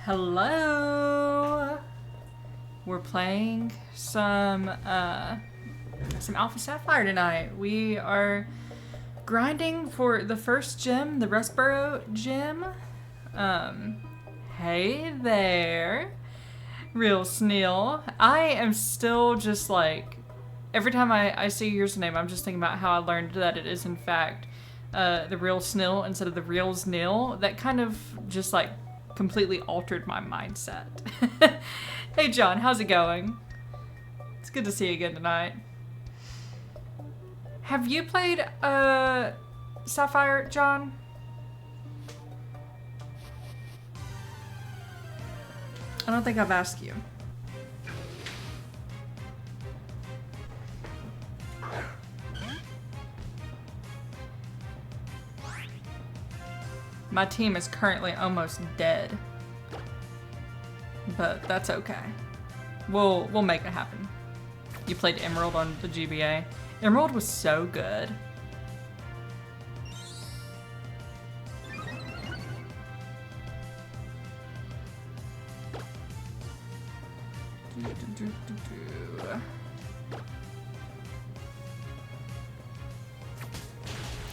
Hello. We're playing some Alpha Sapphire tonight. We are grinding for the first gym, the Rustboro Gym. Hey there, Real Sneal. I am still just like, every time I see your username, I'm just thinking about how I learned that it is in fact the Real Sneal instead of the Real Sneal. That kind of just like completely altered my mindset. Hey John, how's it going? It's good to see you again tonight. Have you played Sapphire, John? I don't think I've asked you. My team is currently almost dead, but that's okay. We'll make it happen. You played Emerald on the GBA. Emerald was so good.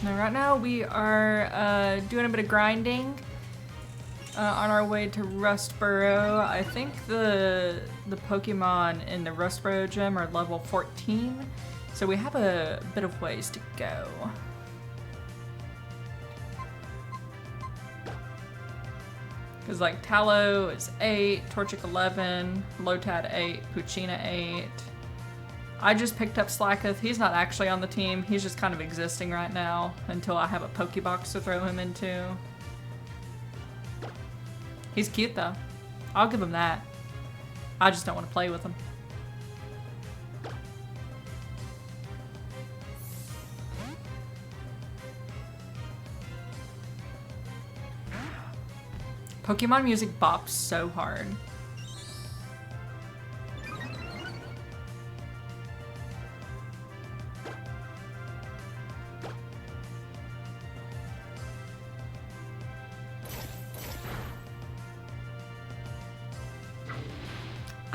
Now, right now we are doing a bit of grinding on our way to Rustboro. I think the Pokemon in the Rustboro gym are level 14, so we have a bit of ways to go. Because like Tallow is 8, Torchic 11, Lotad 8, Puccina 8. I just picked up Slacketh. He's not actually on the team. He's just kind of existing right now until I have a Pokebox to throw him into. He's cute though. I'll give him that. I just don't want to play with him. Pokemon music bops so hard.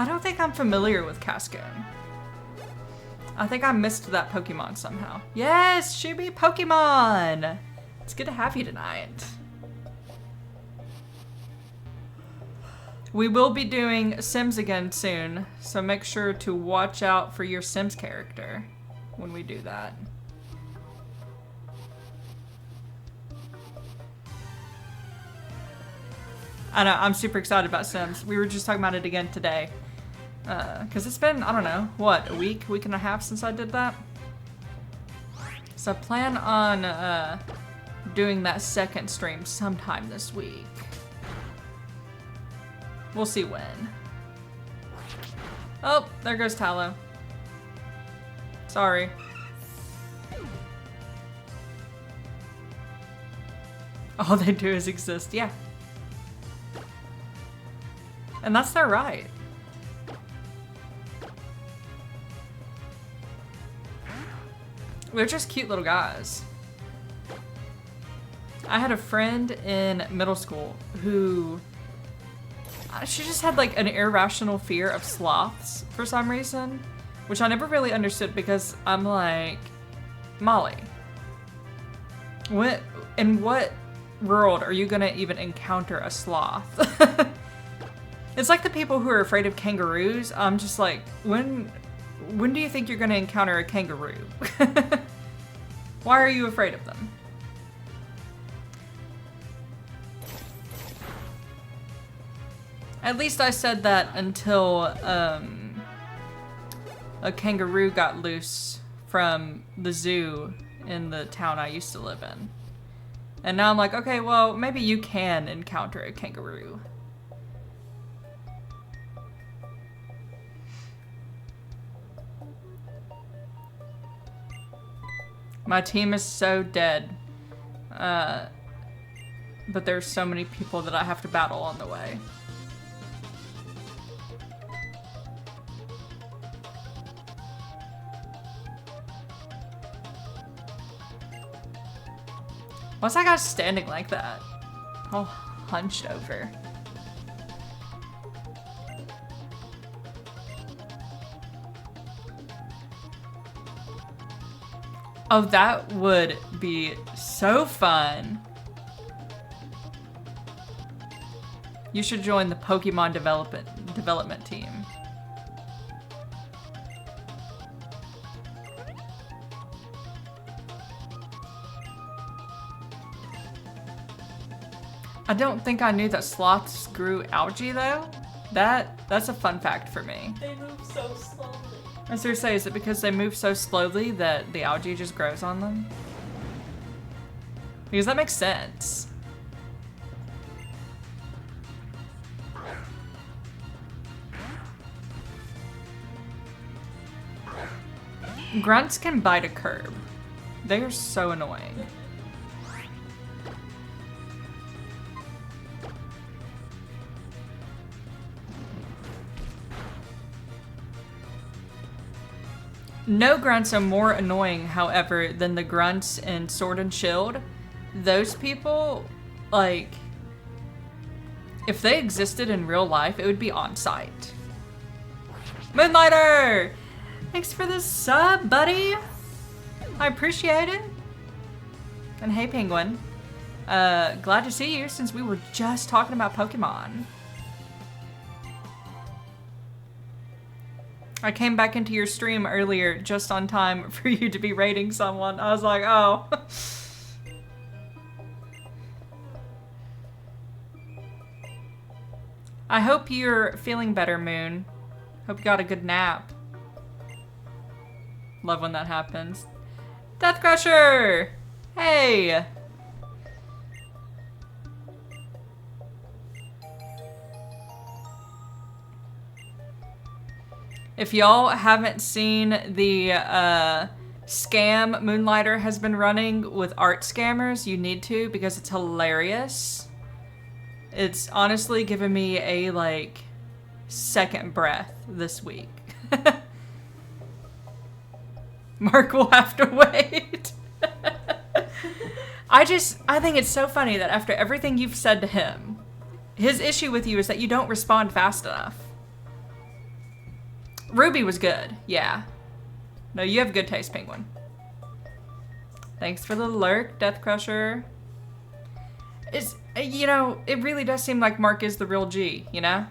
I don't think I'm familiar with Cascoon. I think I missed that Pokemon somehow. Yes, Shubi Pokemon! It's good to have you tonight. We will be doing Sims again soon, so make sure to watch out for your Sims character when we do that. I know, I'm super excited about Sims. We were just talking about it again today. Because it's been, I don't know, what, a week and a half since I did that? So I plan on doing that second stream sometime this week. We'll see when. Oh, there goes Tallow. Sorry. All they do is exist, yeah. And that's their right. They're just cute little guys. I had a friend in middle school who she just had like an irrational fear of sloths for some reason, which I never really understood because I'm like, Molly, in what world are you gonna even encounter a sloth? It's like the people who are afraid of kangaroos. I'm just like, when do you think you're gonna encounter a kangaroo? Why are you afraid of them? At least I said that until a kangaroo got loose from the zoo in the town I used to live in. And now I'm like, okay, well, maybe you can encounter a kangaroo. My team is so dead. But there's so many people that I have to battle on the way. Why's that guy standing like that? All hunched over. Oh, that would be so fun. You should join the Pokemon development team. I don't think I knew that sloths grew algae though. That's a fun fact for me. They move so slowly. I was gonna say, is it because they move so slowly that the algae just grows on them? Because that makes sense. Grunts can bite a curb. They are so annoying. No grunts are more annoying, however, than the grunts in Sword and Shield. Those people, like, if they existed in real life, it would be on site. Moonlighter! Thanks for the sub, buddy. I appreciate it. And hey, Penguin. Glad to see you since we were just talking about Pokemon. I came back into your stream earlier just on time for you to be raiding someone. I was like, oh. I hope you're feeling better, Moon. Hope you got a good nap. Love when that happens. Death Crusher! Hey! If y'all haven't seen the scam Moonlighter has been running with art scammers, you need to, because it's hilarious. It's honestly given me a, like, second breath this week. Mark will have to wait. I think it's so funny that after everything you've said to him, his issue with you is that you don't respond fast enough. Ruby was good, yeah. No, you have good taste, Penguin. Thanks for the lurk, Death Crusher. It's, you know, it really does seem like Mark is the real G, you know?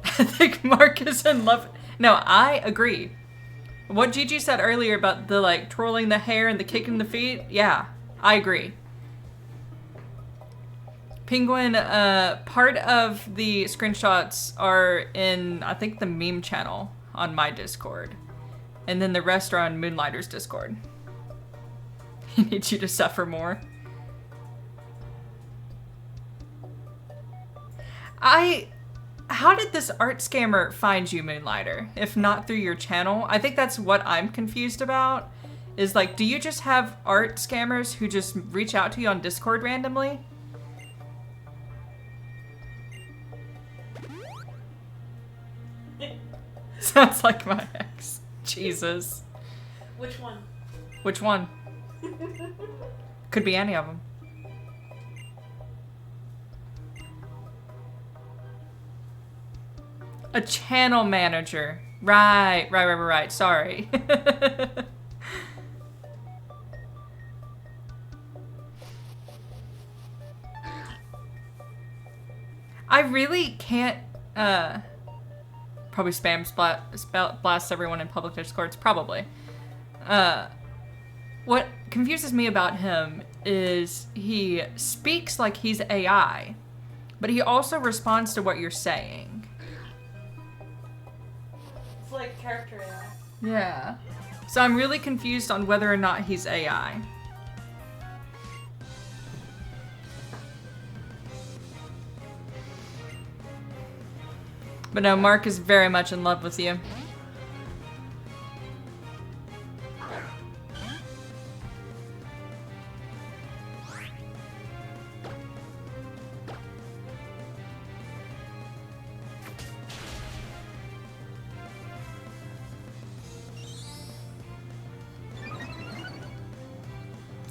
I think Mark is in love. No, I agree. What Gigi said earlier about the, like, twirling the hair and the kicking the feet, yeah, I agree. Penguin, part of the screenshots are in, I think, the meme channel on my Discord. And then the rest are on Moonlighter's Discord. He needs you to suffer more. How did this art scammer find you, Moonlighter, if not through your channel? I think that's what I'm confused about. Is like, do you just have art scammers who just reach out to you on Discord randomly? Sounds like my ex. Jesus. Which one? Which one? Could be any of them. A channel manager. Right. Sorry. I really can't, probably blast everyone in public discords, probably. What confuses me about him is he speaks like he's AI, but he also responds to what you're saying. It's like character AI. Yeah. So I'm really confused on whether or not he's AI. But no, Mark is very much in love with you.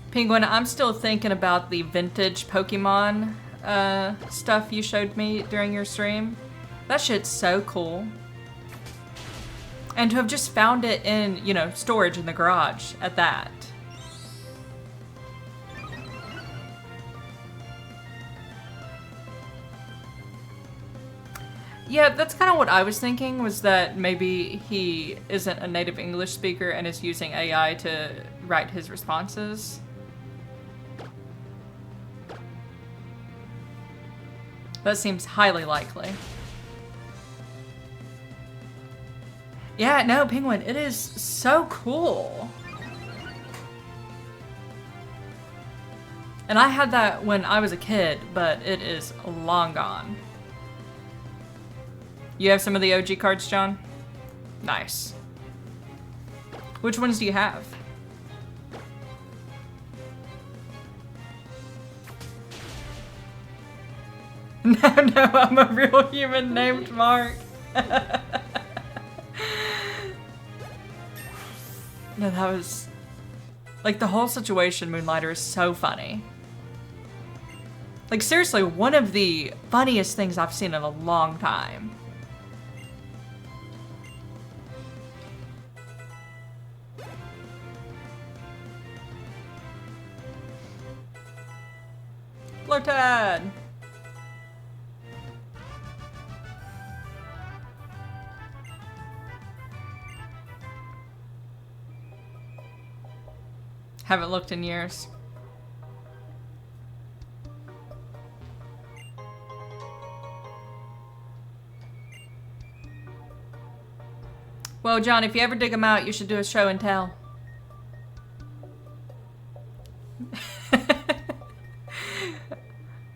Penguin, I'm still thinking about the vintage Pokemon stuff you showed me during your stream. That shit's so cool. And to have just found it in, you know, storage in the garage at that. Yeah, that's kind of what I was thinking, was that maybe he isn't a native English speaker and is using AI to write his responses. That seems highly likely. Yeah, no, Penguin, it is so cool. And I had that when I was a kid, but it is long gone. You have some of the OG cards, John? Nice. Which ones do you have? No, I'm a real human named Mark. No, that was... Like, the whole situation, Moonlighter, is so funny. Like, seriously, one of the funniest things I've seen in a long time. Lotad! Haven't looked in years. Well, John, if you ever dig them out, you should do a show and tell.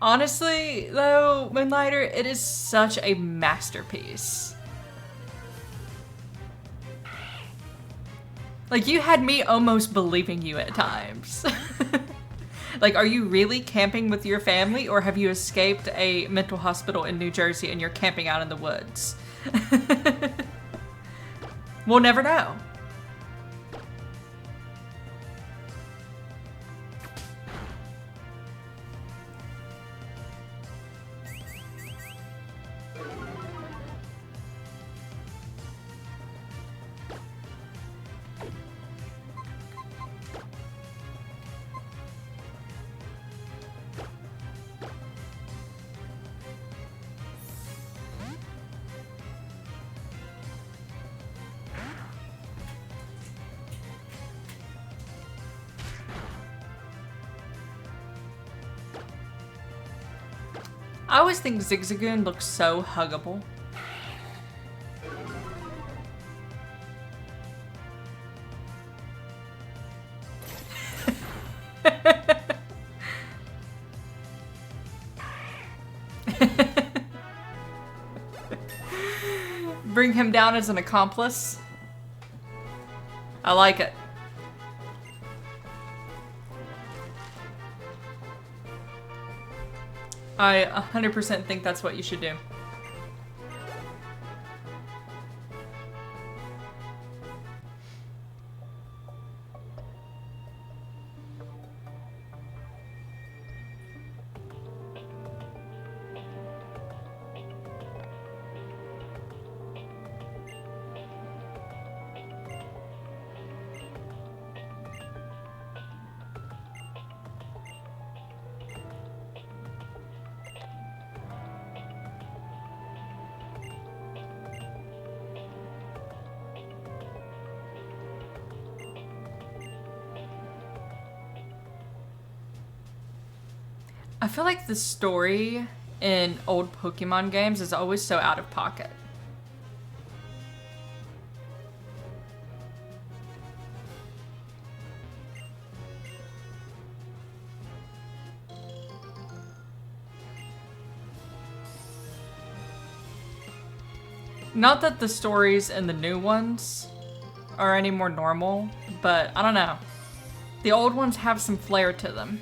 Honestly, though, Moonlighter, it is such a masterpiece. Like, you had me almost believing you at times. Like, are you really camping with your family, or have you escaped a mental hospital in New Jersey and you're camping out in the woods? We'll never know. I always think Zigzagoon looks so huggable. Bring him down as an accomplice. I like it. I 100% think that's what you should do. I feel like the story in old Pokemon games is always so out of pocket. Not that the stories in the new ones are any more normal, but I don't know. The old ones have some flair to them.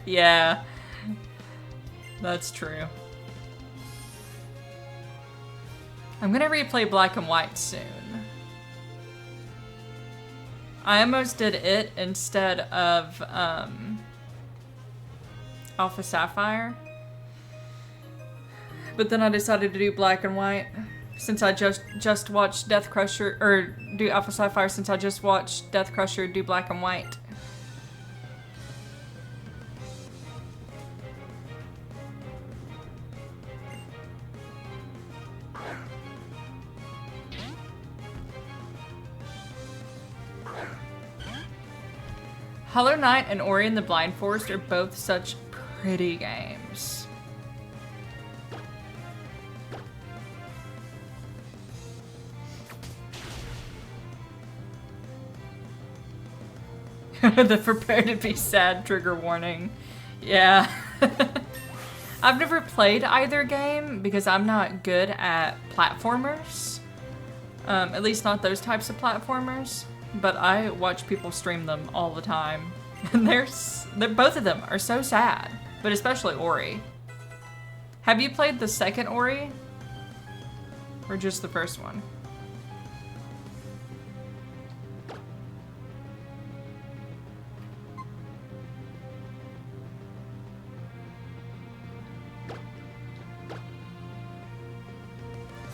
Yeah, that's true. I'm gonna replay Black and White soon. I almost did it instead of Alpha Sapphire, but then I decided to do Black and White since I just watched Death Crusher, or do Alpha Sapphire since I just watched Death Crusher do Black and White. Hollow Knight and Ori and the Blind Forest are both such pretty games. The prepare to be sad trigger warning. Yeah. I've never played either game because I'm not good at platformers. At least not those types of platformers. But I watch people stream them all the time. And both of them are so sad. But especially Ori. Have you played the second Ori? Or just the first one?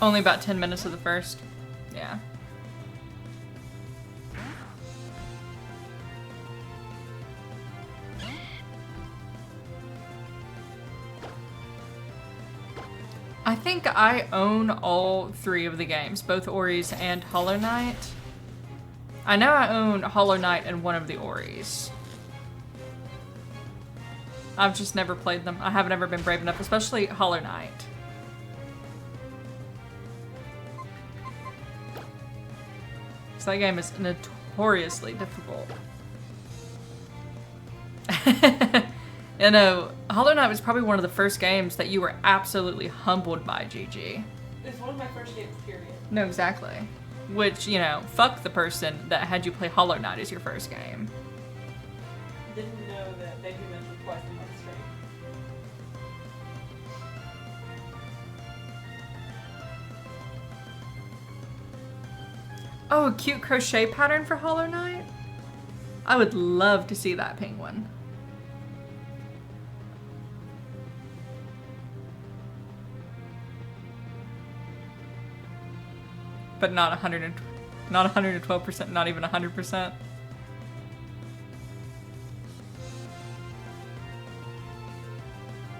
Only about 10 minutes of the first. Yeah. I think I own all three of the games, both Ori's and Hollow Knight. I know I own Hollow Knight and one of the Ori's. I've just never played them. I haven't ever been brave enough, especially Hollow Knight. So that game is notoriously difficult. You know, Hollow Knight was probably one of the first games that you were absolutely humbled by, GG. It's one of my first games, period. No, exactly. Which, you know, fuck the person that had you play Hollow Knight as your first game. Didn't know that they'd be mentioned twice in one stream. Oh, a cute crochet pattern for Hollow Knight? I would love to see that penguin. But not 100, not 112%, not even 100%.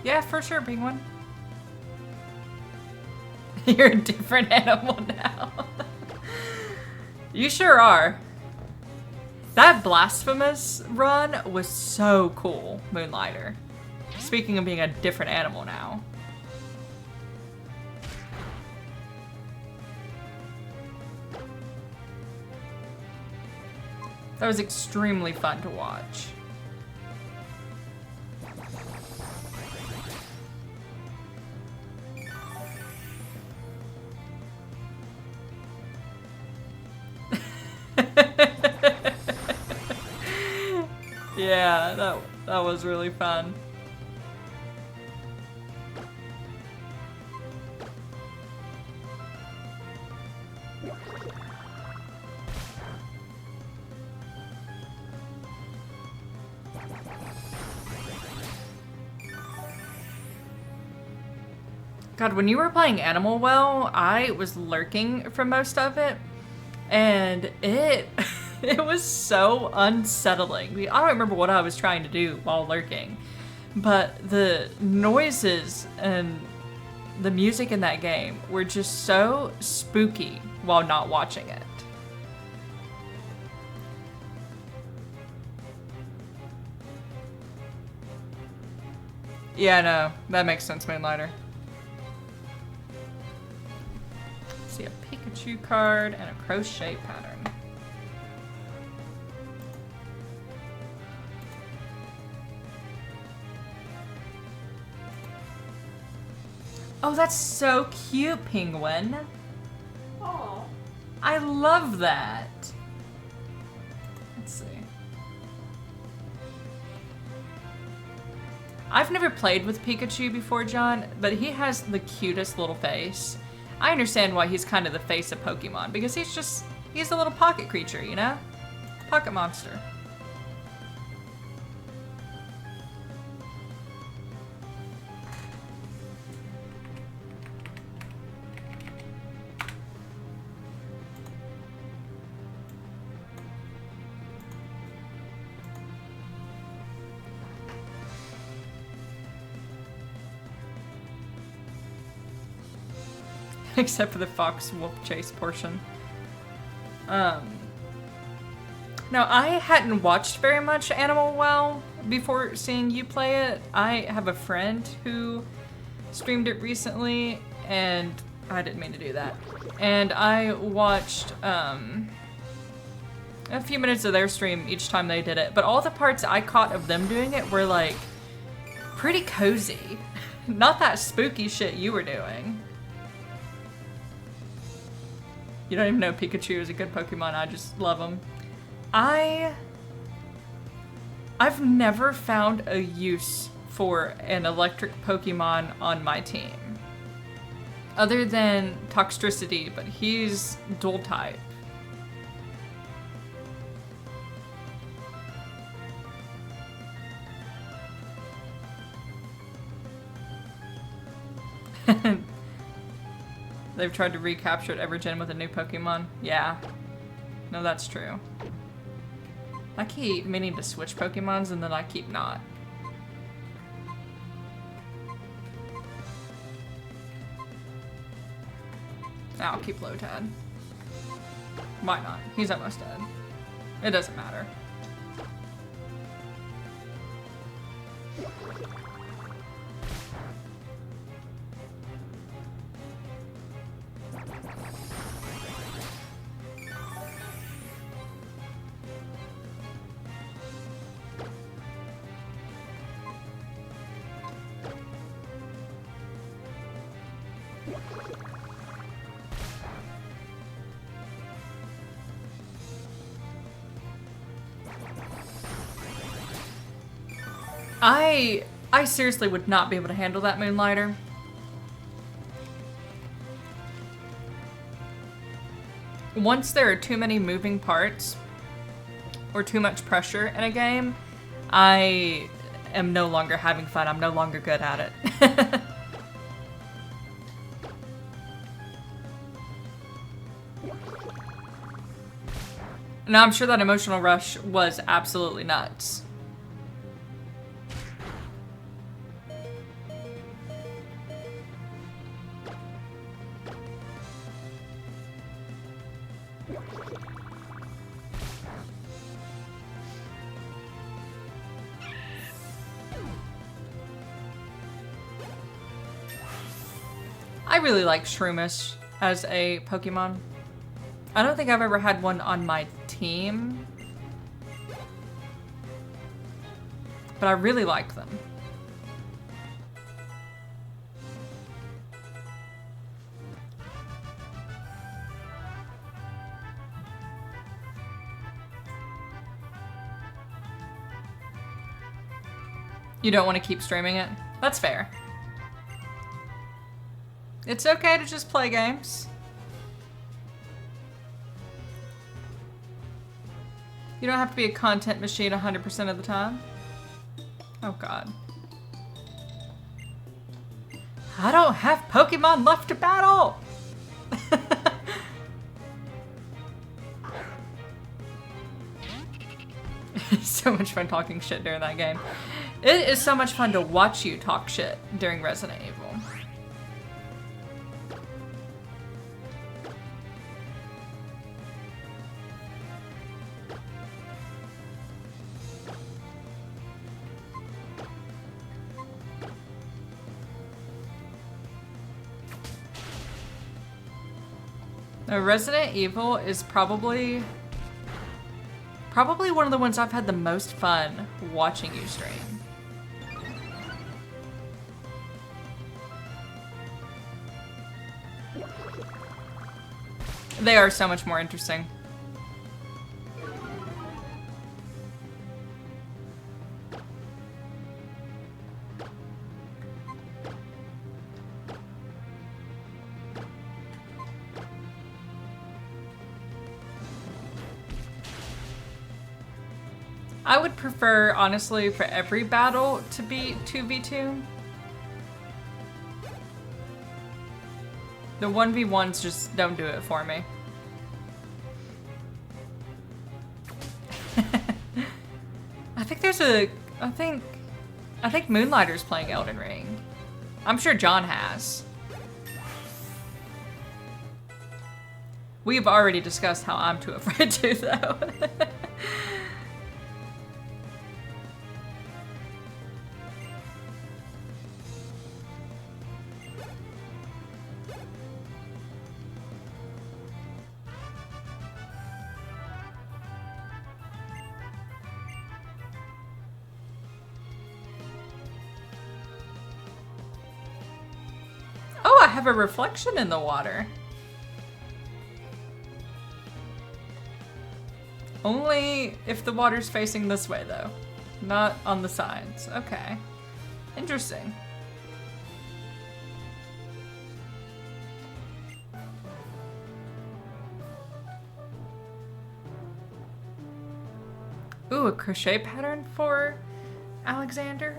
Yeah, for sure, penguin. You're a different animal now. You sure are. That Blasphemous run was so cool, Moonlighter. Speaking of being a different animal now. That was extremely fun to watch. Yeah, that was really fun. God, when you were playing Animal Well, I was lurking for most of it, and it was so unsettling. I don't remember what I was trying to do while lurking, but the noises and the music in that game were just so spooky while not watching it. Yeah, no, that makes sense, Moonlighter. See a Pikachu card and a crochet pattern. Oh, that's so cute, Penguin. Aww. I love that. Let's see. I've never played with Pikachu before, John, but he has the cutest little face. I understand why he's kind of the face of Pokemon, because he's a little pocket creature, you know? Pocket monster. Except for the fox wolf chase portion. No, I hadn't watched very much Animal Well before seeing you play it. I have a friend who streamed it recently, and I didn't mean to do that. And I watched a few minutes of their stream each time they did it, but all the parts I caught of them doing it were like pretty cozy. Not that spooky shit you were doing. You don't even know Pikachu is a good Pokemon. I just love him. I've never found a use for an electric Pokemon on my team. Other than Toxtricity, but he's dual type. They've tried to recapture it every gen with a new Pokemon. Yeah. No, that's true. I keep meaning to switch Pokemons and then I keep not. I'll keep Lotad. Why not? He's almost dead. It doesn't matter. I seriously would not be able to handle that Moonlighter. Once there are too many moving parts or too much pressure in a game, I am no longer having fun. I'm no longer good at it. Now, I'm sure that emotional rush was absolutely nuts. I really like Shroomish as a Pokemon. I don't think I've ever had one on my team, but I really like them. You don't want to keep streaming it? That's fair. It's okay to just play games. You don't have to be a content machine 100% of the time. Oh god. I don't have Pokemon left to battle! It's so much fun talking shit during that game. It is so much fun to watch you talk shit during Resident Evil. Now, Resident Evil is probably one of the ones I've had the most fun watching you stream. They are so much more interesting. I would prefer, honestly, for every battle to be 2v2. The 1v1s just don't do it for me. I think Moonlighter's playing Elden Ring. I'm sure John has. We've already discussed how I'm too afraid to, though. Oh, I have a reflection in the water. Only if the water's facing this way, though. Not on the sides. Okay. Interesting. Ooh, a crochet pattern for Alexander?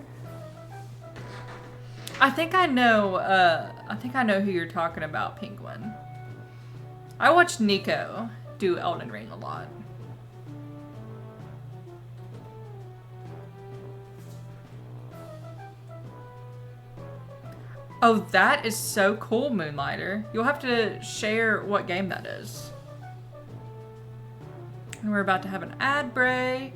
I think I know who you're talking about, Penguin. I watched Nico do Elden Ring a lot. Oh, that is so cool, Moonlighter. You'll have to share what game that is. And we're about to have an ad break.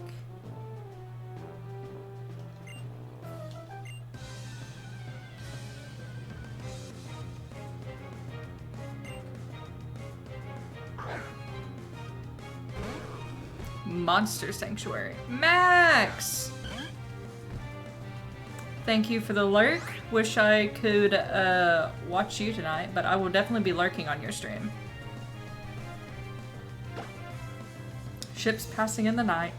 Monster Sanctuary. Max! Thank you for the lurk. Wish I could watch you tonight, but I will definitely be lurking on your stream. Ships passing in the night.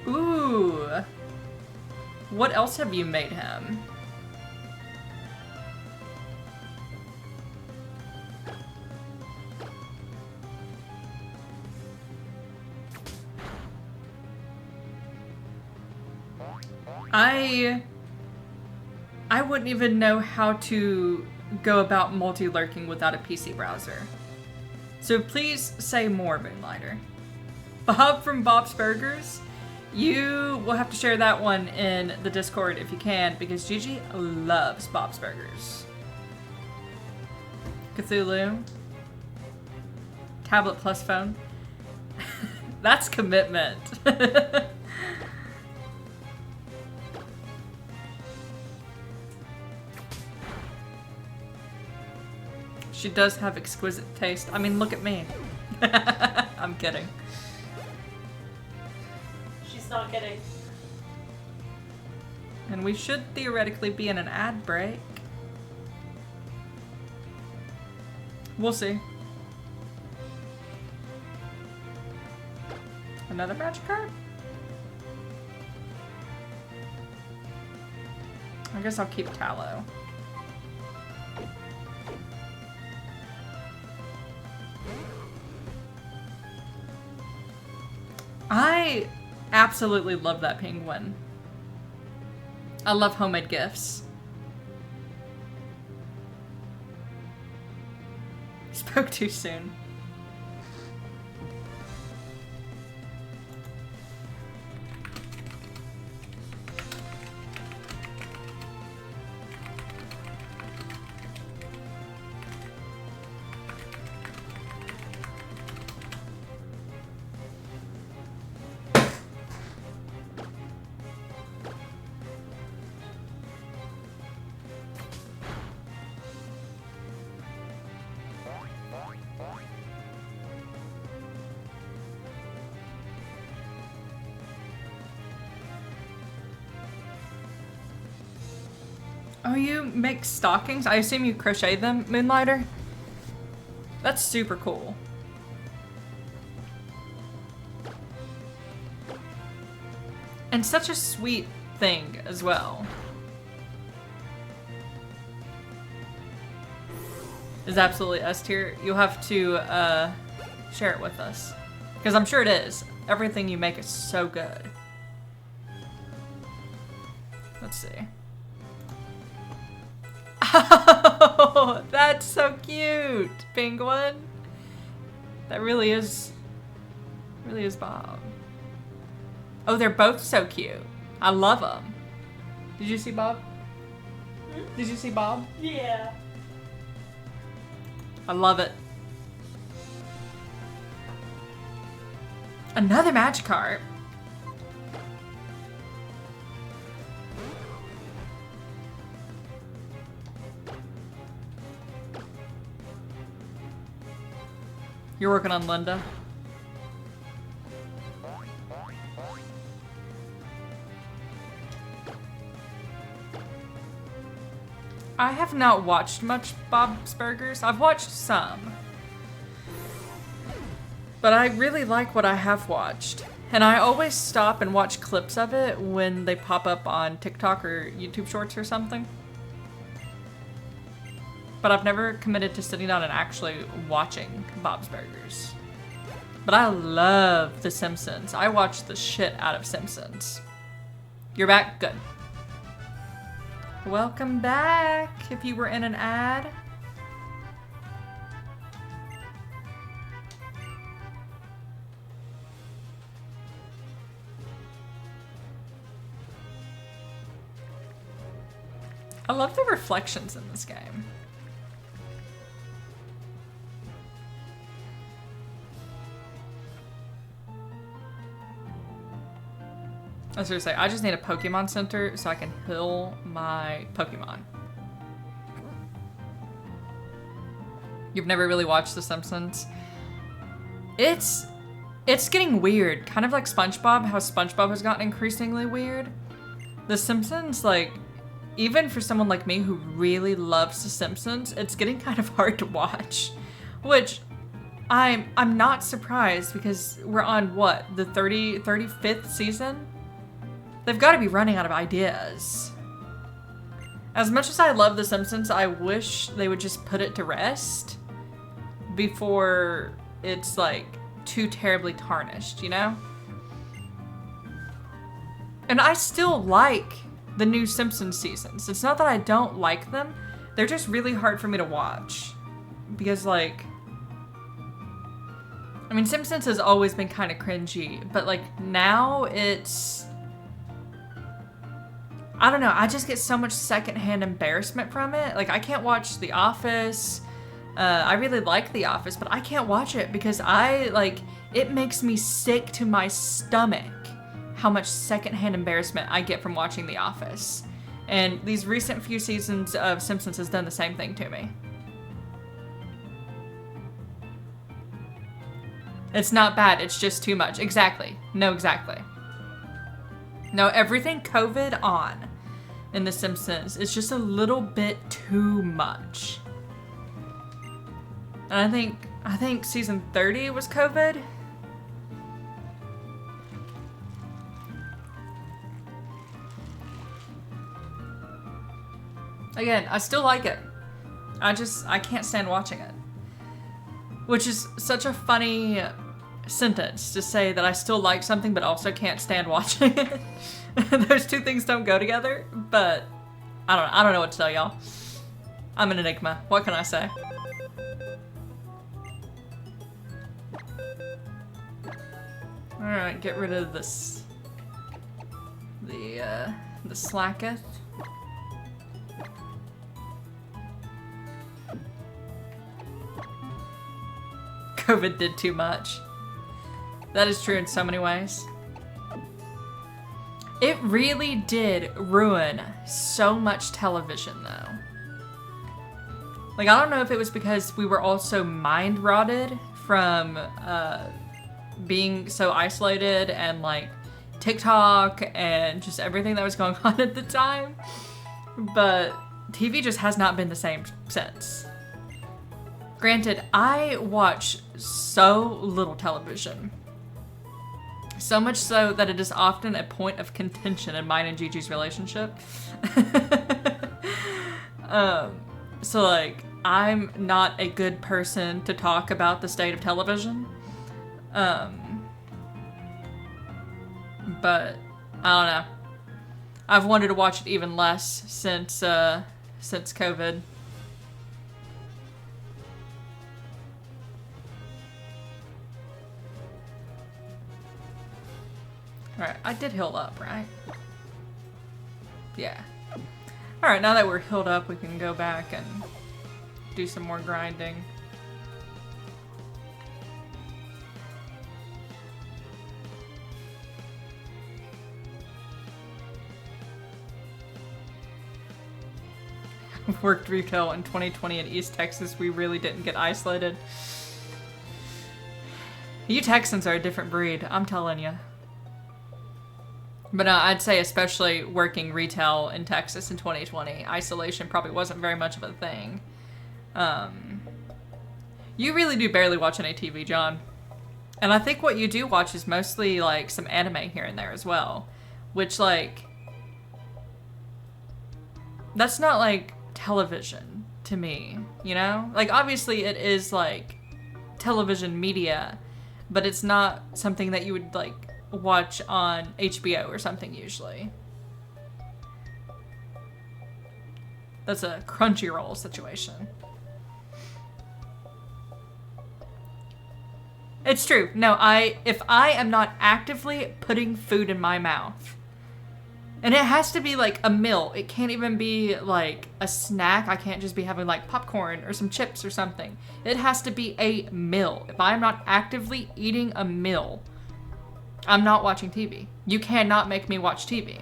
Ooh. What else have you made him? I wouldn't even know how to go about multi-lurking without a PC browser. So please say more, Moonlighter. Bob from Bob's Burgers, you will have to share that one in the Discord if you can, because Gigi loves Bob's Burgers. Cthulhu. Tablet plus phone. That's commitment. She does have exquisite taste. I mean, look at me. I'm kidding. She's not kidding. And we should theoretically be in an ad break. We'll see. Another magic card? I guess I'll keep Tallow. I absolutely love that penguin. I love homemade gifts. Spoke too soon. Oh, you make stockings? I assume you crochet them, Moonlighter? That's super cool. And such a sweet thing as well. Is absolutely S tier. You'll have to share it with us. Because I'm sure it is. Everything you make is so good. Let's see. Oh, that's so cute, penguin. That really is Bob. Oh, they're both so cute. I love them. Did you see Bob? Did you see Bob? Yeah. I love it. Another Magikarp. You're working on Linda? I have not watched much Bob's Burgers. I've watched some. But I really like what I have watched. And I always stop and watch clips of it when they pop up on TikTok or YouTube Shorts or something. But I've never committed to sitting down and actually watching Bob's Burgers. But I love The Simpsons. I watch the shit out of Simpsons. You're back? Good. Welcome back, if you were in an ad. I love the reflections in this game. I was gonna say, I just need a Pokemon Center so I can heal my Pokemon. You've never really watched The Simpsons? It's getting weird. Kind of like SpongeBob, how SpongeBob has gotten increasingly weird. The Simpsons, like, even for someone like me who really loves The Simpsons, it's getting kind of hard to watch. Which, I'm not surprised because we're on, what, the 35th season? They've got to be running out of ideas. As much as I love The Simpsons, I wish they would just put it to rest before it's, like, too terribly tarnished, you know? And I still like the new Simpsons seasons. It's not that I don't like them. They're just really hard for me to watch. Because, like... I mean, Simpsons has always been kind of cringy. But, like, now it's... I don't know. I just get so much secondhand embarrassment from it. Like, I can't watch The Office. I really like The Office, but I can't watch it because it makes me sick to my stomach how much secondhand embarrassment I get from watching The Office. And these recent few seasons of Simpsons has done the same thing to me. It's not bad, it's just too much. Exactly. No, exactly. No, everything COVID on in The Simpsons is just a little bit too much. And I think season 30 was COVID. Again, I still like it. I can't stand watching it. Which is such a funny sentence to say that I still like something but also can't stand watching it. Those two things don't go together, but I don't know what to tell y'all. I'm an enigma. What can I say? Alright, get rid of this. The slacketh. COVID did too much. That is true in so many ways. It really did ruin so much television, though. Like, I don't know if it was because we were all so mind-rotted from being so isolated and, like, TikTok and just everything that was going on at the time. But TV just has not been the same since. Granted, I watch so little television. So much so that it is often a point of contention in mine and Gigi's relationship. So, like, I'm not a good person to talk about the state of television. But, I don't know. I've wanted to watch it even less since COVID. Alright, I did heal up, right? Yeah. Alright, now that we're healed up, we can go back and do some more grinding. Worked retail in 2020 in East Texas. We really didn't get isolated. You Texans are a different breed, I'm telling you. But I'd say especially working retail in Texas in 2020, isolation probably wasn't very much of a thing. You really do barely watch any TV, John. And I think what you do watch is mostly, like, some anime here and there as well. Which, like... that's not, like, television to me, you know? Like, obviously it is, like, television media, but it's not something that you would, like, watch on HBO or something usually. That's a Crunchyroll situation. It's true. No, if I am not actively putting food in my mouth, and it has to be like a meal. It can't even be like a snack. I can't just be having like popcorn or some chips or something. It has to be a meal. If I am not actively eating a meal, I'm not watching TV. You cannot make me watch TV.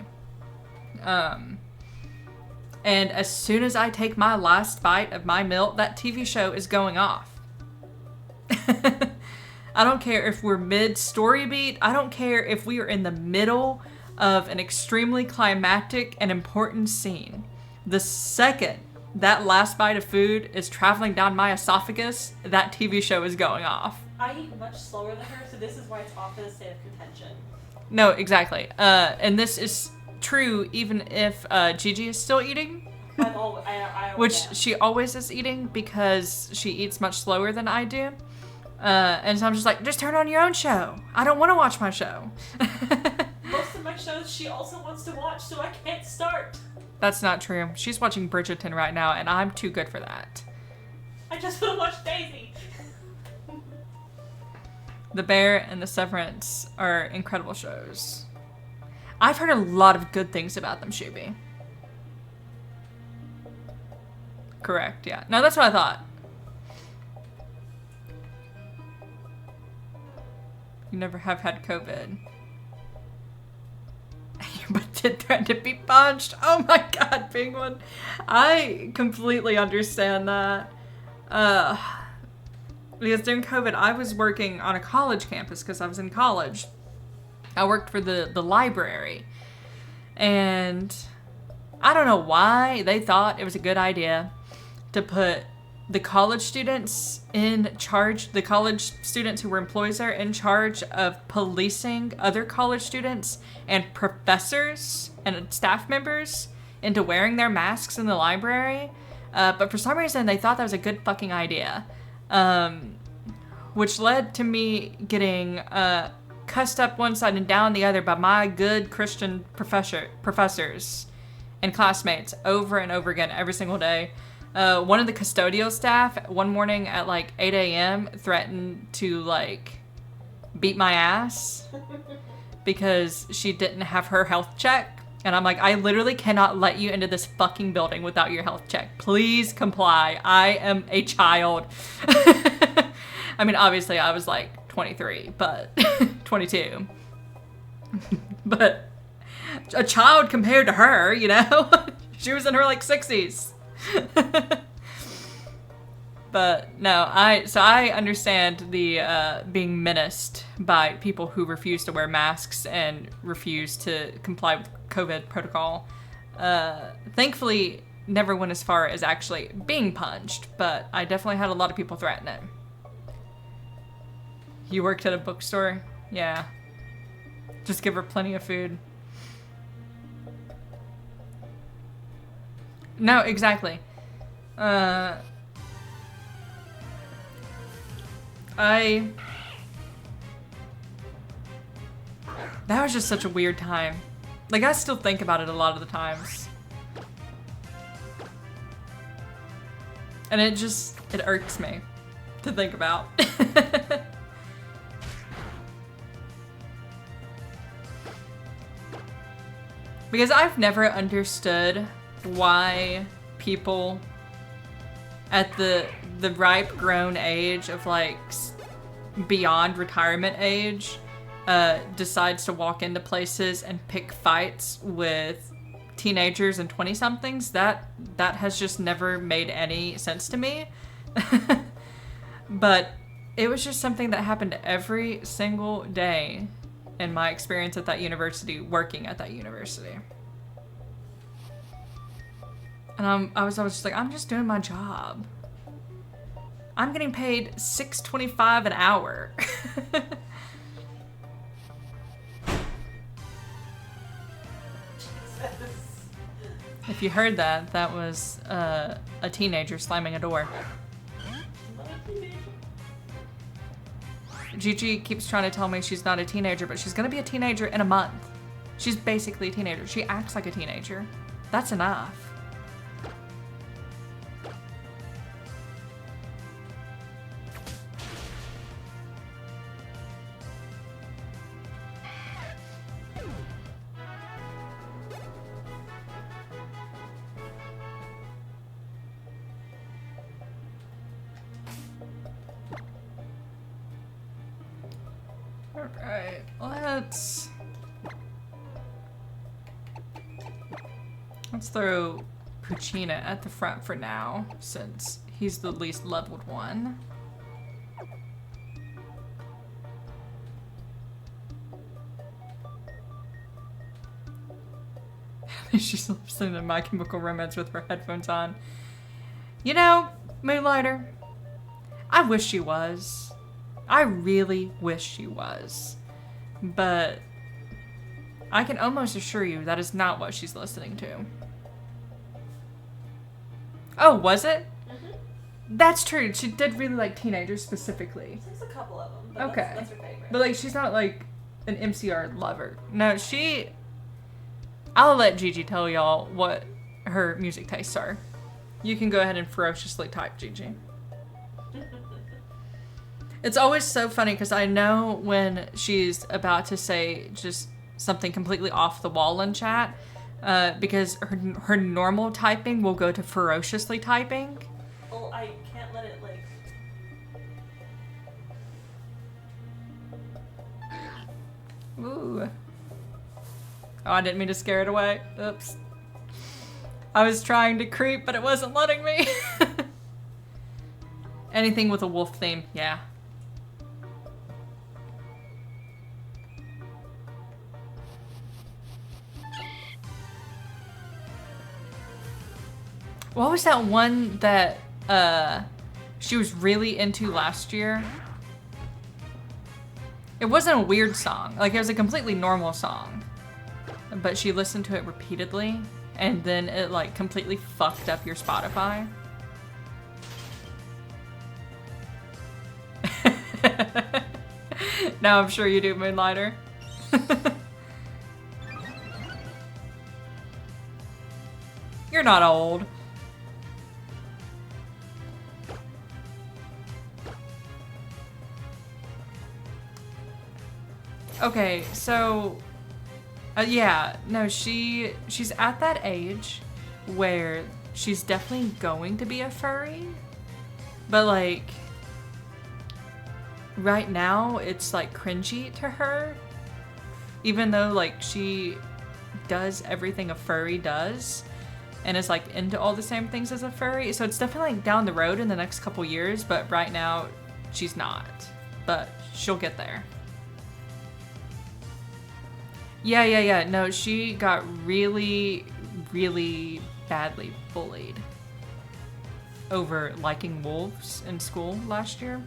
And as soon as I take my last bite of my meal, that TV show is going off. I don't care if we're mid-story beat. I don't care if we are in the middle of an extremely climactic and important scene. The second that last bite of food is traveling down my esophagus, that TV show is going off. I eat much slower than her, so this is why it's often a state of contention. No, exactly. And this is true even if Gigi is still eating. Which she always is eating because she eats much slower than I do. And so I'm just like, just turn on your own show. I don't want to watch my show. Most of my shows she also wants to watch, so I can't start. That's not true. She's watching Bridgerton right now, and I'm too good for that. I just want to watch Daisy. The Bear and The Severance are incredible shows. I've heard a lot of good things about them, Shuby. Correct, yeah. No, that's what I thought. You never have had COVID. But did threaten to be punched. Oh my god, Penguin. I completely understand that. Because during COVID, I was working on a college campus because I was in college. I worked for the library. And I don't know why they thought it was a good idea to put the college students in charge, the college students who were employees there in charge of policing other college students and professors and staff members into wearing their masks in the library. But for some reason, they thought that was a good fucking idea. Which led to me getting cussed up one side and down the other by my good Christian professors and classmates over and over again every single day. One of the custodial staff one morning at like 8 a.m. threatened to like beat my ass because she didn't have her health check. And I'm like, I literally cannot let you into this fucking building without your health check. Please comply. I am a child. I mean, obviously I was like 23, but 22. But a child compared to her, you know? She was in her like 60s. But no, I understand the being menaced by people who refuse to wear masks and refuse to comply with COVID protocol. Thankfully, never went as far as actually being punched, but I definitely had a lot of people threaten it. You worked at a bookstore? Yeah. Just give her plenty of food. No, exactly. That was just such a weird time. Like, I still think about it a lot of the times. And it irks me to think about. Because I've never understood why people at the ripe grown age of like beyond retirement age decides to walk into places and pick fights with teenagers and 20-somethings. That has just never made any sense to me. But it was just something that happened every single day in my experience at that university, working at that university. And I was always just like, I'm just doing my job. I'm getting paid $6.25 an hour. If you heard that, that was a teenager slamming a door. Gigi keeps trying to tell me she's not a teenager, but she's gonna be a teenager in a month. She's basically a teenager. She acts like a teenager. That's enough. Alright, let's throw Puccina at the front for now, since he's the least leveled one. She's listening to My Chemical Romance with her headphones on. You know, Moonlighter, I wish she was. I really wish she was. But I can almost assure you that is not what she's listening to. Oh, was it? Mm-hmm. That's true. She did really like teenagers specifically. There's a couple of them. But Okay. That's her favorite. But like, she's not like an MCR lover. No, I'll let Gigi tell y'all what her music tastes are. You can go ahead and ferociously type Gigi. It's always so funny because I know when she's about to say just something completely off the wall in chat, because her normal typing will go to ferociously typing. Well, I can't let it, like... Ooh. Oh, I didn't mean to scare it away. Oops. I was trying to creep, but it wasn't letting me. Anything with a wolf theme, yeah. What was that one that she was really into last year? It wasn't a weird song. Like, it was a completely normal song. But she listened to it repeatedly, and then it, like, completely fucked up your Spotify. Now I'm sure you do, Moonlighter. You're not old. Okay, so yeah, no, she's at that age where she's definitely going to be a furry, but like right now it's like cringy to her, even though like she does everything a furry does and is like into all the same things as a furry. So it's definitely like down the road in the next couple years, but right now she's not, but she'll get there. Yeah. No, she got really, really badly bullied over liking wolves in school last year.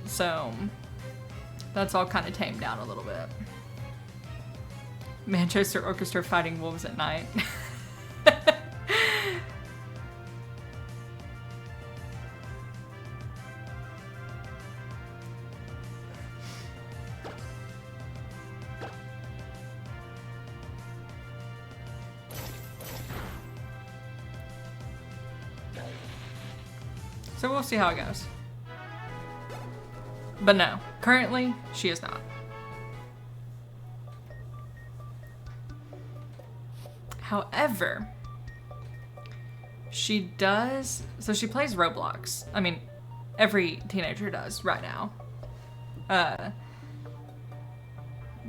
So that's all kind of tamed down a little bit. Manchester Orchestra fighting wolves at night. So we'll see how it goes. But no, currently she is not. However, she does, so she plays Roblox. I mean, every teenager does right now.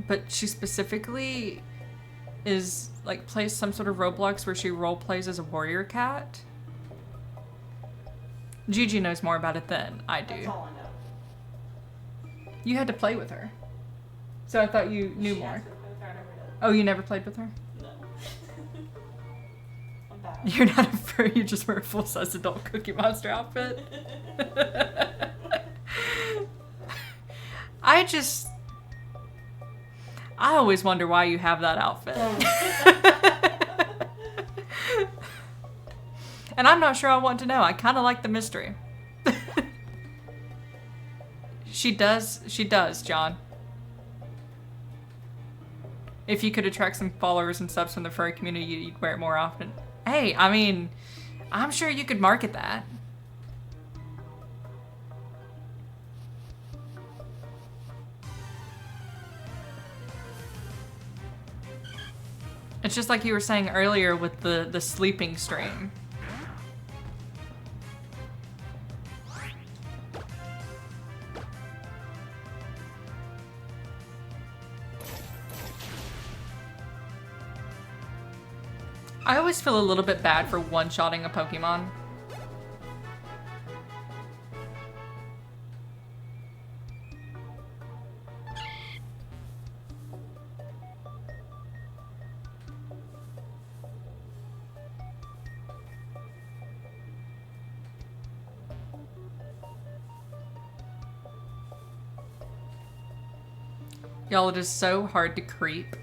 But she specifically is like plays some sort of Roblox where she role plays as a warrior cat. Gigi knows more about it than I do. That's all I know. You had to play with her. So I thought you knew She more. asked me if I never did. Oh, you never played with her? No. I'm bad. You're not a furry, you just wear a full-size adult Cookie Monster outfit. I always wonder why you have that outfit. And I'm not sure I want to know. I kind of like the mystery. She does, John. If you could attract some followers and subs from the furry community, you'd wear it more often. Hey, I mean, I'm sure you could market that. It's just like you were saying earlier with the sleeping stream. I always feel a little bit bad for one-shotting a Pokemon. Y'all, it is so hard to creep.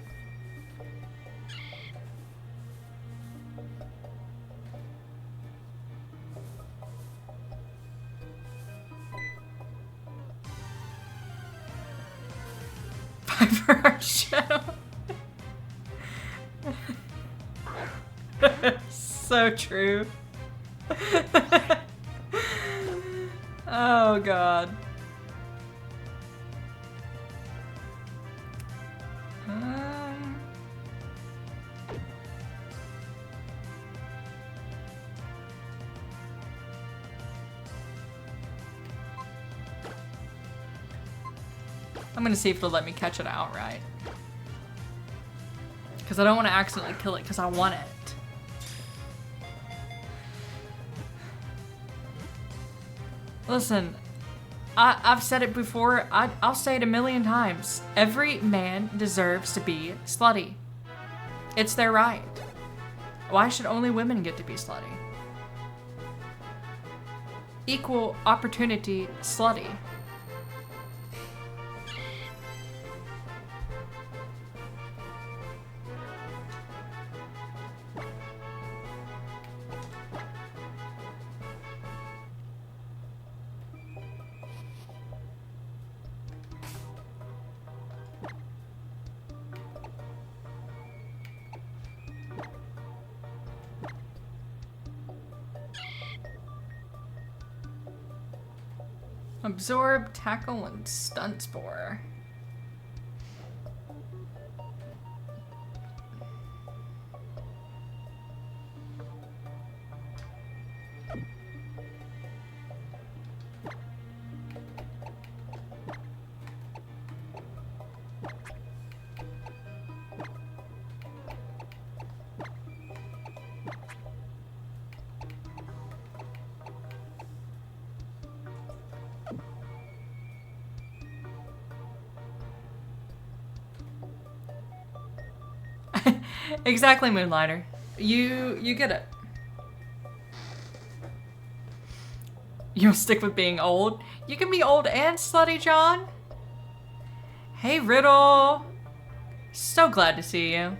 For our show. So true. Oh god. I'm gonna see if it'll let me catch it outright. Because I don't want to accidentally kill it because I want it. Listen, I've said it before, I'll say it a million times. Every man deserves to be slutty. It's their right. Why should only women get to be slutty? Equal opportunity slutty. Absorb, tackle, and stun spore. Exactly, Moonlighter. You get it. You'll stick with being old? You can be old and slutty, John. Hey, Riddle. So glad to see you.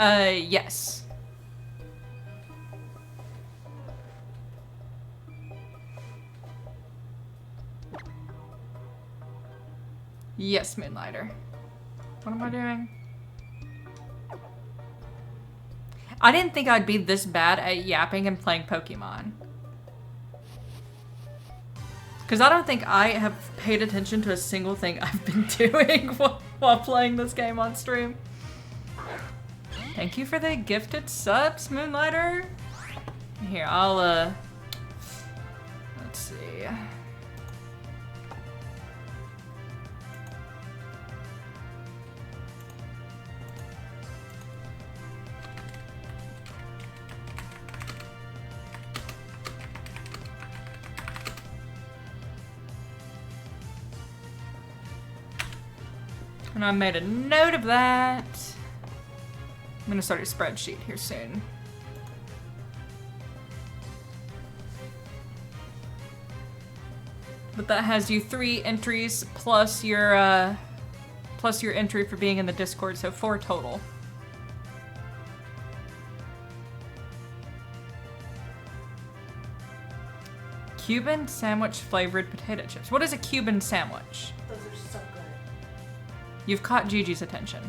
Yes. Yes, Moonlighter. What am I doing? I didn't think I'd be this bad at yapping and playing Pokemon. Because I don't think I have paid attention to a single thing I've been doing while playing this game on stream. Thank you for the gifted subs, Moonlighter. Here, I'll, let's see. And I made a note of that. I'm gonna start a spreadsheet here soon. But that has you 3 entries plus your entry for being in the Discord, so 4 total. Cuban sandwich flavored potato chips. What is a Cuban sandwich? Those are so good. You've caught Gigi's attention.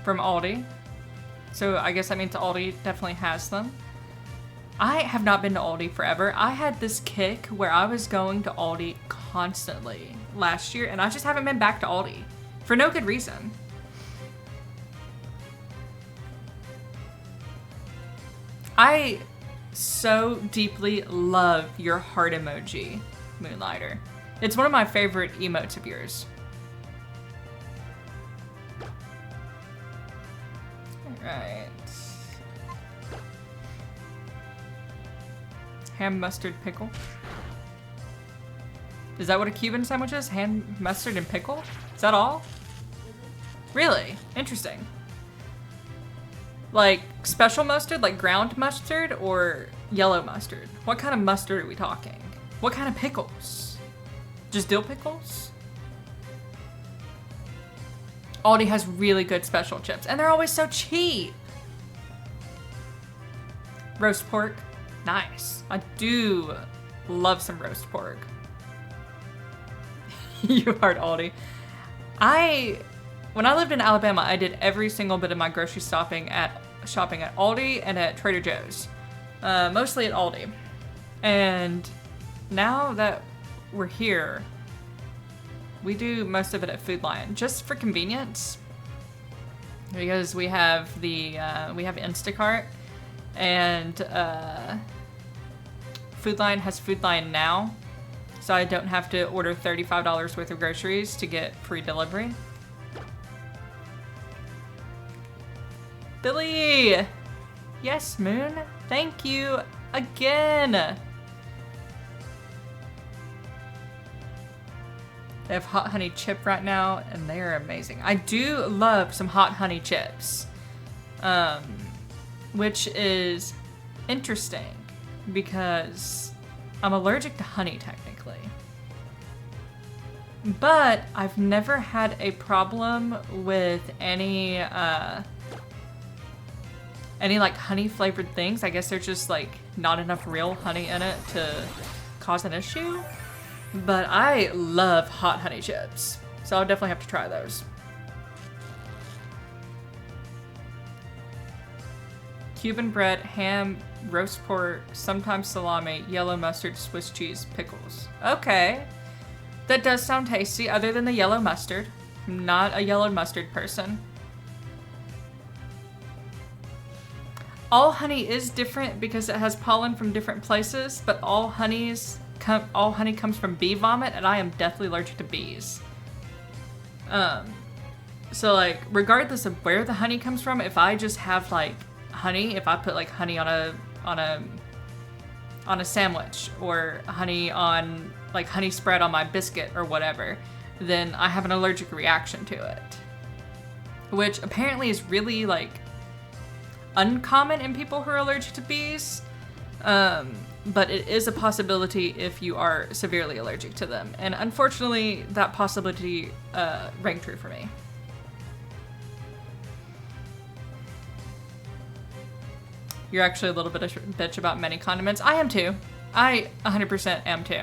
From Aldi. So I guess that means Aldi definitely has them. I have not been to Aldi forever. I had this kick where I was going to Aldi constantly last year, and I just haven't been back to Aldi for no good reason. I so deeply love your heart emoji, Moonlighter. It's one of my favorite emotes of yours. Right. Ham, mustard, pickle. Is that what a Cuban sandwich is? Ham, mustard, and pickle? Is that all? Really? Interesting. Like special mustard, like ground mustard, or yellow mustard? What kind of mustard are we talking? What kind of pickles? Just dill pickles? Aldi has really good special chips, and they're always so cheap. Roast pork, nice. I do love some roast pork. You heard Aldi. When I lived in Alabama, I did every single bit of my grocery shopping at Aldi and at Trader Joe's. Mostly at Aldi. And now that we're here, we do most of it at Food Lion, just for convenience. Because we have Instacart, and Food Lion has Food Lion Now, so I don't have to order $35 worth of groceries to get free delivery. Billy! Yes, Moon. Thank you again. They have hot honey chip right now, and they are amazing. I do love some hot honey chips, which is interesting because I'm allergic to honey technically. But I've never had a problem with any like honey flavored things. I guess there's just like not enough real honey in it to cause an issue. But I love hot honey chips, so I'll definitely have to try those. Cuban bread, ham, roast pork, sometimes salami, yellow mustard, Swiss cheese, pickles. Okay. That does sound tasty, other than the yellow mustard. I'm not a yellow mustard person. All honey is different because it has pollen from different places, but all honey comes from bee vomit, and I am deathly allergic to bees. So like, regardless of where the honey comes from, if I just have like honey, if I put like honey on a sandwich, or honey on like honey spread on my biscuit or whatever, then I have an allergic reaction to it, which apparently is really like uncommon in people who are allergic to bees. But it is a possibility if you are severely allergic to them. And unfortunately, that possibility rang true for me. You're actually a little bit of a bitch about many condiments. I am too. I 100% am too.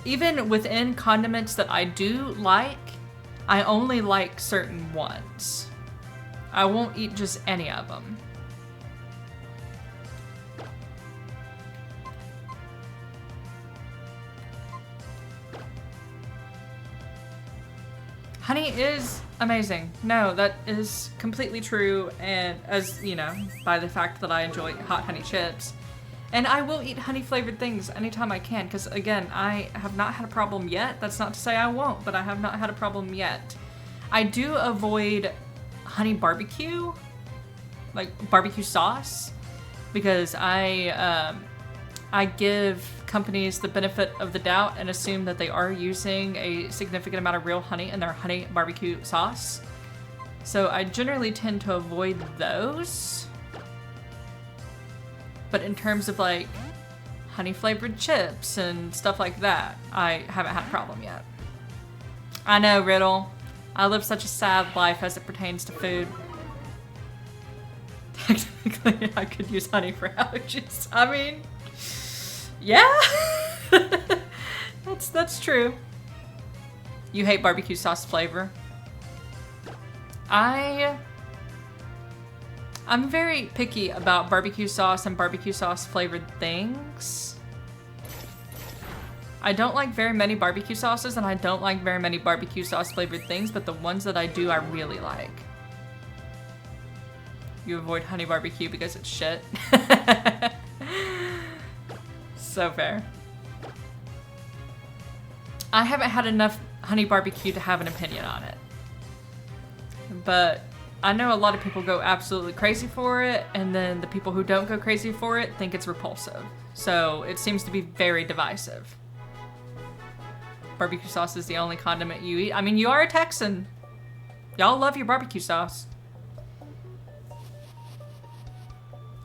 Even within condiments that I do like, I only like certain ones. I won't eat just any of them. Honey is amazing. No, that is completely true, and as you know, by the fact that I enjoy hot honey chips. And I will eat honey flavored things anytime I can, because again, I have not had a problem yet. That's not to say I won't, but I have not had a problem yet. I do avoid honey barbecue, like barbecue sauce, because I give companies the benefit of the doubt and assume that they are using a significant amount of real honey in their honey barbecue sauce. So I generally tend to avoid those. But in terms of like honey flavored chips and stuff like that, I haven't had a problem yet. I know, Riddle. I live such a sad life as it pertains to food. Technically, I could use honey for allergies. I mean, yeah, that's true. You hate barbecue sauce flavor. I'm very picky about barbecue sauce and barbecue sauce flavored things. I don't like very many barbecue sauces, and I don't like very many barbecue sauce flavored things, but the ones that I do, I really like. You avoid honey barbecue because it's shit. So fair. I haven't had enough honey barbecue to have an opinion on it. but I know a lot of people go absolutely crazy for it, and then the people who don't go crazy for it think it's repulsive. So it seems to be very divisive. Barbecue sauce is the only condiment you eat. I mean, you are a Texan. Y'all love your barbecue sauce.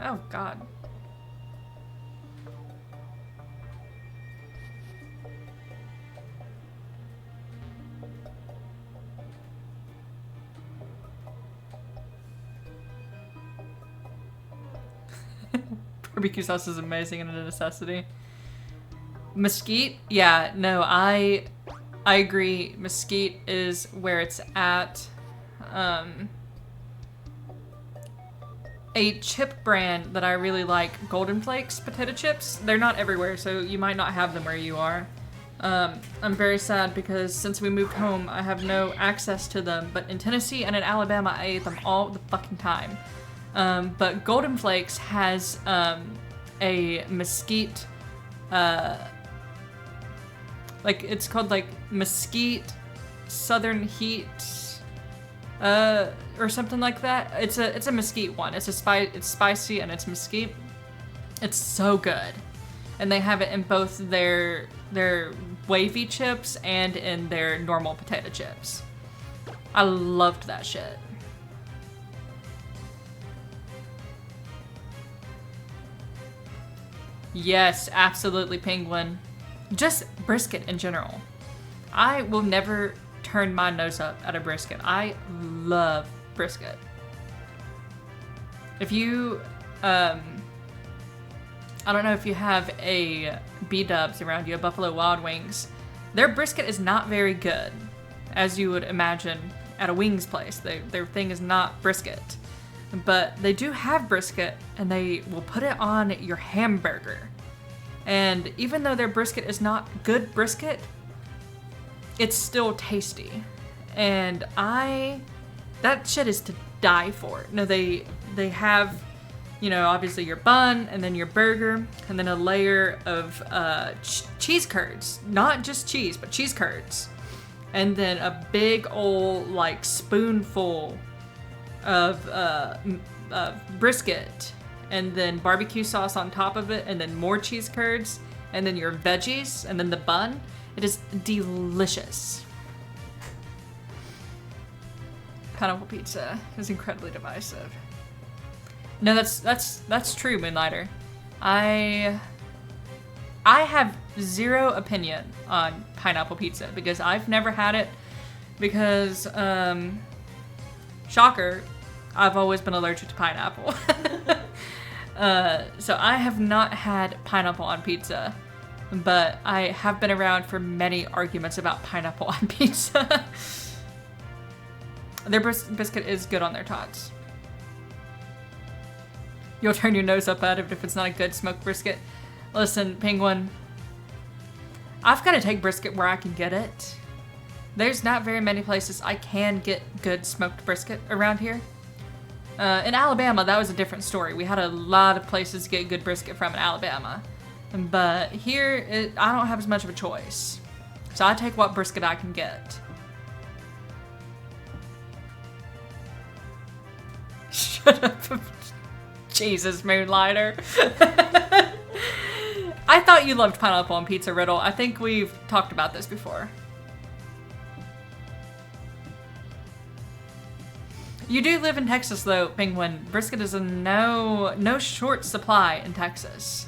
Oh, God. Barbecue sauce is amazing and a necessity. Mesquite? Yeah, no, I agree. Mesquite is where it's at. A chip brand that I really like, Golden Flakes potato chips. They're not everywhere, so you might not have them where you are. I'm very sad because since we moved home, I have no access to them. But in Tennessee and in Alabama, I ate them all the fucking time. But Golden Flakes has a mesquite, like it's called like mesquite Southern Heat, or something like that. It's a mesquite one. It's spicy and it's mesquite. It's so good, and they have it in both their wavy chips and in their normal potato chips. I loved that shit. Yes, absolutely, Penguin. Just brisket in general. I will never turn my nose up at a brisket. I love brisket. If you, I don't know if you have a B-Dubs around you, a Buffalo Wild Wings. Their brisket is not very good, as you would imagine at a wings place. Their thing is not brisket. But they do have brisket, and they will put it on your hamburger. And even though their brisket is not good brisket, it's still tasty. And that shit is to die for. No, they have, you know, obviously your bun, and then your burger, and then a layer of cheese curds. Not just cheese, but cheese curds. And then a big old, like, spoonful of brisket, and then barbecue sauce on top of it, and then more cheese curds, and then your veggies, and then the bun. It is delicious. Pineapple pizza is incredibly divisive. No, that's true, Moonlighter. I have zero opinion on pineapple pizza because I've never had it because, shocker, I've always been allergic to pineapple. So I have not had pineapple on pizza, but I have been around for many arguments about pineapple on pizza. Their biscuit is good on their tots. You'll turn your nose up at it if it's not a good smoked brisket. Listen, Penguin, I've got to take brisket where I can get it. There's not very many places I can get good smoked brisket around here. In Alabama, that was a different story. We had a lot of places to get good brisket from in Alabama. But here, I don't have as much of a choice. So I take what brisket I can get. Shut up. Jesus, Moonlighter. I thought you loved pineapple on pizza, Riddle. I think we've talked about this before. You do live in Texas, though, Penguin. Brisket is a no short supply in Texas.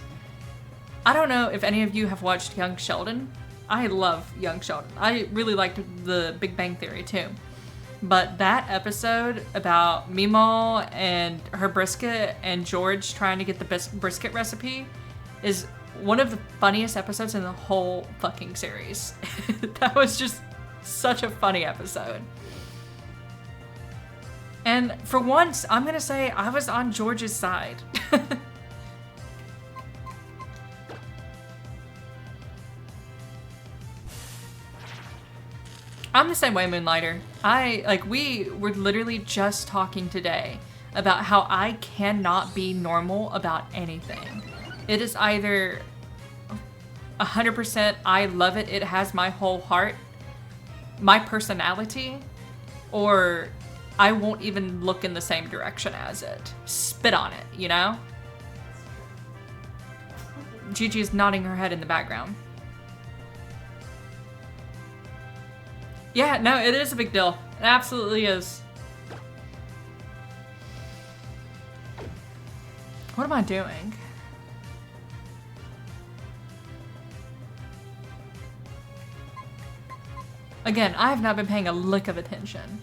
I don't know if any of you have watched Young Sheldon. I love Young Sheldon. I really liked The Big Bang Theory, too. But that episode about Meemaw and her brisket and George trying to get the brisket recipe is one of the funniest episodes in the whole fucking series. That was just such a funny episode. And for once, I'm gonna say I was on George's side. I'm the same way, Moonlighter. We were literally just talking today about how I cannot be normal about anything. It is either 100% I love it, it has my whole heart, my personality, or I won't even look in the same direction as it. Spit on it, you know? Gigi is nodding her head in the background. Yeah, no, it is a big deal. It absolutely is. What am I doing? Again, I have not been paying a lick of attention.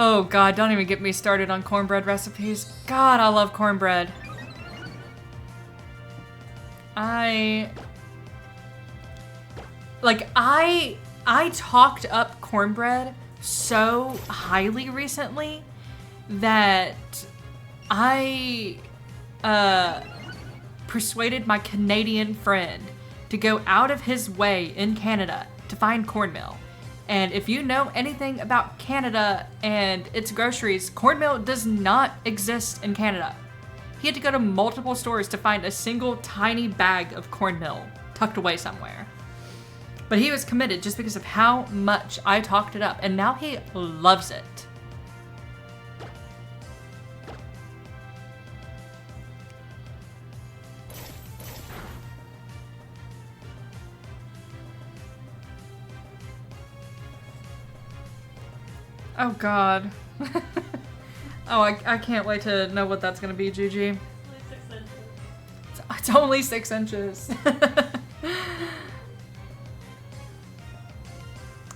Oh God, don't even get me started on cornbread recipes. God, I love cornbread. I talked up cornbread so highly recently that I persuaded my Canadian friend to go out of his way in Canada to find cornmeal. And if you know anything about Canada and its groceries, cornmeal does not exist in Canada. He had to go to multiple stores to find a single tiny bag of cornmeal tucked away somewhere. But he was committed just because of how much I talked it up, and now he loves it. Oh God. Oh, I can't wait to know what that's gonna be, Gigi. Only 6 inches. It's only 6 inches.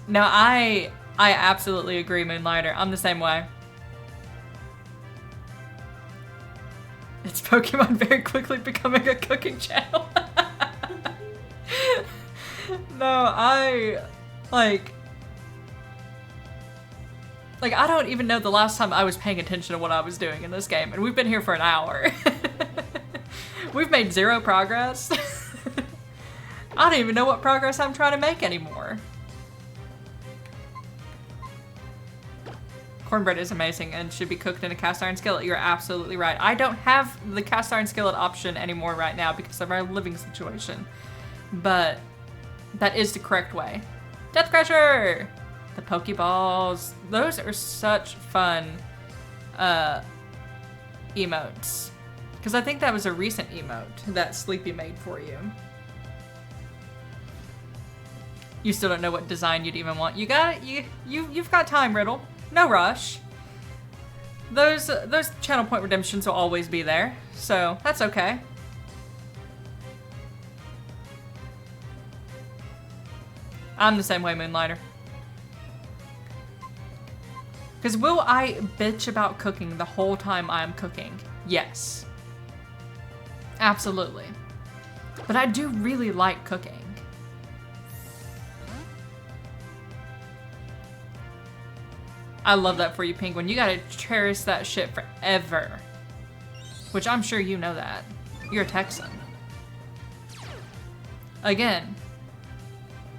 No, I absolutely agree, Moonlighter. I'm the same way. It's Pokemon very quickly becoming a cooking channel. No, I don't even know the last time I was paying attention to what I was doing in this game, and we've been here for an hour. We've made 0 progress. I don't even know what progress I'm trying to make anymore. Cornbread is amazing and should be cooked in a cast iron skillet. You're absolutely right. I don't have the cast iron skillet option anymore right now because of our living situation, but that is the correct way. Death Crusher! The Pokeballs. Those are such fun emotes. Because I think that was a recent emote that Sleepy made for you. You still don't know what design you'd even want. You got it. You've got time, Riddle. No rush. Those channel point redemptions will always be there, so that's okay. I'm the same way, Moonlighter. Because will I bitch about cooking the whole time I'm cooking? Yes. Absolutely. But I do really like cooking. I love that for you, Penguin. You gotta cherish that shit forever. Which I'm sure you know that. You're a Texan. Again,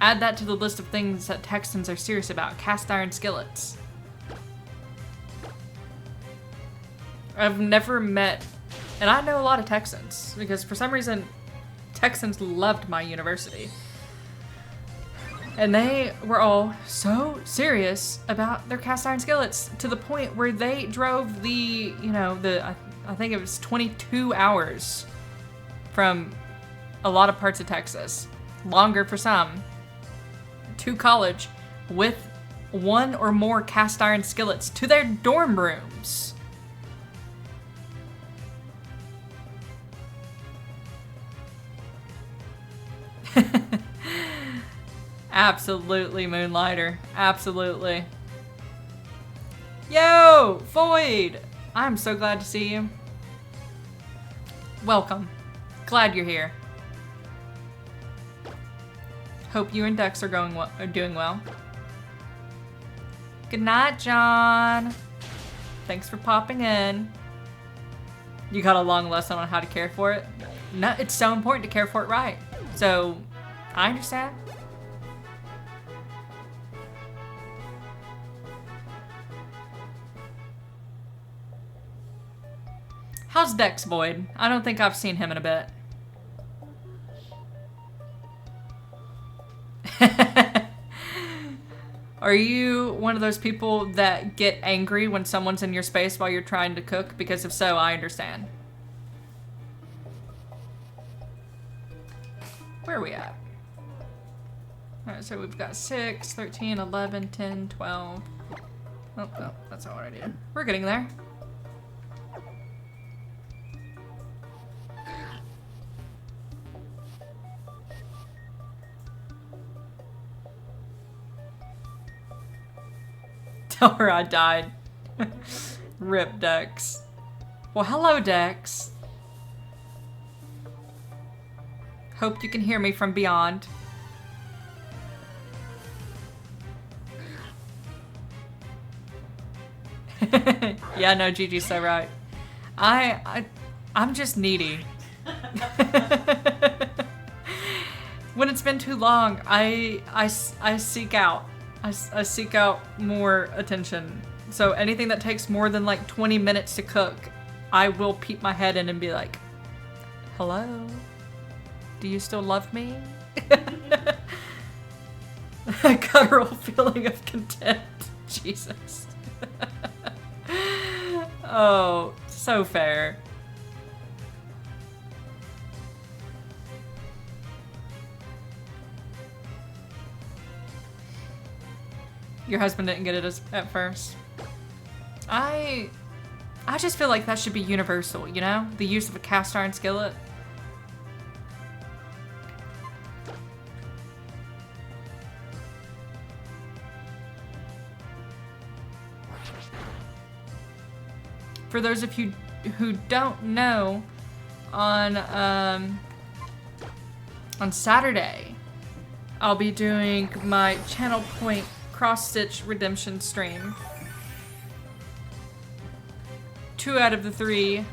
add that to the list of things that Texans are serious about. Cast iron skillets. I've never met, and I know a lot of Texans, because for some reason, Texans loved my university. And they were all so serious about their cast iron skillets to the point where they drove I think it was 22 hours from a lot of parts of Texas, longer for some, to college with 1 or more cast iron skillets to their dorm rooms. Absolutely, Moonlighter. Absolutely. Yo, Void! I'm so glad to see you. Welcome. Glad you're here. Hope you and Dex are doing well. Good night, John. Thanks for popping in. You got a long lesson on how to care for it? No, it's so important to care for it right. So, I understand. How's Dex Boyd? I don't think I've seen him in a bit. Are you one of those people that get angry when someone's in your space while you're trying to cook? Because if so, I understand. Where are we at? Alright, so we've got 6, 13, 11, 10, 12. Oh, that's not what I did. We're getting there. Tell her I died. Rip Dex. Well, hello, Dex. Hope you can hear me from beyond. Yeah, no, Gigi's so right. I'm just needy. When it's been too long, I seek out. I seek out more attention. So anything that takes more than like 20 minutes to cook, I will peek my head in and be like, hello? Do you still love me? A guttural feeling of content. Jesus. Oh, so fair. Your husband didn't get it at first. I just feel like that should be universal, you know? The use of a cast iron skillet. For those of you who don't know, on Saturday, I'll be doing my Channel Point cross-stitch redemption stream. 2 out of the 3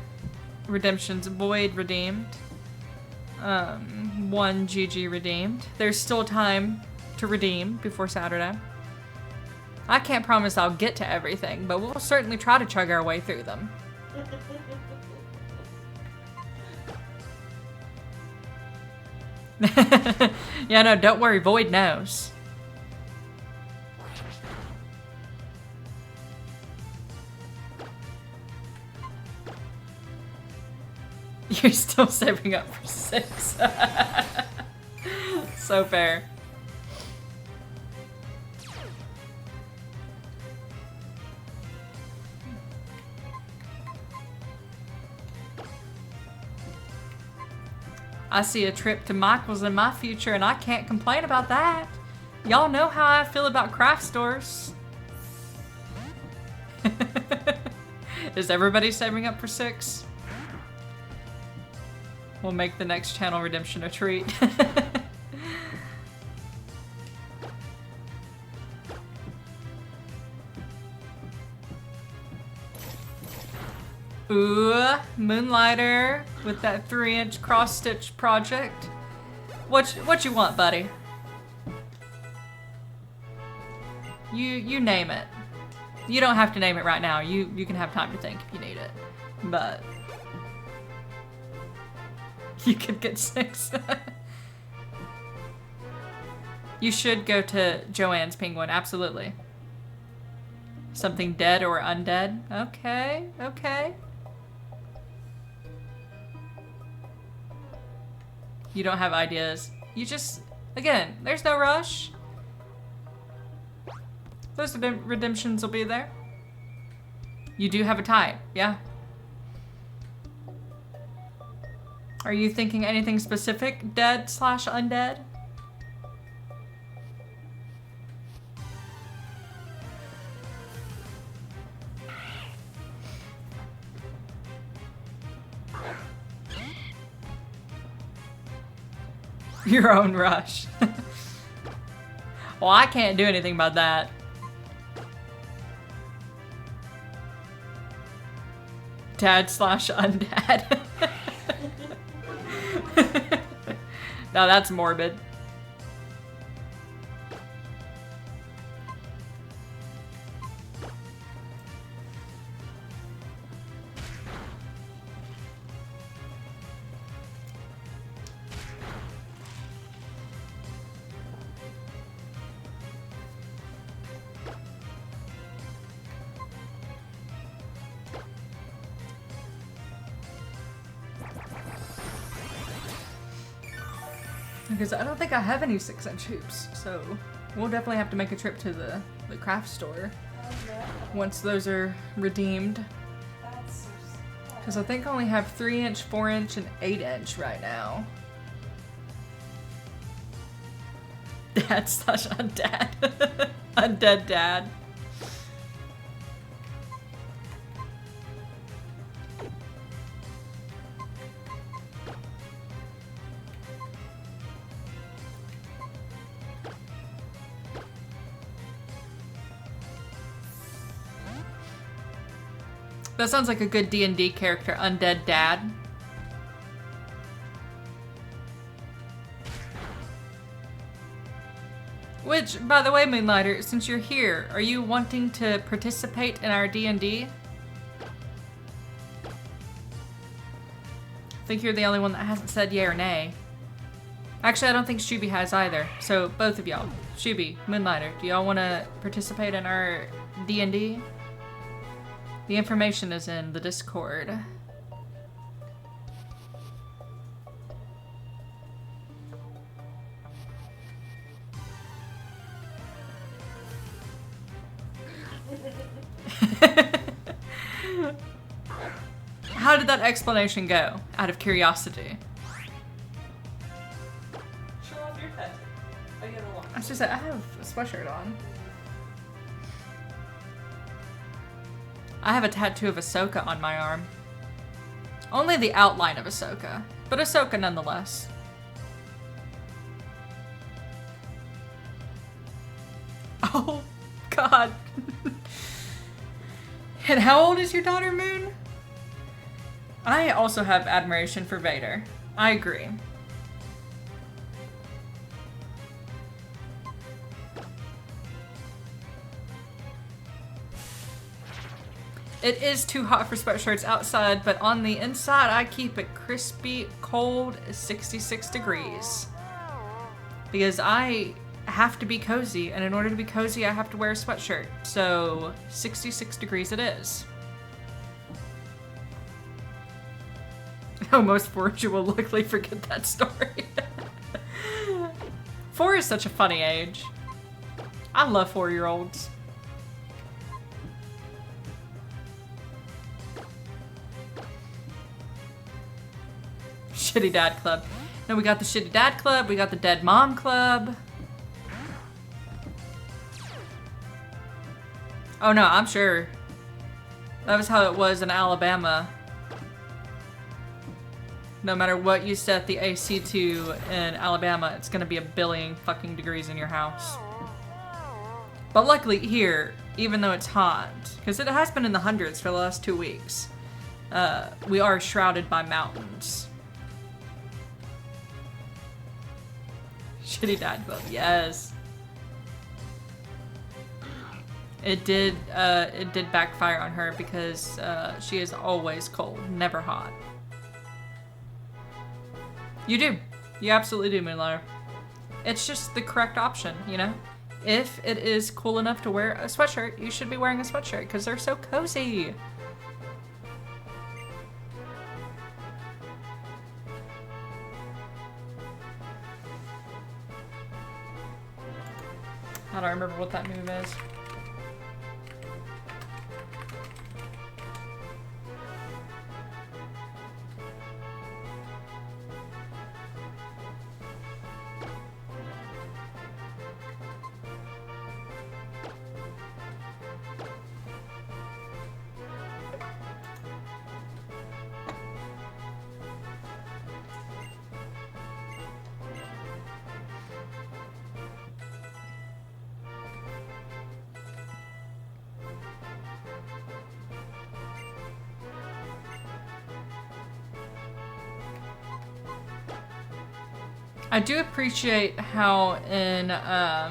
redemptions Boyd redeemed. 1 Gigi redeemed. There's still time to redeem before Saturday. I can't promise I'll get to everything, but we'll certainly try to chug our way through them. Yeah, no, don't worry, Void knows. You're still saving up for 6. So fair. I see a trip to Michael's in my future, and I can't complain about that. Y'all know how I feel about craft stores. Is everybody saving up for 6? We'll make the next channel redemption a treat. Ooh, Moonlighter with that 3-inch cross-stitch project. What you want, buddy? You name it. You don't have to name it right now. You can have time to think if you need it. But you could get 6. You should go to Joanne's Penguin, absolutely. Something dead or undead? Okay, okay. You don't have ideas. You just, again, there's no rush. Those redemptions will be there. You do have a type, yeah. Are you thinking anything specific? Dead/undead? Your own rush. Well, I can't do anything about that. Dad/undad. Now that's morbid. Because I don't think I have any 6-inch hoops, so we'll definitely have to make a trip to the craft store once those are redeemed. Because I think I only have 3-inch, 4-inch, and 8-inch right now. Dad's such a dad. Undead dad. That sounds like a good D&D character, Undead Dad. Which, by the way, Moonlighter, since you're here, are you wanting to participate in our D&D? I think you're the only one that hasn't said yay or nay. Actually, I don't think Shuby has either. So, both of y'all, Shuby, Moonlighter, do y'all want to participate in our D&D? The information is in the Discord. How did that explanation go, out of curiosity? Show off your head. I get along. I just said, I have a sweatshirt on. I have a tattoo of Ahsoka on my arm. Only the outline of Ahsoka, but Ahsoka nonetheless. Oh, God. And how old is your daughter, Moon? I also have admiration for Vader. I agree. It is too hot for sweatshirts outside, but on the inside, I keep it crispy, cold, 66 degrees. Because I have to be cozy, and in order to be cozy, I have to wear a sweatshirt. So, 66 degrees it is. Oh, most 4 will likely forget that story. 4 is such a funny age. I love 4-year-olds. Shitty Dad Club. No, we got the Shitty Dad Club, we got the Dead Mom Club. Oh no, I'm sure. That was how it was in Alabama. No matter what you set the AC to in Alabama, it's gonna be a billion fucking degrees in your house. But luckily here, even though it's hot, because it has been in the hundreds for the last 2 weeks, we are shrouded by mountains. Shitty Dad Club, yes. It did backfire on her because she is always cold, never hot. You do. You absolutely do, Moonlighter. It's just the correct option, you know? If it is cool enough to wear a sweatshirt, you should be wearing a sweatshirt because they're so cozy. I don't remember what that move is. I do appreciate how in, I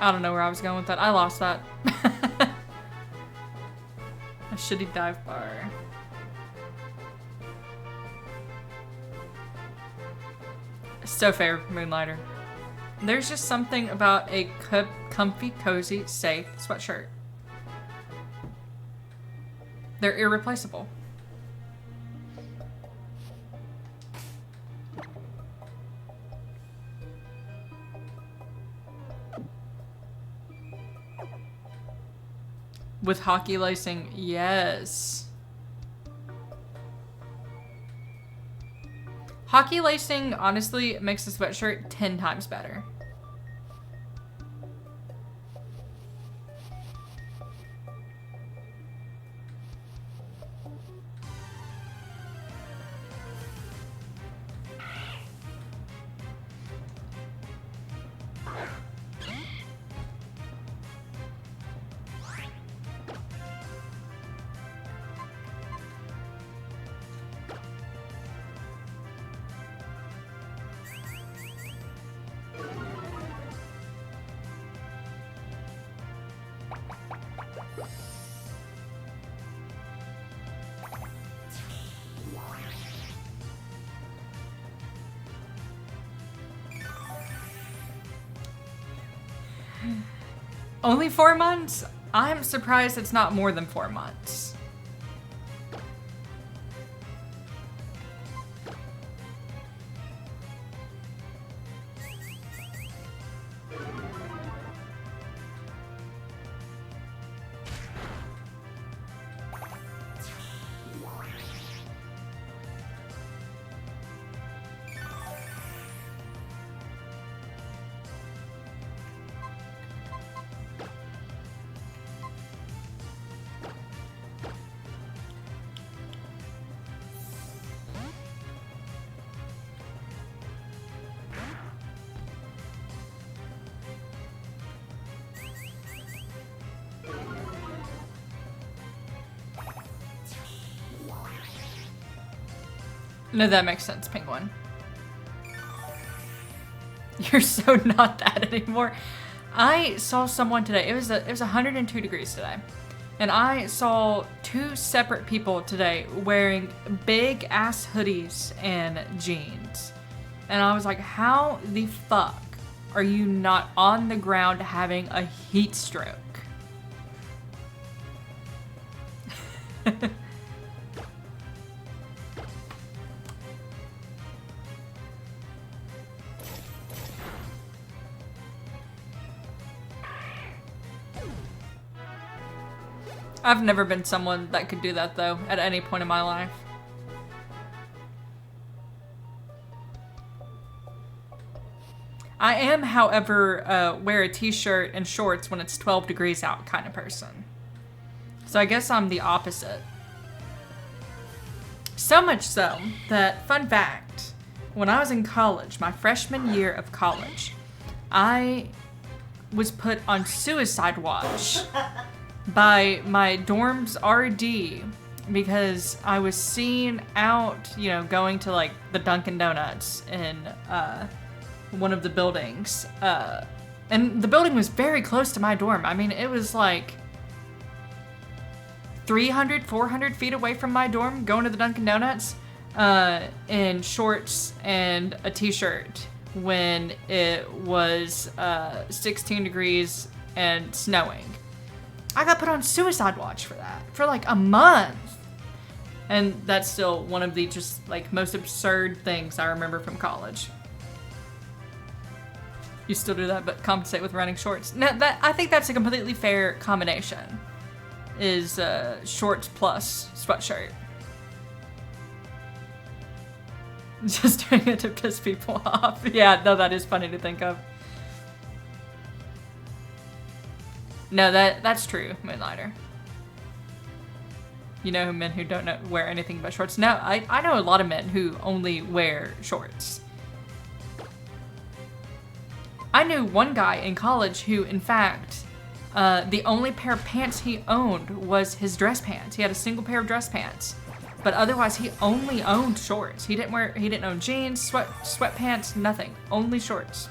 don't know where I was going with that. I lost that. A shitty dive bar. So fair, Moonlighter. There's just something about a comfy, cozy, safe sweatshirt. They're irreplaceable. With hockey lacing, yes. Hockey lacing, honestly, makes the sweatshirt 10 times better. Only 4 months? I'm surprised it's not more than 4 months. No, that makes sense, Penguin. You're so not that anymore. I saw someone today. It was 102 degrees today. And I saw 2 separate people today wearing big ass hoodies and jeans. And I was like, how the fuck are you not on the ground having a heat stroke? I've never been someone that could do that, though, at any point in my life. I am, however, wear a t-shirt and shorts when it's 12 degrees out kind of person. So I guess I'm the opposite. So much so that, fun fact, when I was in college, my freshman year of college, I was put on suicide watch by my dorm's RD because I was seen out, you know, going to like the Dunkin' Donuts in one of the buildings. And the building was very close to my dorm. I mean, it was like 300, 400 feet away from my dorm going to the Dunkin' Donuts in shorts and a t-shirt when it was 16 degrees and snowing. I got put on suicide watch for that, for like a month. And that's still one of the just like most absurd things I remember from college. You still do that, but compensate with running shorts. No, I think that's a completely fair combination. Is shorts plus sweatshirt. Just doing it to piss people off. Yeah, no, that is funny to think of. No, that's true, Moonlighter. You know men who don't wear anything but shorts? No, I know a lot of men who only wear shorts. I knew one guy in college who, in fact, the only pair of pants he owned was his dress pants. He had a single pair of dress pants. But otherwise, he only owned shorts. He didn't own jeans, sweatpants, nothing. Only shorts.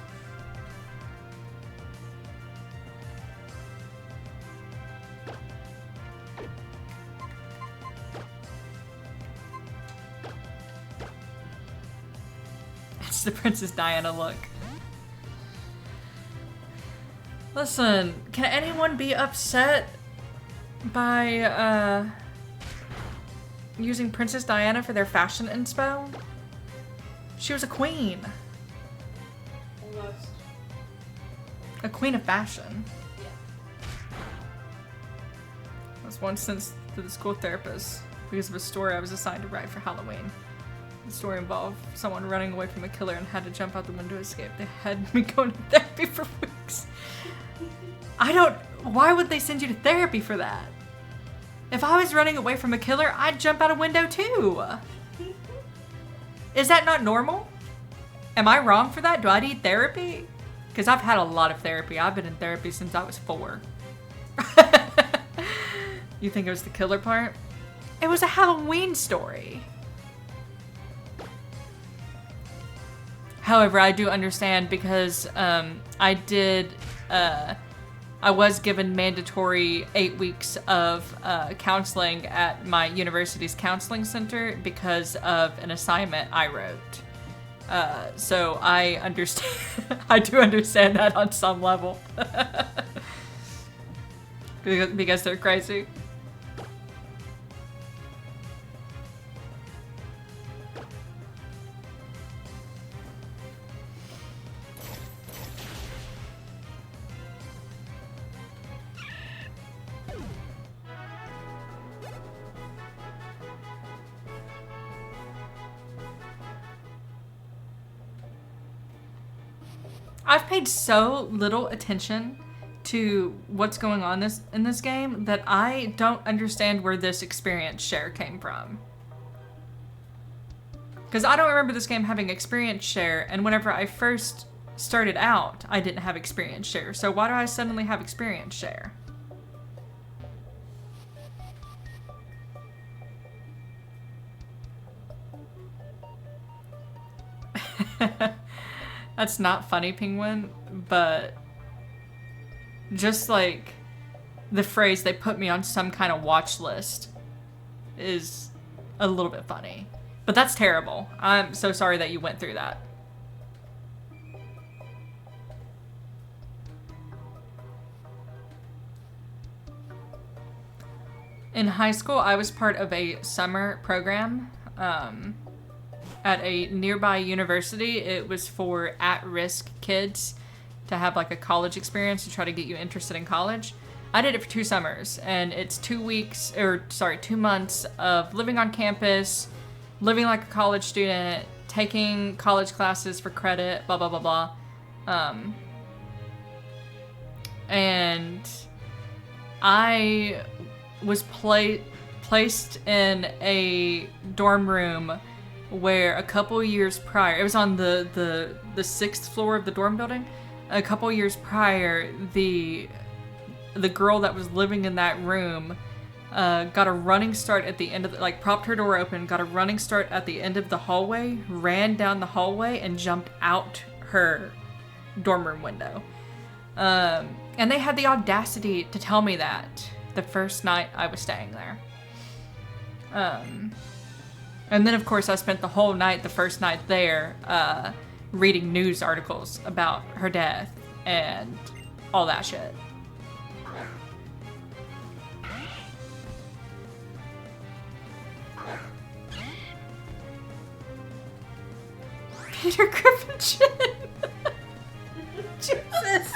It's the Princess Diana look. Listen, can anyone be upset by using Princess Diana for their fashion inspo? She was a queen. Almost. A queen of fashion. Yeah. I was once sent to the school therapist because of a story I was assigned to write for Halloween. The story involved someone running away from a killer and had to jump out the window to escape. They had me going to therapy for weeks. Why would they send you to therapy for that? If I was running away from a killer, I'd jump out a window too. Is that not normal? Am I wrong for that? Do I need therapy? Because I've had a lot of therapy. I've been in therapy since I was 4. You think it was the killer part? It was a Halloween story. However, I do understand because I was given mandatory 8 weeks of counseling at my university's counseling center because of an assignment I wrote. So I understand. I do understand that on some level. Because they're crazy. I've paid so little attention to what's going on in this game that I don't understand where this experience share came from. Because I don't remember this game having experience share, and whenever I first started out, I didn't have experience share. So why do I suddenly have experience share? That's not funny, Penguin, but just like the phrase "they put me on some kind of watch list" is a little bit funny. But that's terrible. I'm so sorry that you went through that. In high school, I was part of a summer program at a nearby university. It was for at-risk kids to have like a college experience to try to get you interested in college. I did it for 2 summers, and it's 2 months of living on campus, living like a college student, taking college classes for credit, blah, blah, blah, blah. And I was placed in a dorm room where a couple years prior, it was on the 6th floor of the dorm building. A couple years prior, the girl that was living in that room got a running start at the end of propped her door open, got a running start at the end of the hallway, ran down the hallway, and jumped out her dorm room window. And they had the audacity to tell me that the first night I was staying there. And then, of course, I spent the whole night, the first night there, reading news articles about her death and all that shit. Peter Griffin chin. Jesus.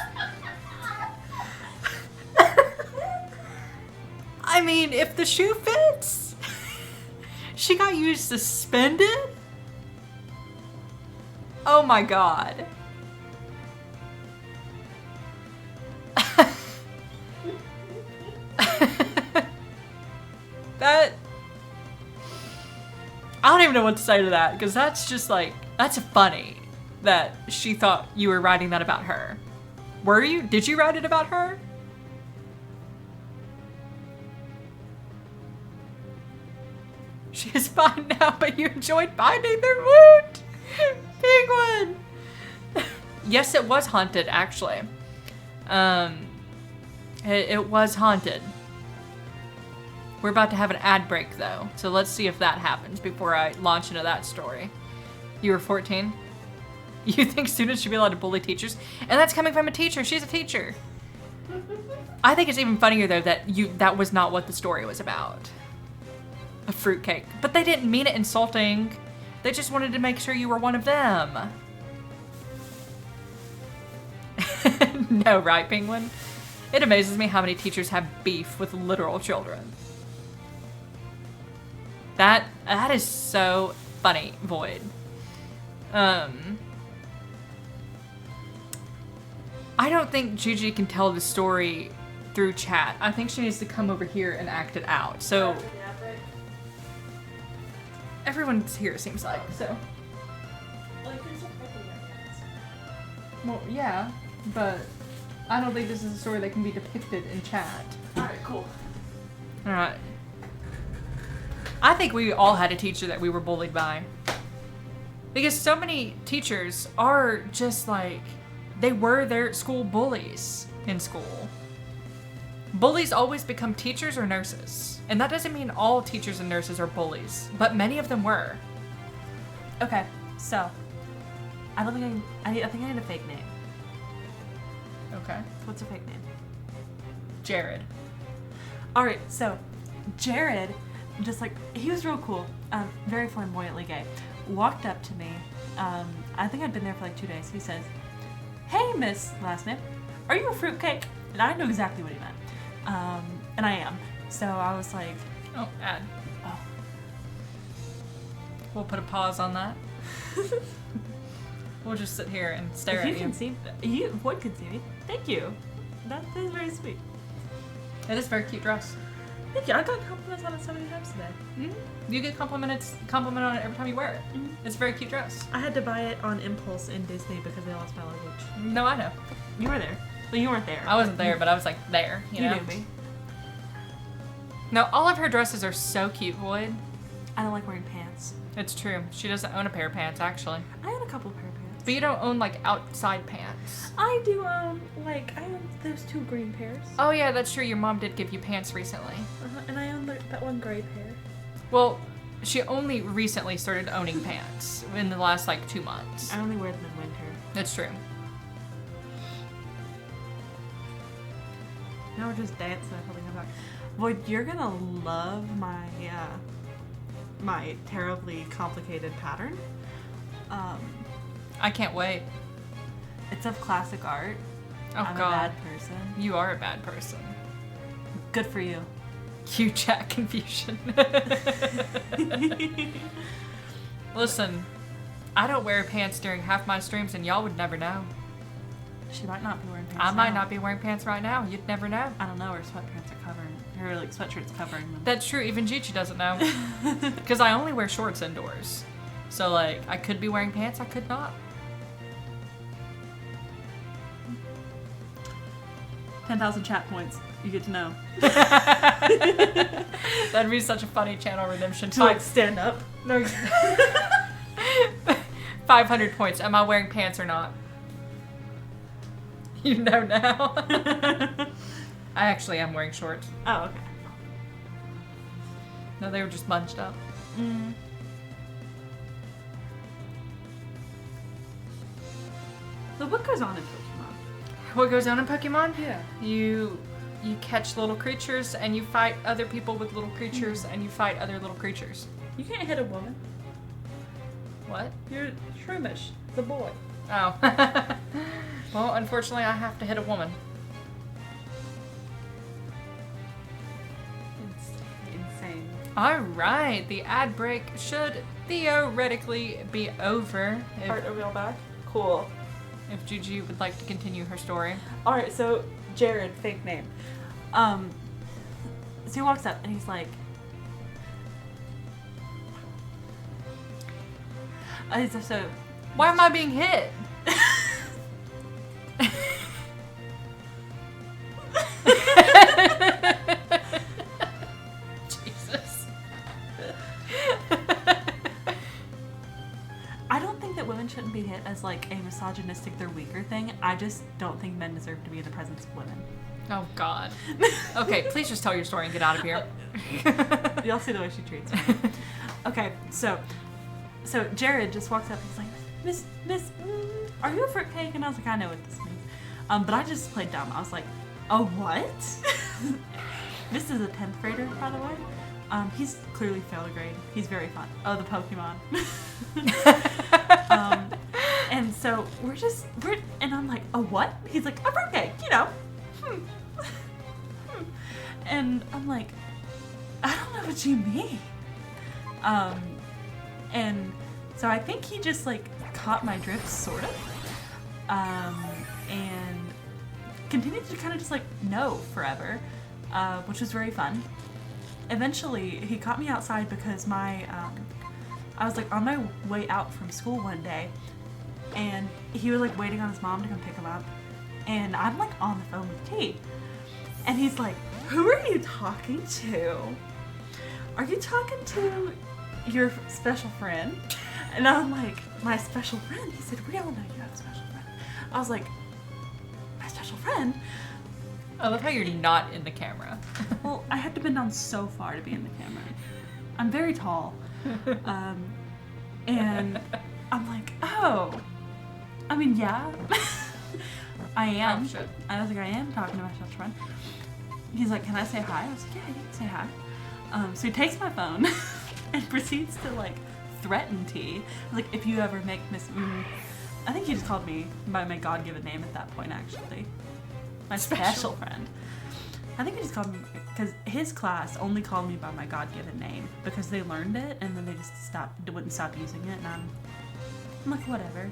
I mean, if the shoe fits. She got you suspended? Oh my god. That... I don't even know what to say to that, because that's just like, that's funny that she thought you were writing that about her. Were you? Did you write it about her? She is fine now, but you enjoyed binding their wound. Penguin. Yes, it was haunted, actually. It was haunted. We're about to have an ad break, though, so let's see if that happens before I launch into that story. You were 14? You think students should be allowed to bully teachers? And that's coming from a teacher. She's a teacher. I think it's even funnier, though, that that was not what the story was about. a fruitcake. But they didn't mean it insulting. They just wanted to make sure you were one of them. No, right, Penguin? It amazes me how many teachers have beef with literal children. That is so funny, Void. I don't think Gigi can tell the story through chat. I think she needs to come over here and act it out. So everyone's here, it seems like. So. Well, yeah, but I don't think this is a story that can be depicted in chat. Alright, cool. Alright. I think we all had a teacher that we were bullied by. Because so many teachers are just like, they were their school bullies in school. Bullies always become teachers or nurses. And that doesn't mean all teachers and nurses are bullies, but many of them were. Okay, so I think I need a fake name. Okay. What's a fake name? Jared. Alright, so Jared, just like, he was real cool, very flamboyantly gay, walked up to me, I think I'd been there for like 2 days. He says, "Hey, Miss last name, are you a fruitcake?" And I knew exactly what he meant. And I am. So I was like, Oh, ad. oh. We'll put a pause on that. We'll just sit here and stare If at you can see, Void can see me. Thank you. That is very sweet. It is a very cute dress. Thank you. I got compliments on it so many times today. Mm-hmm. You get complimented on it every time you wear it. Mm-hmm. It's a very cute dress. I had to buy it on impulse in Disney because they lost my luggage. No, I know. You were there. Well, you weren't there. I wasn't there, but I was like there. You know? knew me. No, all of her dresses are so cute, Void. I don't like wearing pants. It's true. She doesn't own a pair of pants, actually. I own a couple pair of pants. But you don't own, like, outside pants. I do, I own those 2 green pairs. Oh, yeah, that's true. Your mom did give you pants recently. And I own that 1 gray pair. Well, she only recently started owning pants in the last, like, 2 months. I only wear them in winter. That's true. Now we're just dancing until they come back. Void, you're gonna love my my terribly complicated pattern. I can't wait. It's of classic art. Oh, I'm God. a bad person. You are a bad person. Good for you. Cue chat confusion. Listen, I don't wear pants during half my streams and y'all would never know. She might not be wearing pants I might now. not be wearing pants right now. You'd never know. I don't know, her sweatpants are covering, her like sweatshirt's covering them. That's true. Even Gigi doesn't know. Because I only wear shorts indoors. So, like, I could be wearing pants. I could not. 10,000 chat points. You get to know. That'd be such a funny channel redemption. To like stand up. No. 500 points. Am I wearing pants or not? You know now. I actually am wearing shorts. Oh, okay. No, they were just bunched up. Mm. So what goes on in Pokemon? What goes on in Pokemon? Yeah. You catch little creatures and you fight other people with little creatures and you fight other little creatures. You can't hit a woman. What? You're Shroomish, the boy. Oh. Well, unfortunately, I have to hit a woman. Insane. All right, the ad break should theoretically be over Are we all back? Cool. if Gigi would like to continue her story. Alright, so Jared, fake name. So he walks up and he's like, so Why am I being hit? Jesus. I don't think that women shouldn't be hit as like a misogynistic they're weaker thing. I just don't think men deserve to be in the presence of women. Oh, God. Okay, please just tell your story and get out of here. Y'all see the way she treats me. Okay, so Jared just walks up and he's like, Miss, are you a fruitcake? And I was like, I know what this means. But I just played dumb. I was like, oh, what? This is a 10th grader, by the way. He's clearly failed a grade. He's very fun. Oh, the Pokemon. And so and I'm like, a what? He's like, a fruitcake, you know. And I'm like, I don't know what you mean. And so I think he just like caught my drift, sort of. And continued to kind of just like know forever, which was very fun. Eventually, he caught me outside because I was like on my way out from school one day, and he was like waiting on his mom to come pick him up, and I'm like on the phone with T, and he's like, "Who are you talking to? Are you talking to your special friend?" And I'm like, "My special friend?" He said, "We all know you have a special friend." I was like, "My special friend?" I love how you're not in the camera. Well, I had to bend down so far to be in the camera. I'm very tall. And I'm like, oh, I mean, yeah, I am. Oh, shit. I was like, I am talking to my special friend. He's like, can I say hi? I was like, yeah, you can say hi. So he takes my phone and proceeds to like threaten T. Like, if you ever make I think he just called me by my God-given name at that point, actually. My special friend. I think he just called me because his class only called me by my God-given name because they learned it and then they just wouldn't stop using it, and I'm like, whatever.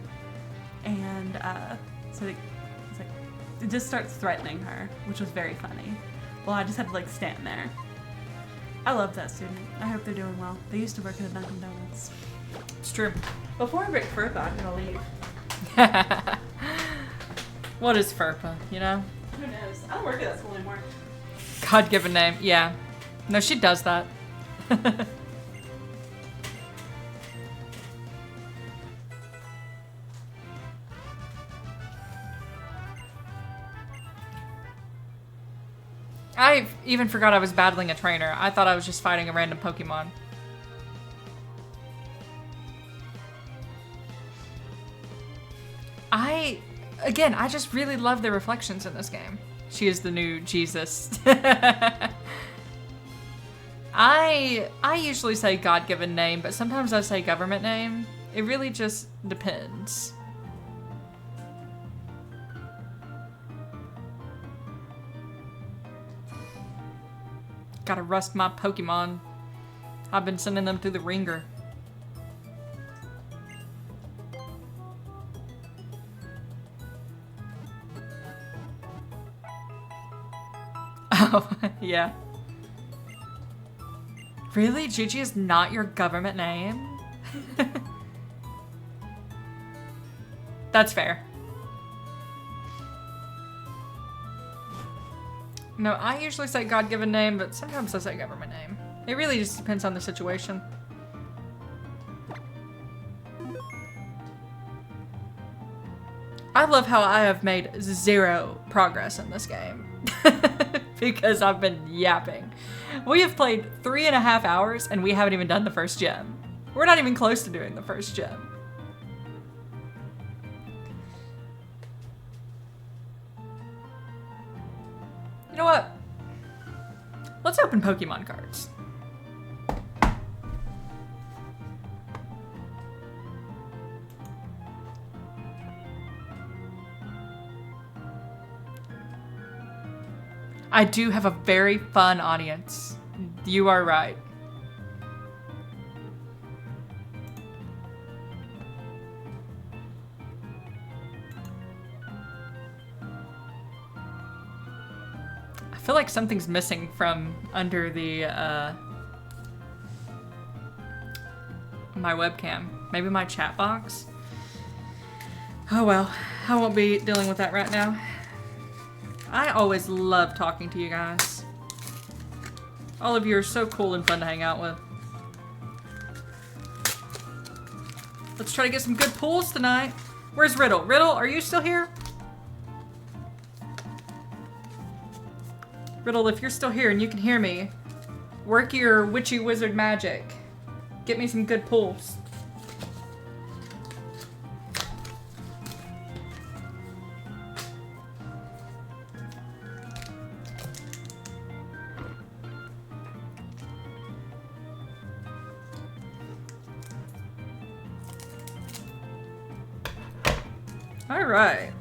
And so it's like it just starts threatening her, which was very funny. Well, I just had to like stand there. I love that student. I hope they're doing well. They used to work at a Dunkin' Donuts. It's true. Before I break FERPA, I'm gonna leave. What is FERPA, you know? Who knows? I don't work at that school anymore. God-given name, yeah. No, she does that. I even forgot I was battling a trainer. I thought I was just fighting a random Pokemon. I just really love the reflections in this game. She is the new Jesus. I usually say God-given name, but sometimes I say government name. It really just depends. Gotta rust my Pokemon. I've been sending them through the ringer. Oh, yeah. Really? Gigi is not your government name? That's fair. No, I usually say God-given name, but sometimes I say government name. It really just depends on the situation. I love how I have made 0 progress in this game. Because I've been yapping. We have played 3.5 hours and we haven't even done the first gym. We're not even close to doing the first gym. You know what? Let's open Pokemon cards. I do have a very fun audience. You are right. I feel like something's missing from under the my webcam. Maybe my chat box. Oh well, I won't be dealing with that right now. I always love talking to you guys. All of you are so cool and fun to hang out with. Let's try to get some good pulls tonight. Where's Riddle? Riddle, are you still here? Riddle, if you're still here and you can hear me, work your witchy wizard magic. Get me some good pulls. All right.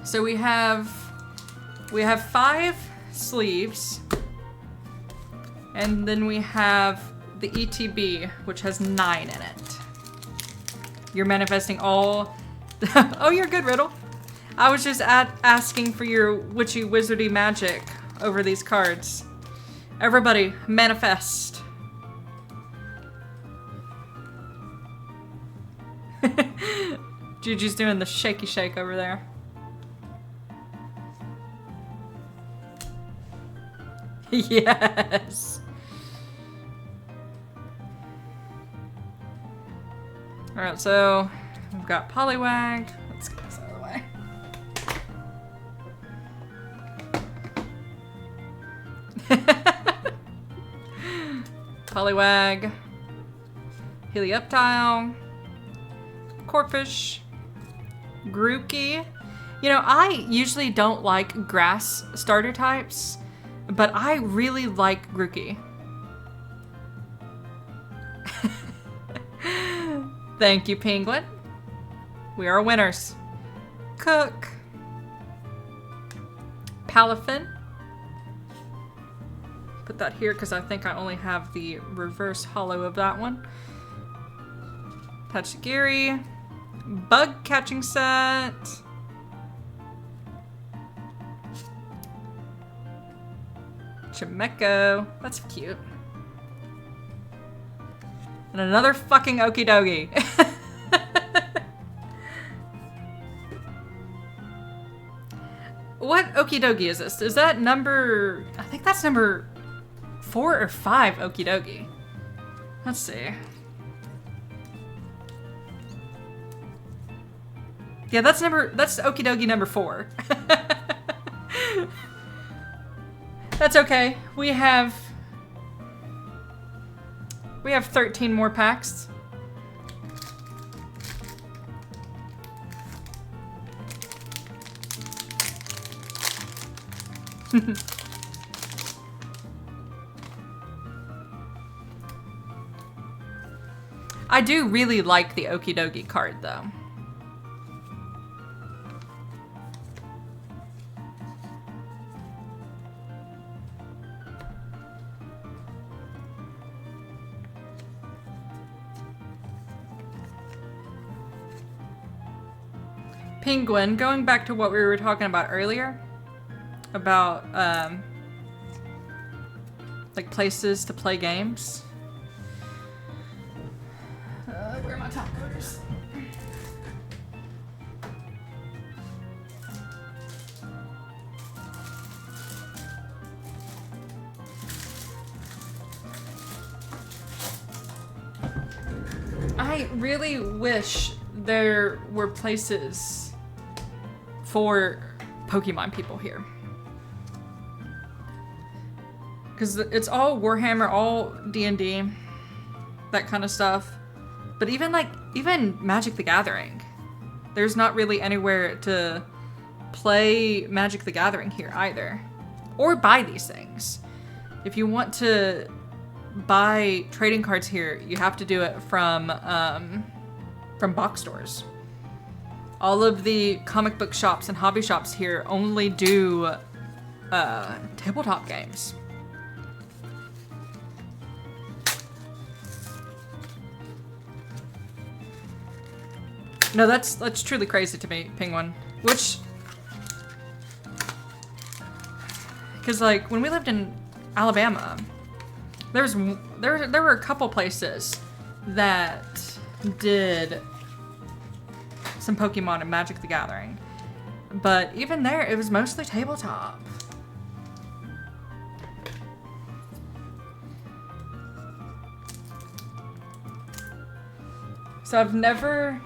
So we have 5 sleeves, and then we have the ETB, which has 9 in it. You're manifesting all. Oh, you're good, Riddle. I was just asking for your witchy wizardy magic over these cards. Everybody, manifest. Juju's doing the shaky shake over there. Yes. Alright, so we've got Poliwag. Let's get this out of the way. Poliwag. Helioptile. Corphish. Grookey. You know, I usually don't like grass starter types, but I really like Grookey. Thank you, Penguin. We are winners. Cook. Palafin. Put that here because I think I only have the reverse hollow of that one. Tachigiri. Bug catching set. Chimeco. That's cute. And another fucking Okie Dokie. What Okie Dokie is this? Is that number... I think that's number 4 or 5 Okie Dokie. Let's see. Yeah, that's Okie Dokie number 4. That's okay. We have 13 more packs. I do really like the Okie Dokie card though. Penguin, going back to what we were talking about earlier, about like places to play games. Where are my top coders? I really wish there were places for Pokemon people here. Because it's all Warhammer, all D&D, that kind of stuff. But even Magic the Gathering. There's not really anywhere to play Magic the Gathering here either. Or buy these things. If you want to buy trading cards here, you have to do it from box stores. All of the comic book shops and hobby shops here only do tabletop games. No, that's truly crazy to me, Penguin. Which, because like when we lived in Alabama, there were a couple places that did some Pokemon and Magic the Gathering, but even there it was mostly tabletop. So there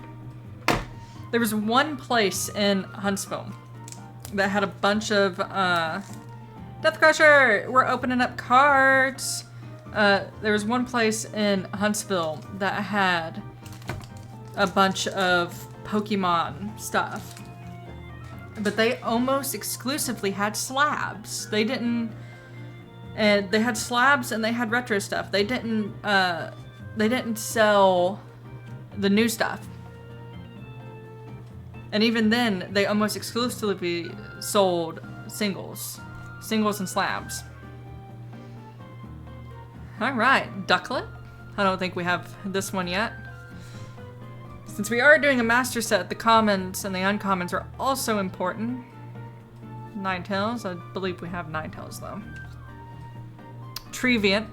was one place in Huntsville that had a bunch of Death Crusher, we're opening up cards. There was one place in Huntsville that had a bunch of Pokemon stuff, but they almost exclusively had slabs. They had slabs and they had retro stuff. They didn't sell the new stuff. And even then, they almost exclusively sold singles and slabs. All right, Ducklet. I don't think we have this one yet. Since we are doing a master set, the commons and the uncommons are also important. Ninetales, I believe we have Ninetales though. Trevenant,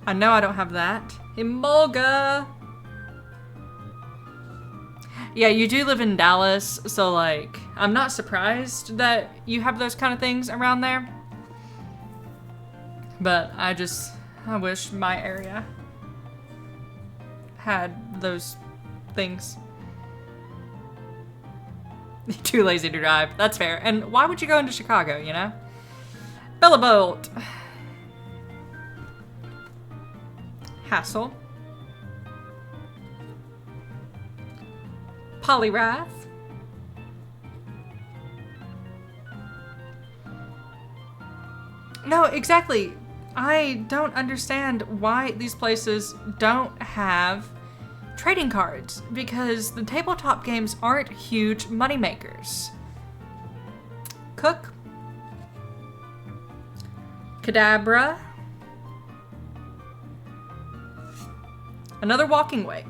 I know I don't have that. Emolga. Yeah, you do live in Dallas, so like, I'm not surprised that you have those kind of things around there. But I wish my area had those things. Too lazy to drive. That's fair. And why would you go into Chicago, you know? Bellabolt. Hassel. Poliwrath. No, exactly. I don't understand why these places don't have trading cards, because the tabletop games aren't huge moneymakers. Cook. Kadabra. Another Walking Wake.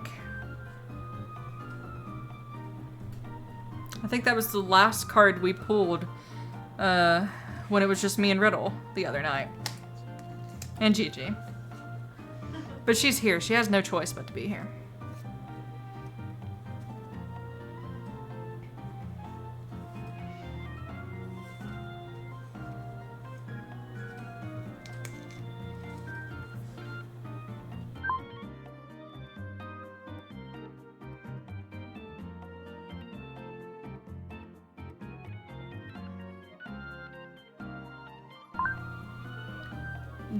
I think that was the last card we pulled when it was just me and Riddle the other night. And Gigi. But she's here. She has no choice but to be here.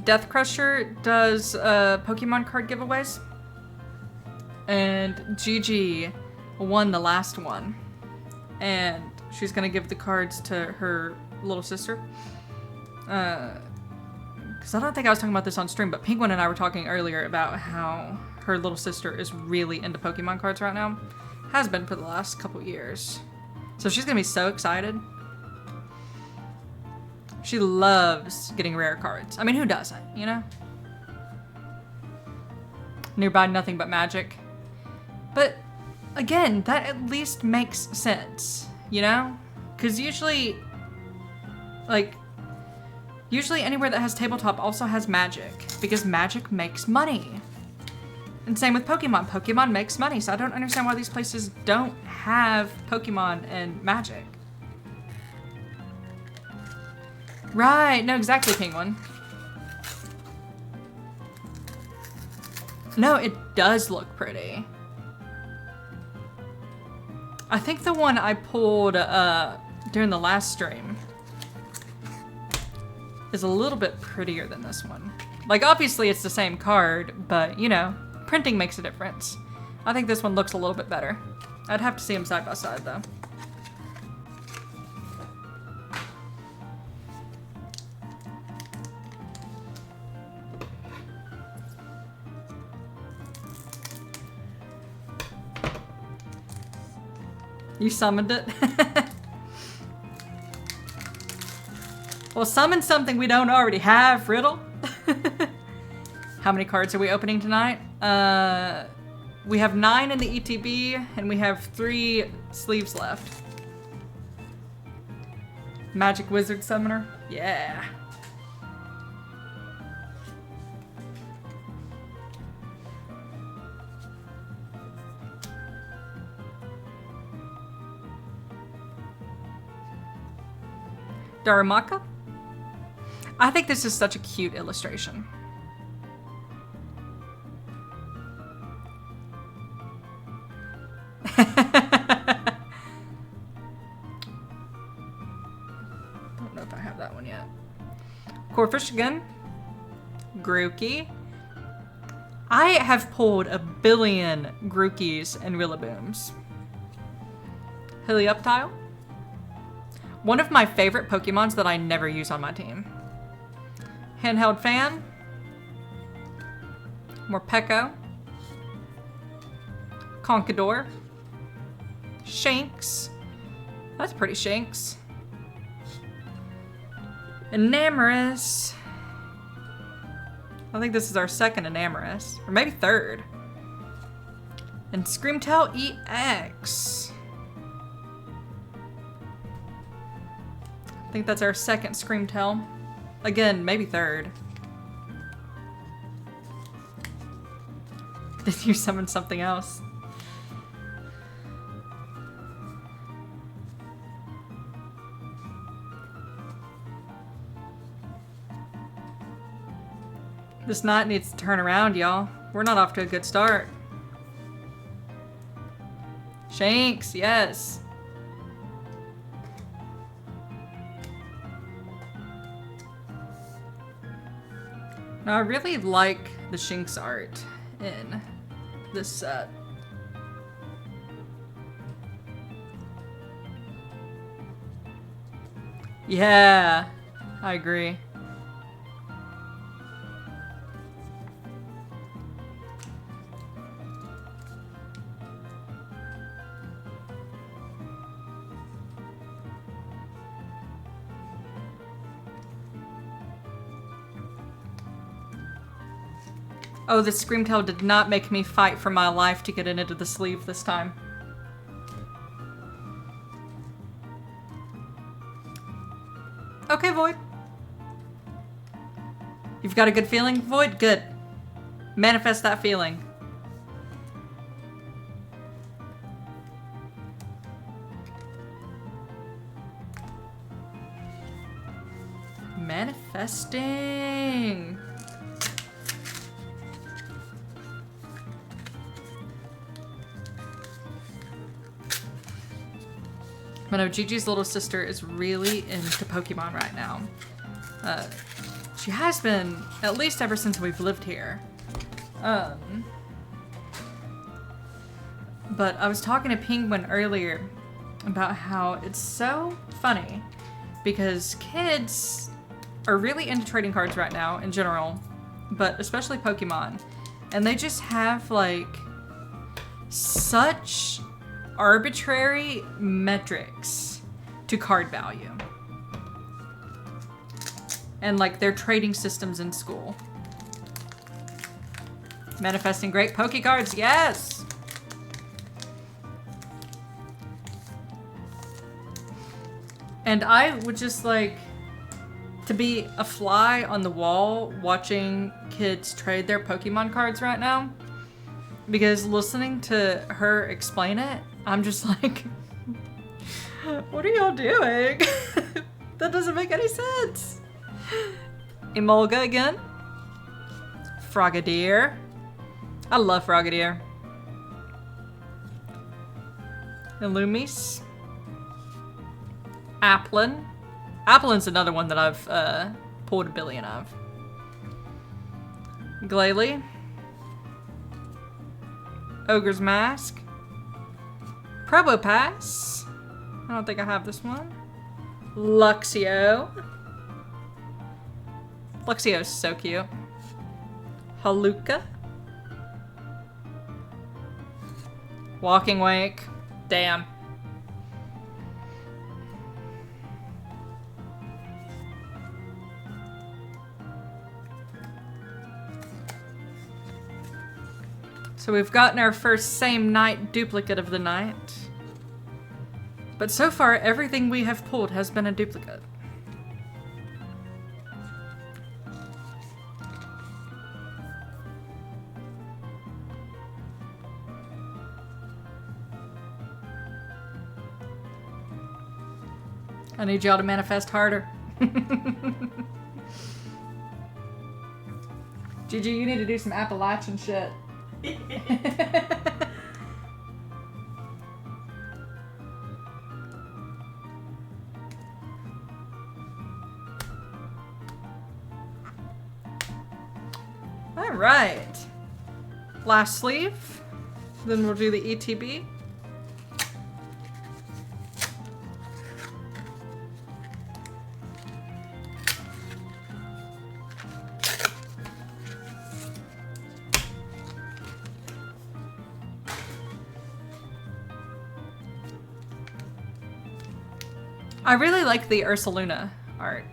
Death Crusher does Pokemon card giveaways. And Gigi won the last one. And she's gonna give the cards to her little sister. Because I don't think I was talking about this on stream, but Penguin and I were talking earlier about how her little sister is really into Pokemon cards right now. Has been for the last couple years. So she's gonna be so excited. She loves getting rare cards. I mean, who doesn't, you know? Nearby nothing but magic. But again, that at least makes sense, you know? Because usually anywhere that has tabletop also has magic, because magic makes money. And same with Pokemon. Pokemon makes money, so I don't understand why these places don't have Pokemon and magic. Right, no, exactly, Penguin. No, it does look pretty. I think the one I pulled during the last stream is a little bit prettier than this one. Like, obviously it's the same card, but, you know, printing makes a difference. I think this one looks a little bit better. I'd have to see them side by side, though. You summoned it? Well, summon something we don't already have, Riddle. How many cards are we opening tonight? We have 9 in the ETB, and we have 3 sleeves left. Magic Wizard Summoner? Yeah. Darumaka? I think this is such a cute illustration. Don't know if I have that one yet. Corphish again. Grookey. I have pulled a billion Grookies and Rillabooms. Helioptile. One of my favorite Pokemons that I never use on my team. Handheld Fan. Morpeko. Conkedore. Shanks. That's pretty Shanks. Enamorous. I think this is our second Enamorous. Or maybe third. And Screamtail EX. I think that's our second Screamtail. Again, maybe third. Did you summon something else? This night needs to turn around, y'all. We're not off to a good start. Shanks, yes. Now, I really like the Shanks art in this set. Yeah, I agree. Oh, the Screamtail did not make me fight for my life to get it into the sleeve this time. Okay, Void. You've got a good feeling, Void? Good. Manifest that feeling. Manifesting. I know Gigi's little sister is really into Pokemon right now. She has been, at least ever since we've lived here. But I was talking to Penguin earlier about how it's so funny because kids are really into trading cards right now in general, but especially Pokemon. And they just have like such arbitrary metrics to card value. And like their trading systems in school. Manifesting great Poke cards, yes! And I would just like to be a fly on the wall watching kids trade their Pokemon cards right now. Because listening to her explain it, I'm just like, what are y'all doing? That doesn't make any sense. Emolga again. Frogadier. I love Frogadier. Illumise. Applin. Applin's another one that I've pulled a billion of. Glalie. Ogre's Mask. Probopass. I don't think I have this one. Luxio. Luxio's so cute. Haluka. Walking Wake. Damn. So we've gotten our first same night duplicate of the night. But so far, everything we have pulled has been a duplicate. I need y'all to manifest harder. Gigi, you need to do some Appalachian shit. All right. Last sleeve. Then we'll do the ETB. I really like the Ursaluna art.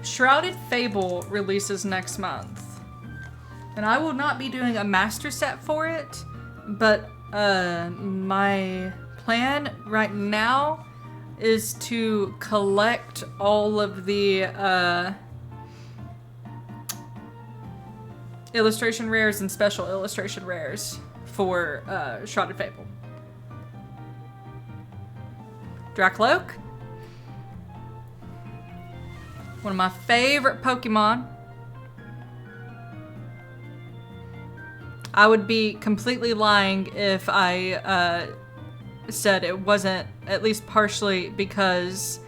Shrouded Fable releases next month. And I will not be doing a master set for it, but my plan right now is to collect all of the illustration rares and special illustration rares for Shrouded Fable. Dracloak. One of my favorite Pokemon. I would be completely lying if I said it wasn't at least partially because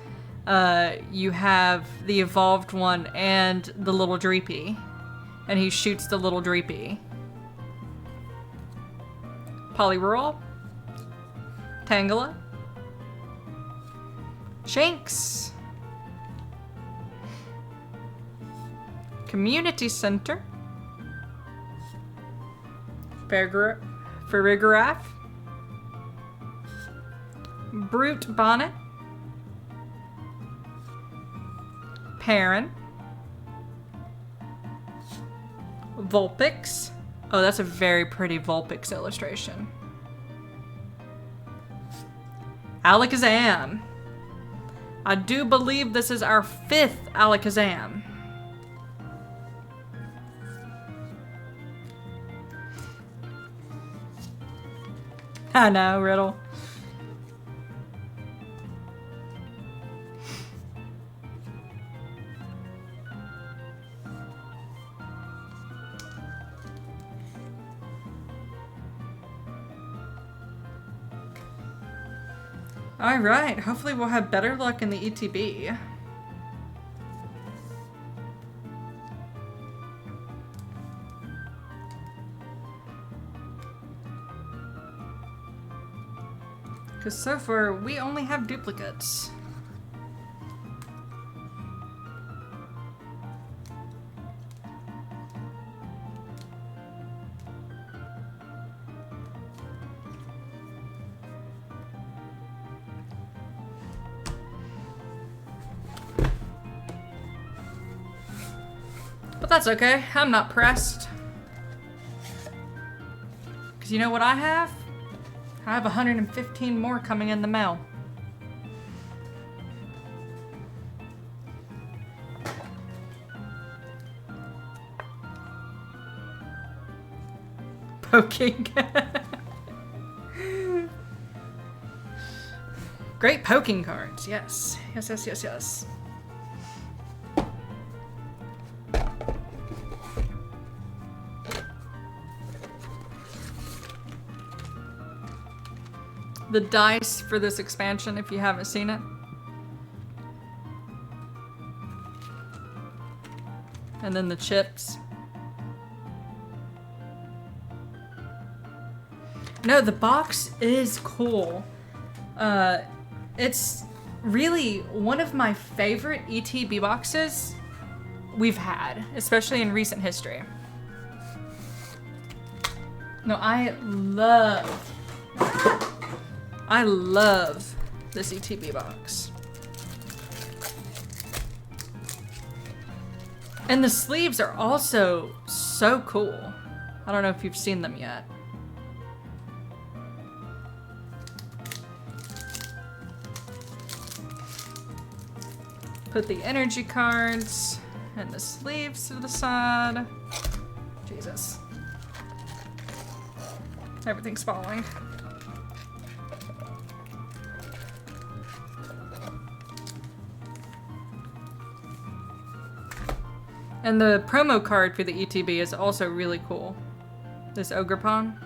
you have the evolved one and the little Dreepy. And he shoots the little Dreepy. Poliwhirl. Tangela. Shanks. Community Center. Farigiraf. Brute Bonnet. Perrin. Vulpix. Oh, that's a very pretty Vulpix illustration. Alakazam. I do believe this is our 5th Alakazam. I know, Riddle. Alright, hopefully we'll have better luck in the ETB. Because so far, we only have duplicates. But that's okay. I'm not pressed. Because you know what I have? I have 115 more coming in the mail. Poking. Great poking cards, yes. Yes, yes, yes, yes. The dice for this expansion, if you haven't seen it. And then the chips. No, the box is cool. It's really one of my favorite ETB boxes we've had, especially in recent history. No, I love this ETB box. And the sleeves are also so cool. I don't know if you've seen them yet. Put the energy cards and the sleeves to the side. Jesus. Everything's falling. And the promo card for the ETB is also really cool. This Ogerpon.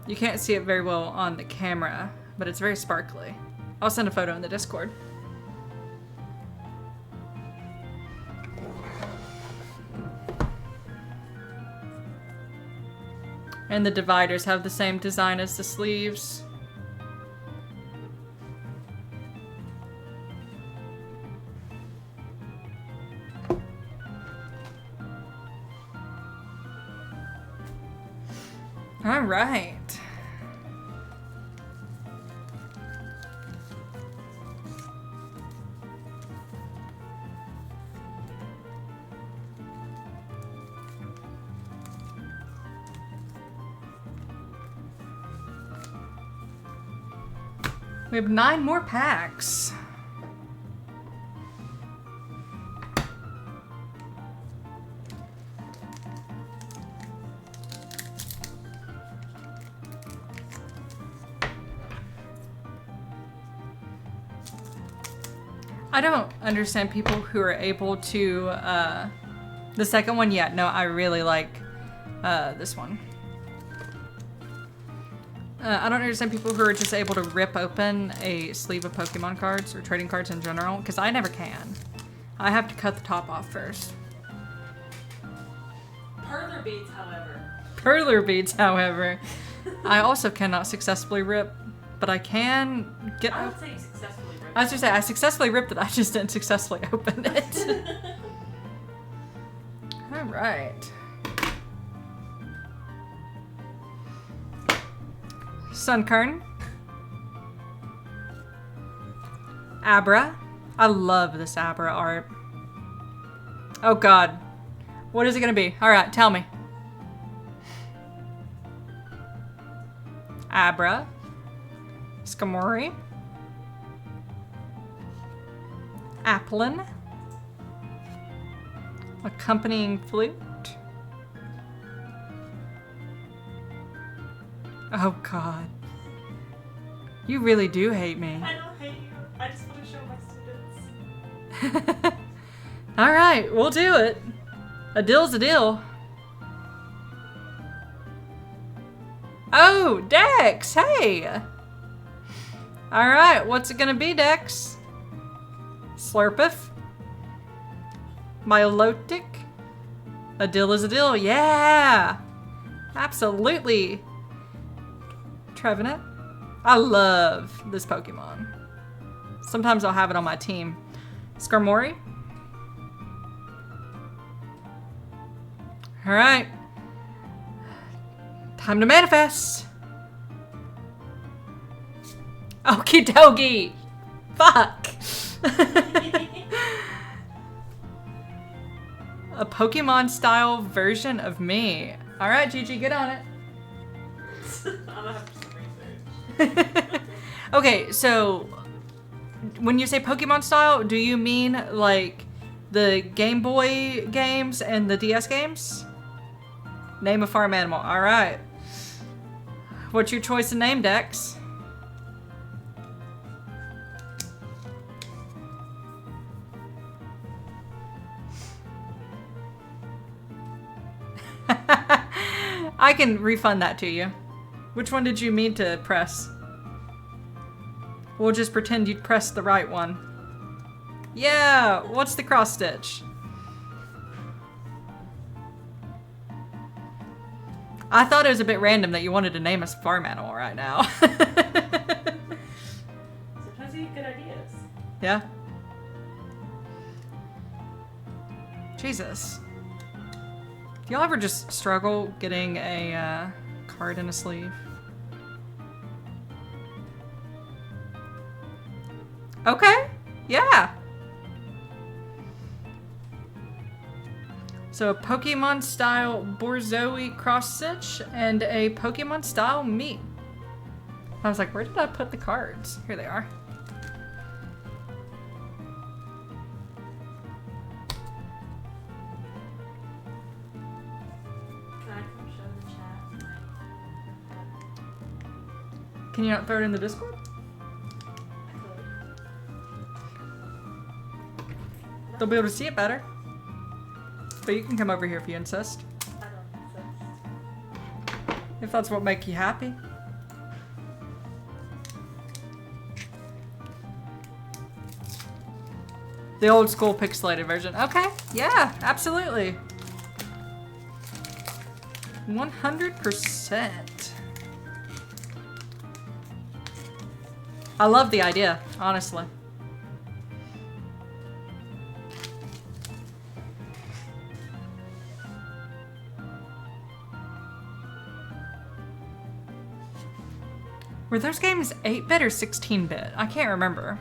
You can't see it very well on the camera, but it's very sparkly. I'll send a photo in the Discord. And the dividers have the same design as the sleeves. All right. We have 9 more packs. I don't understand people who are able to, the second one, yeah, no, I really like this one. I don't understand people who are just able to rip open a sleeve of Pokemon cards or trading cards in general, because I never can. I have to cut the top off first. Perler beads, however. Perler beads, however. I also cannot successfully rip, but I can get... I would say you successfully ripped. I was going to say, I successfully ripped it, I just didn't successfully open it. All right. Sunkern. Abra. I love this Abra art. Oh god. What is it gonna be? Alright, tell me. Abra. Skamori. Applin. Accompanying flute. Oh god. You really do hate me. I don't hate you. I just want to show my students. Alright, we'll do it. A deal's a deal. Oh, Dex! Hey! Alright, what's it gonna be, Dex? Slurpif? Milotic? A deal is a deal, yeah! Absolutely! Trevenant. I love this Pokemon. Sometimes I'll have it on my team. Skarmory. Alright. Time to manifest. Okie dokie. Fuck. A Pokemon style version of me. Alright, Gigi, get on it. I'm gonna have to do some research. Okay, so when you say Pokemon style, do you mean like the Game Boy games and the DS games? Name a farm animal. Alright. What's your choice of name, Dex? I can refund that to you. Which one did you mean to press? We'll just pretend you pressed the right one. Yeah, what's the cross stitch? I thought it was a bit random that you wanted to name a farm animal right now. Sometimes you get good ideas. Yeah? Jesus. Do y'all ever just struggle getting a card in a sleeve? Okay. Yeah. So a Pokemon style Borzoi cross stitch and a Pokemon style me. I was like, where did I put the cards? Here they are. Can I come show the chat? Can you not throw it in the Discord? They'll be able to see it better. But you can come over here if you insist. I don't insist. If that's what makes you happy. The old school pixelated version. Okay, yeah, absolutely. 100%. I love the idea, honestly. Were those games 8-bit or 16-bit? I can't remember.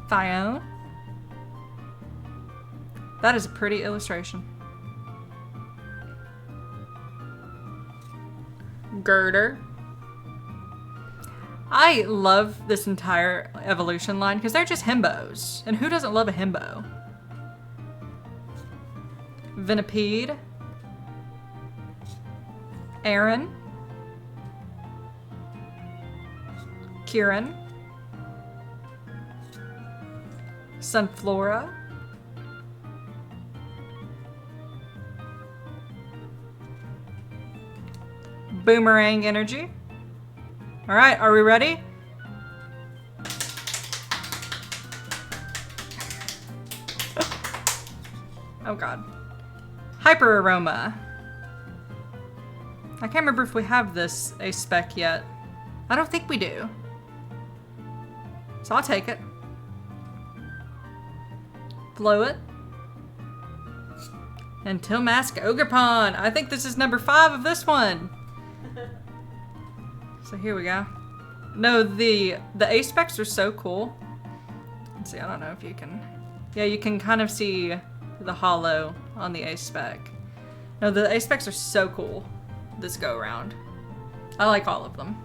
Thione. That is a pretty illustration. Girder. I love this entire evolution line because they're just himbos. And who doesn't love a himbo? Venipede. Aaron. Kieran. Sunflora. Boomerang energy. All right, are we ready? Oh God. Hyper aroma. I can't remember if we have this a spec yet. I don't think we do. So I'll take it. Blow it. And Tilmask Ogerpon. I think this is number 5 of this one. So here we go. No, the A-specs are so cool. Let's see, I don't know if you can... Yeah, you can kind of see the hollow on the A-spec. No, the A-specs are so cool this go-around. I like all of them.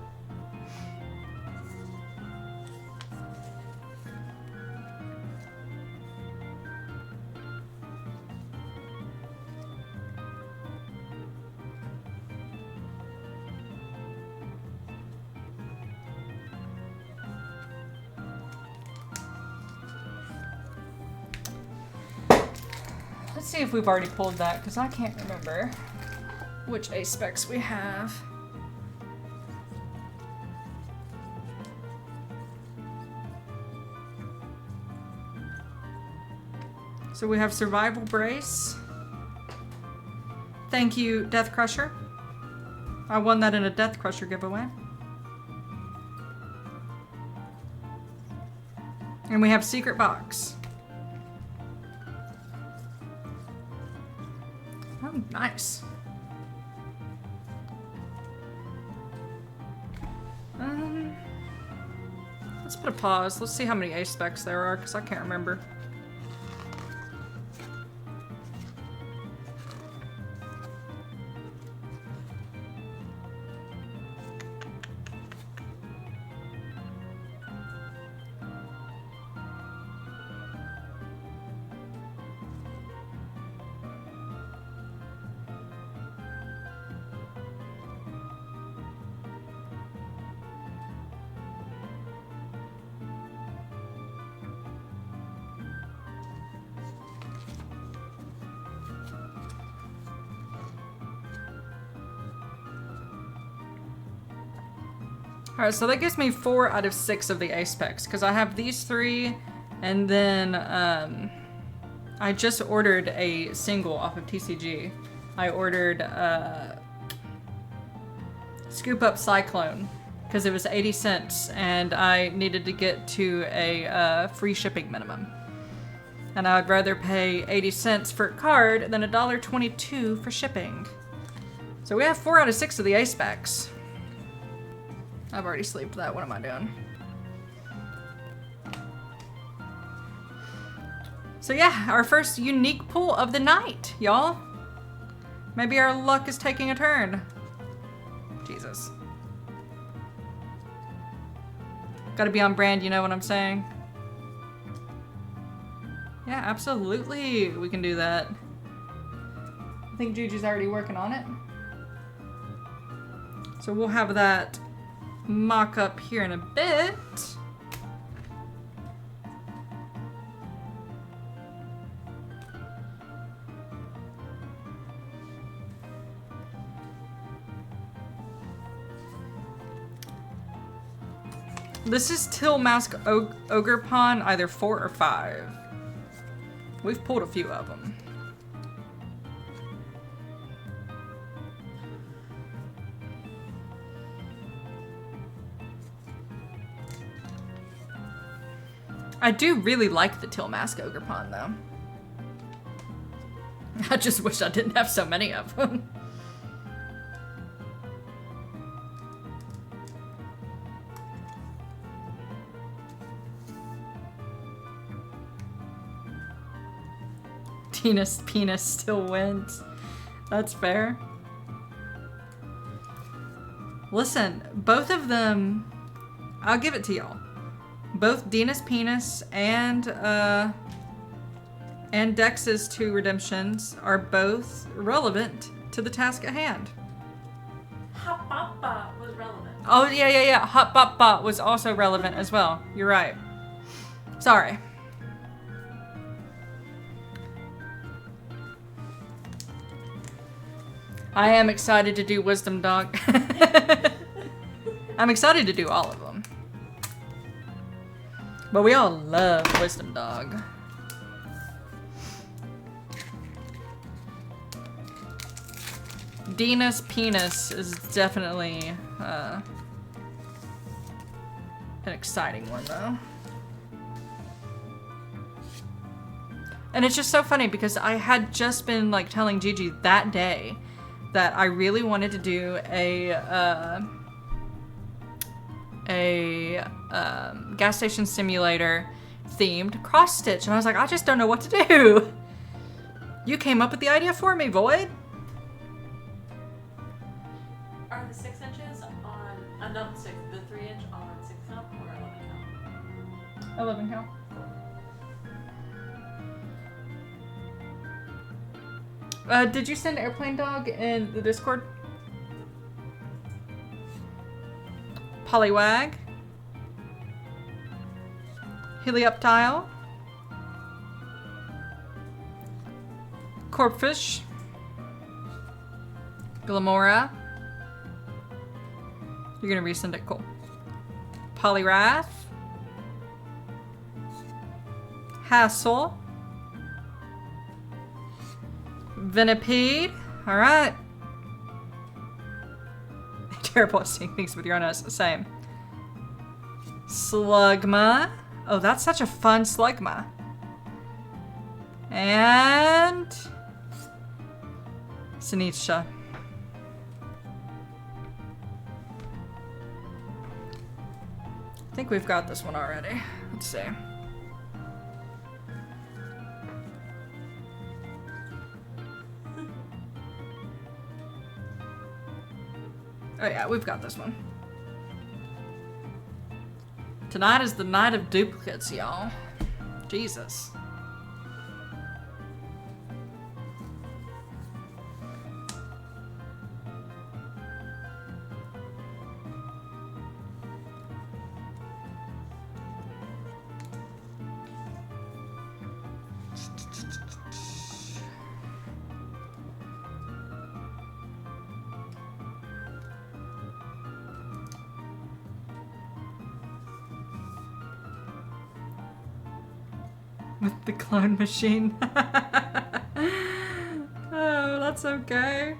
Let's see if we've already pulled that, because I can't remember which A-specs we have. So we have Survival Brace. Thank you, Death Crusher. I won that in a Death Crusher giveaway. And we have Secret Box. Oh, nice. Let's put a pause. Let's see how many A-specs there are, because I can't remember. Alright, so that gives me 4 out of 6 of the A-specs, because I have these 3, and then I just ordered a single off of TCG. I ordered Scoop Up Cyclone, because it was 80 cents, and I needed to get to a free shipping minimum. And I would rather pay 80 cents for a card than $1.22 for shipping. So we have 4 out of 6 of the A-specs. I've already sleeved that. What am I doing? So yeah, our first unique pull of the night, y'all. Maybe our luck is taking a turn. Jesus. Gotta be on brand, you know what I'm saying? Yeah, absolutely. We can do that. I think Juju's already working on it. So we'll have that mock up here in a bit. This is Tilmask Ogerpon, either 4 or 5. We've pulled a few of them. I do really like the Tilmask Ogerpon, though. I just wish I didn't have so many of them. Tina's penis still wins. That's fair. Listen, both of them, I'll give it to y'all. Both Dina's penis and Dex's 2 redemptions are both relevant to the task at hand. Hop Bop Bop was relevant. Oh, yeah. Hot Bop Bop was also relevant as well. You're right. Sorry. I am excited to do Wisdom Dog. I'm excited to do all of them. But we all love Wisdom Dog. Dina's penis is definitely an exciting one, though. And it's just so funny because I had just been like telling Gigi that day that I really wanted to do a gas station simulator themed cross stitch, and I was like, I just don't know what to do. You came up with the idea for me, Void. Are the 6 inches on not the 6, the 3 inch on 6 count or 11 count? 11 count. Did you send Airplane Dog in the Discord? Polywag. Helioptile. Corpfish. Glamora. You're gonna resend it, cool. Polyrath. Hassle. Venipede. Alright. Terrible at seeing things with your own eyes. Same. Slugma. Oh, that's such a fun Slugma. And Sinistcha. I think we've got this one already. Let's see. Oh yeah, we've got this one. Tonight is the night of duplicates, y'all. Jesus. With the clone machine. Oh, that's okay.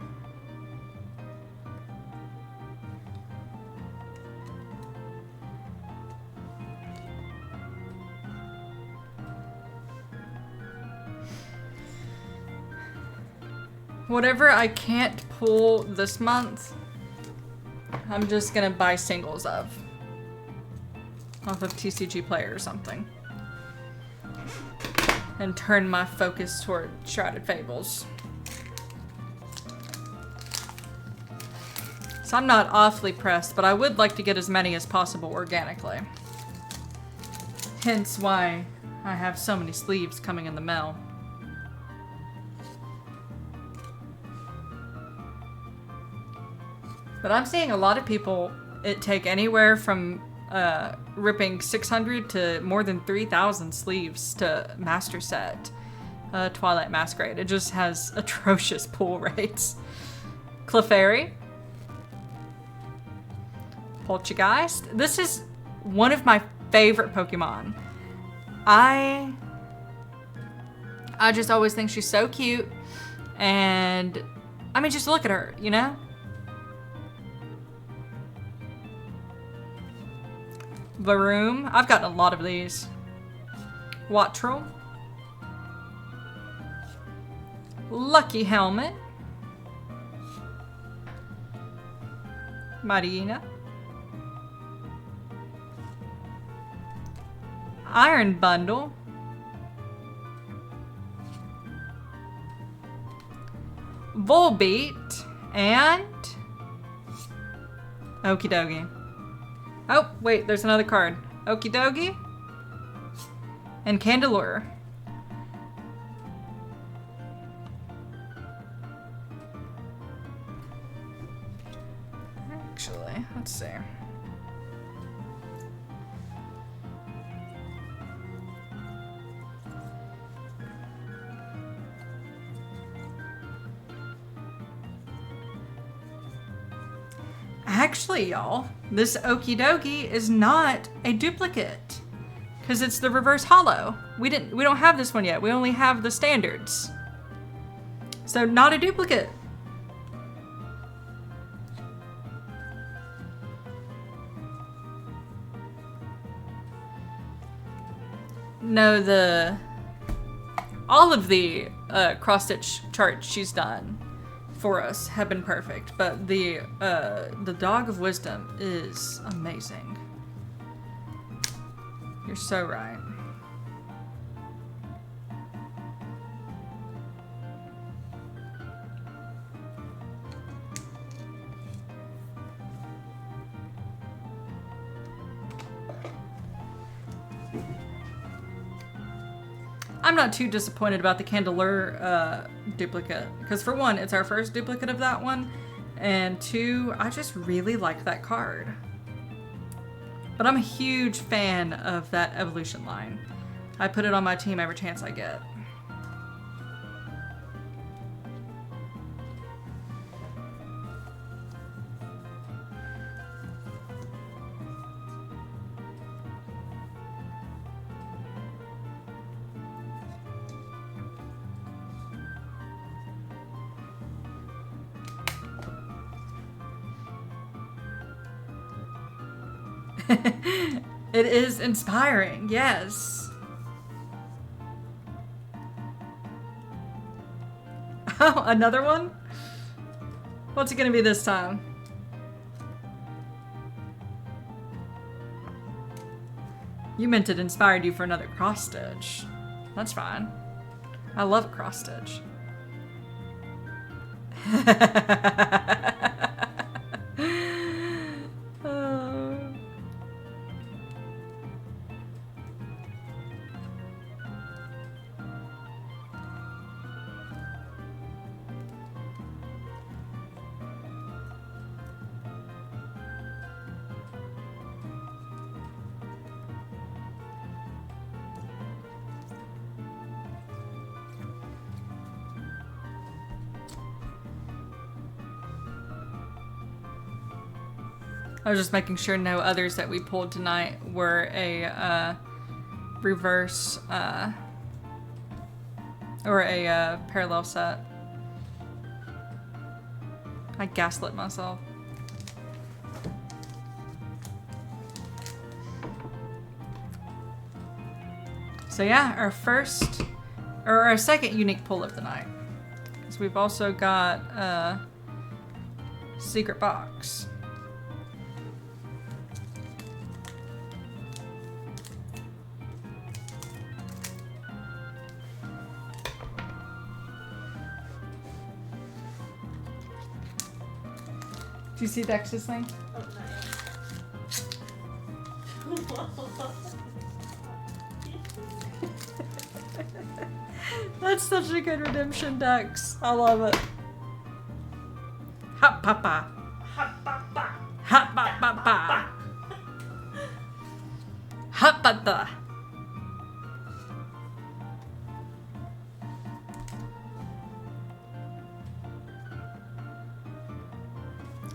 Whatever I can't pull this month, I'm just gonna buy singles of. Off of TCG Player or something. And turn my focus toward Shrouded Fables. So I'm not awfully pressed, but I would like to get as many as possible organically. Hence why I have so many sleeves coming in the mail. But I'm seeing a lot of people, it take anywhere from ripping 600 to more than 3,000 sleeves to master set Twilight Masquerade. It just has atrocious pull rates. Clefairy. Poltergeist. This is one of my favorite Pokemon. I just always think she's so cute. And, I mean, just look at her, you know? Varoom. I've gotten a lot of these. Wattrel. Lucky helmet. Marina. Iron bundle. Volbeat. And Okie dokie. Oh, wait, there's another card. Okie dokie. And Candelure. Actually, let's see. Actually, y'all, this Okie dokie is not a duplicate because it's the reverse hollow. We don't have this one yet. We only have the standards. So not a duplicate. No, all of the cross-stitch charts she's done for us have been perfect, but the Dog of Wisdom is amazing. You're so right. I'm not too disappointed about the Candelure duplicate, because for one, it's our first duplicate of that one, and two, I just really like that card. But I'm a huge fan of that evolution line. I put it on my team every chance I get. It is inspiring, yes. Oh, another one? What's it gonna be this time? You meant it inspired you for another cross stitch. That's fine. I love a cross stitch. I was just making sure no others that we pulled tonight were a reverse or a parallel set. I gaslit myself. So yeah, our second unique pull of the night. Because we've also got a secret box. Do you see Dex's thing? Oh, That's such a good redemption, Dex. I love it. Hot papa. Hot papa. Hot papa. Hot papa.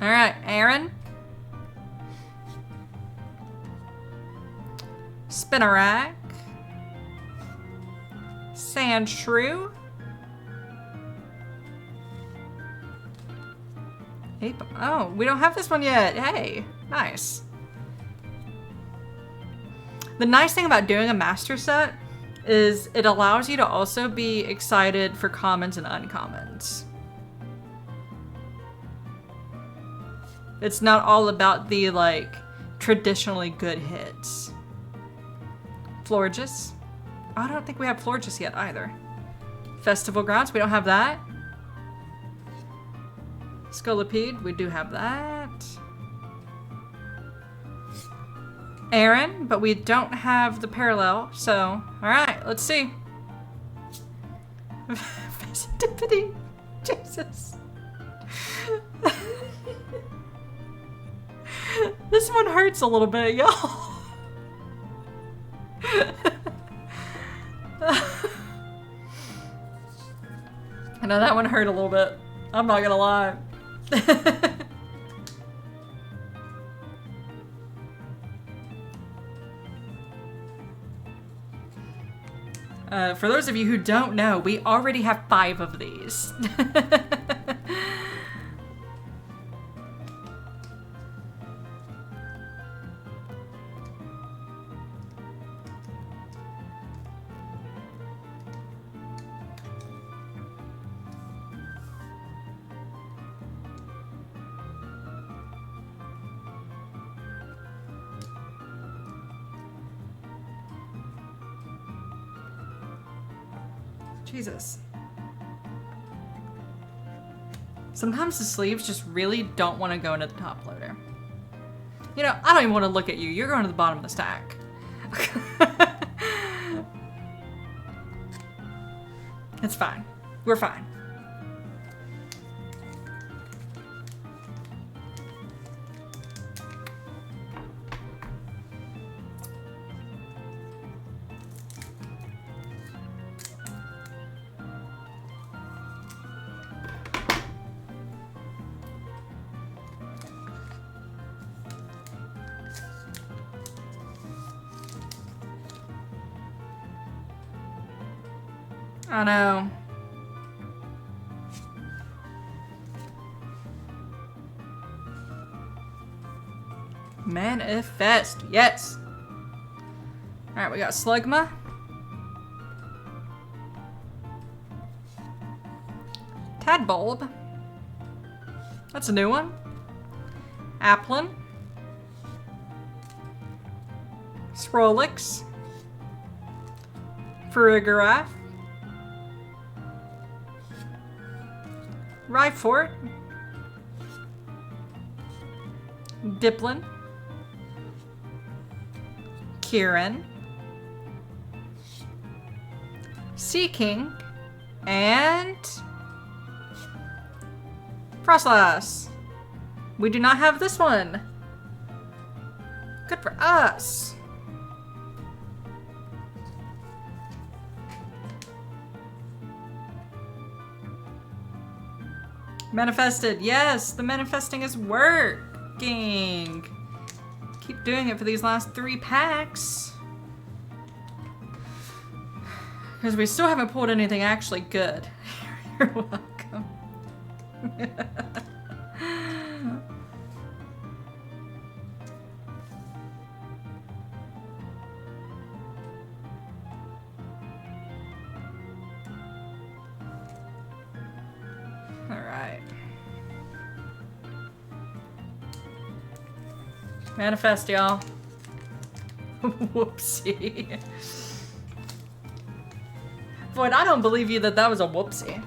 All right, Aaron. Spinnerack. Sandshrew. Oh, we don't have this one yet. Hey, nice. The nice thing about doing a master set is it allows you to also be excited for commons and uncommons. It's not all about the, like, traditionally good hits. Florges. I don't think we have Florges yet either. Festival Grounds, we don't have that. Scolipede, we do have that. Aaron, but we don't have the parallel, so, alright, let's see. Festivity. Jesus. This one hurts a little bit, y'all. I know that one hurt a little bit. I'm not gonna lie. For those of you who don't know, we already have 5 of these. Jesus. Sometimes the sleeves just really don't want to go into the top loader. You know, I don't even want to look at you. You're going to the bottom of the stack. It's fine. We're fine. I know. Manifest. Yes. Alright, we got Slugma. Tadbulb. That's a new one. Applin. Swirlix. Farigiraf. Rhyfort. Diplin. Kieran. Seaking. And Frostlass. We do not have this one. Good for us. Manifested. Yes, the manifesting is working. Keep doing it for these last 3 packs. Because we still haven't pulled anything actually good. You're welcome. Alright. Manifest, y'all. Whoopsie. Void, I don't believe you that that was a whoopsie.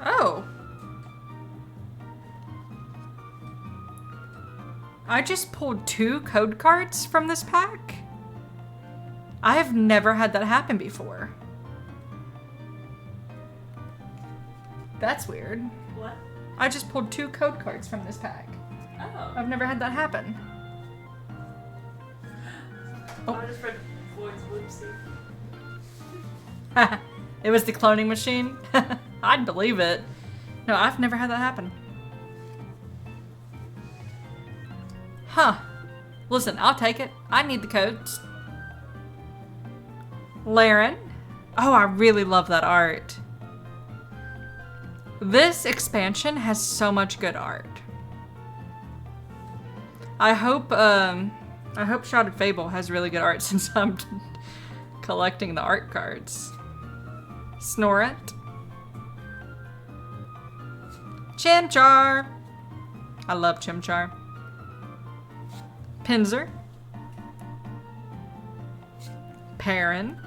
Oh. I just pulled 2 code cards from this pack. I have never had that happen before. That's weird. What? I just pulled 2 code cards from this pack. Oh. I've never had that happen. Oh. I just read Void's whoopsie. It was the cloning machine? I'd believe it. No, I've never had that happen. Huh. Listen, I'll take it. I need the codes. Laren. Oh, I really love that art. This expansion has so much good art. I hope Shrouded Fable has really good art since I'm collecting the art cards. Snorunt. Chimchar. I love Chimchar. Pinsir. Perrin.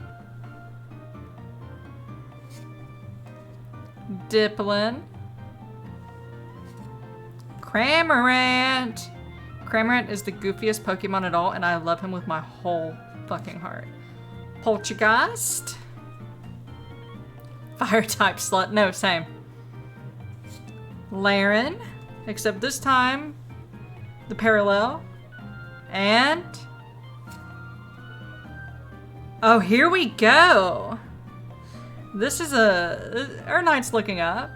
Dipplin. Cramorant. Cramorant is the goofiest Pokemon at all, and I love him with my whole fucking heart. Poltergeist. Fire type slut. No, same. Laren. Except this time, the parallel. And... oh, here we go. This is Urnight's looking up.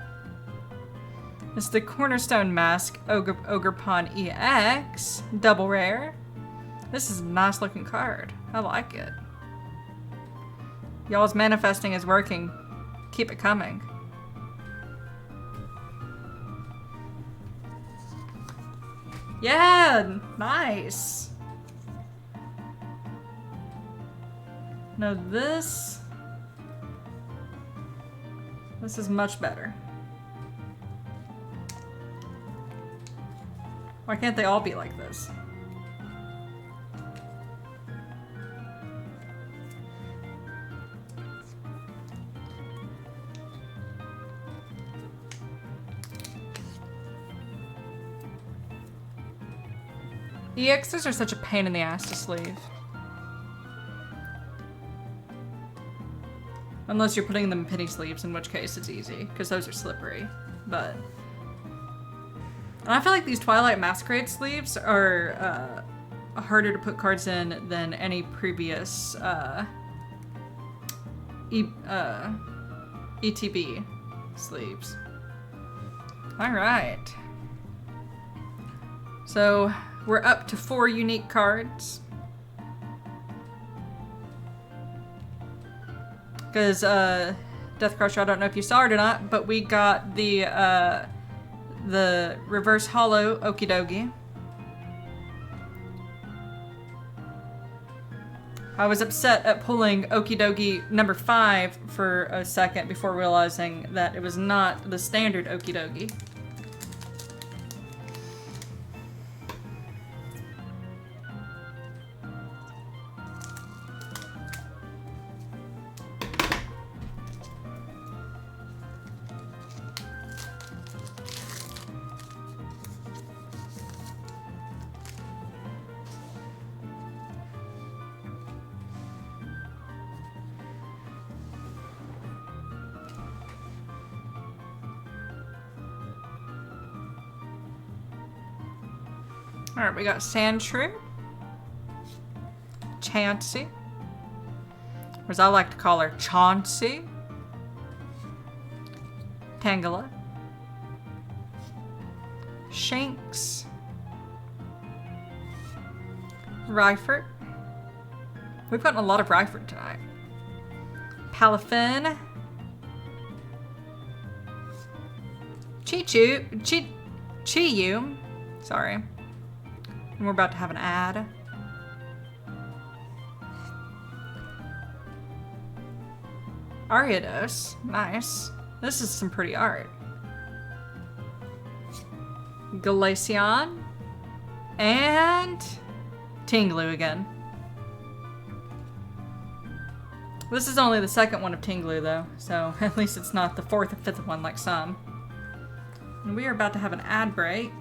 It's the Cornerstone Mask Ogerpon EX. Double rare. This is a nice looking card. I like it. Y'all's manifesting is working. Keep it coming. Yeah, nice. Now this is much better. Why can't they all be like this? EXs are such a pain in the ass to sleeve. Unless you're putting them in penny sleeves, in which case it's easy, because those are slippery. But... and I feel like these Twilight Masquerade sleeves are harder to put cards in than any previous ETB sleeves. Alright. So, we're up to 4 unique cards. Because, Death Crusher, I don't know if you saw it or not, but we got the reverse hollow Okidogi. I was upset at pulling Okidogi number 5 for a second before realizing that it was not the standard Okidogi. Alright, we got Sandshrew, Chansey, or as I like to call her, Chauncey, Tangela, Shanks, Rhyford. We've gotten a lot of Rhyford tonight. Palafin, Chi-Yu, sorry. And we're about to have an ad. Ariados, nice. This is some pretty art. Glaceon. And Tinglu again. This is only the second one of Tinglu though, so at least it's not the 4th or 5th one like some. And we are about to have an ad break.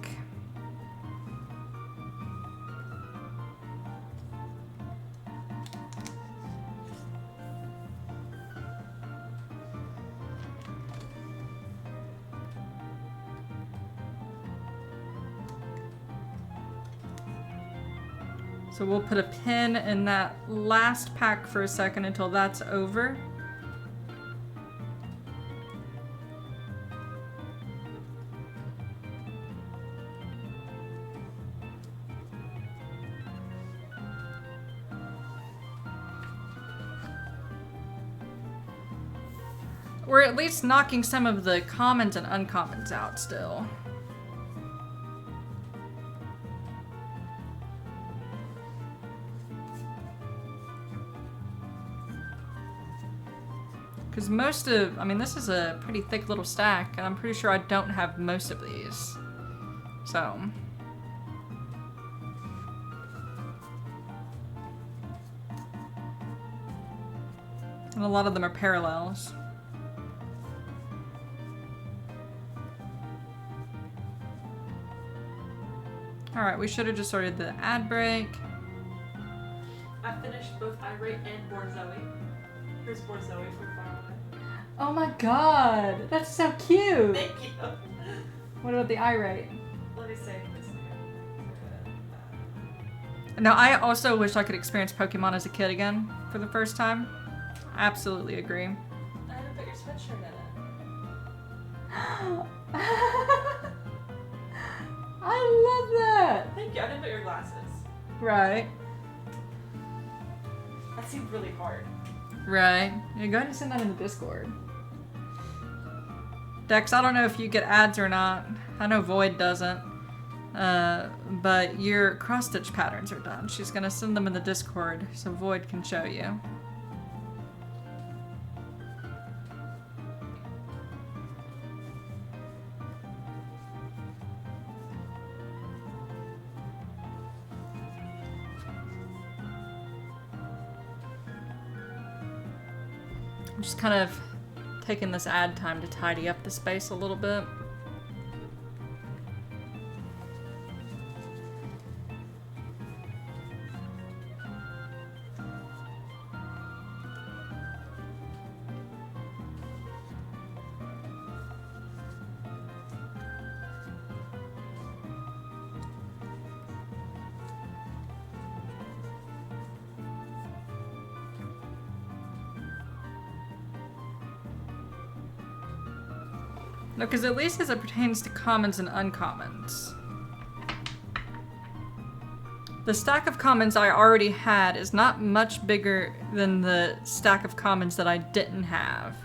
So we'll put a pin in that last pack for a second until that's over. we're at least knocking some of the commons and uncommons out still. Because most of, I mean, this is a pretty thick little stack, and I'm pretty sure I don't have most of these. So. And a lot of them are parallels. Alright, we should have just started the ad break. I finished both Irate and Born Zoe. Here's Born Zoe from far away. Oh my god, that's so cute! Thank you. What about the irate? Let me say this again. No, I also wish I could experience Pokemon as a kid again for the first time. Absolutely agree. I had to put your sweatshirt in it. I love that! Thank you. I didn't put your glasses. Right. That seemed really hard. Right. Yeah, go ahead and send that in the Discord. Dex, I don't know if you get ads or not. I know Void doesn't. But your cross-stitch patterns are done. She's gonna send them in the Discord so Void can show you. I'm just kind of taking this ad time to tidy up the space a little bit. No, because at least as it pertains to commons and uncommons. The stack of commons I already had is not much bigger than the stack of commons that I didn't have.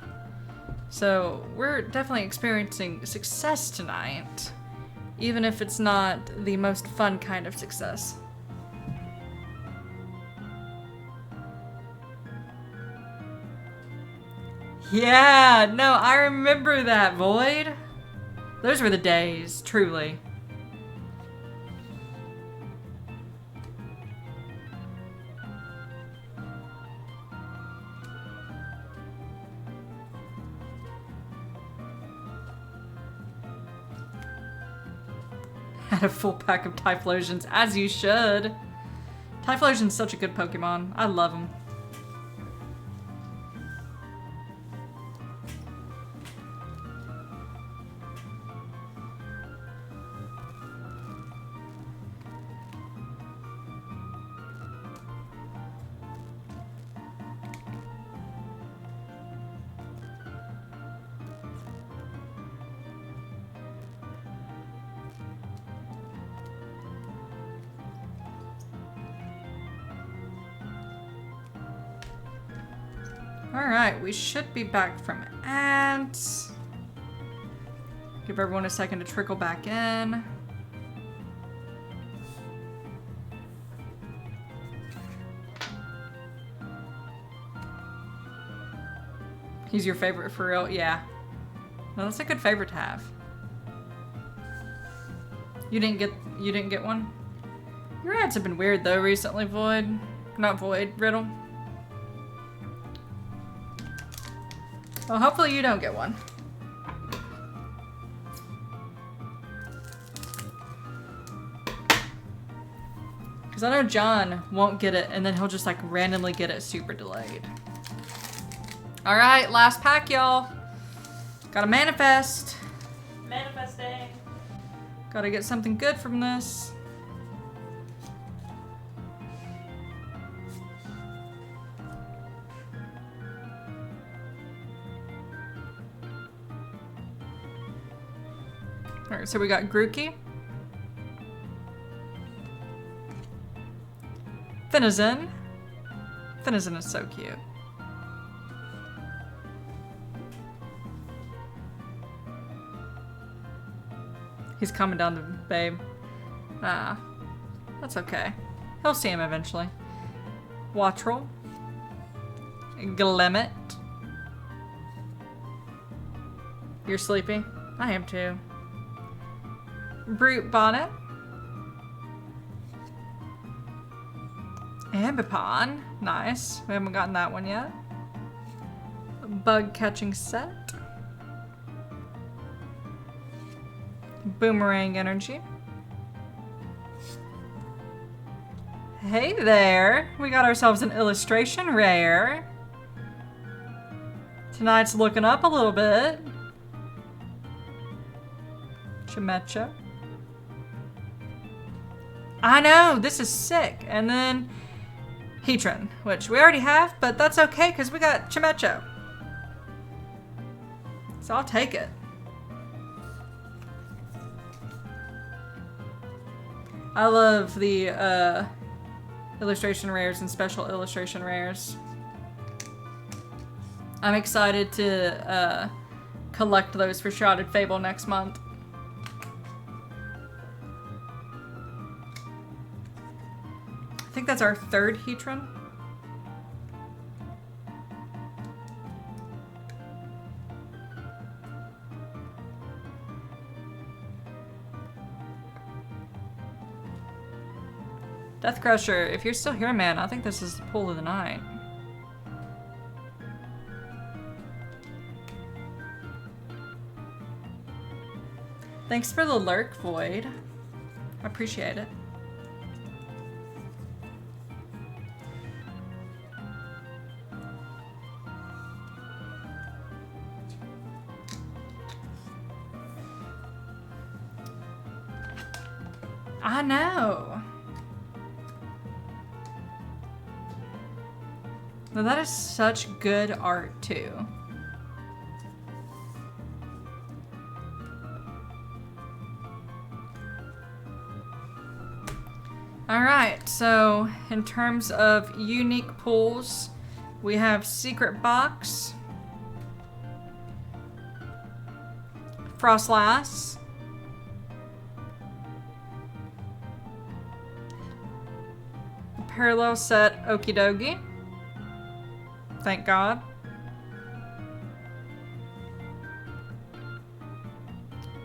So we're definitely experiencing success tonight, even if it's not the most fun kind of success. Yeah, no, I remember that, Void. Those were the days, truly. Had a full pack of Typhlosions, as you should. Typhlosion's such a good Pokemon. I love him. Alright, we should be back from ads. Give everyone a second to trickle back in. He's your favorite for real? Yeah. No, that's a good favorite to have. You didn't get one? Your ads have been weird though recently, Void. Not Void, Riddle. Well, hopefully you don't get one. Because I know John won't get it, and then he'll just like randomly get it super delayed. Alright, last pack, y'all. Gotta manifest. Manifesting. Gotta get something good from this. Alright, so we got Grookey. Finizen. Finizen is so cute. He's coming down the babe. Ah, that's okay. He'll see him eventually. Wattrel. Glimmet. You're sleepy? I am too. Brute Bonnet. Ambipon. Nice. We haven't gotten that one yet. Bug catching set. Boomerang energy. Hey there. We got ourselves an illustration rare. Tonight's looking up a little bit. Chimecha. I know, this is sick. And then Heatran, which we already have, but that's okay because we got Chimecha. So I'll take it. I love the illustration rares and special illustration rares. I'm excited to collect those for Shrouded Fable next month. I think that's our third Heatran. Death Crusher, if you're still here, man, I think this is the pull of the night. Thanks for the lurk, Void. I appreciate it. I know. Now that is such good art too. Alright, so in terms of unique pulls, we have Secret Box, Frostlass, Parallel Set Okie Dokie, thank God.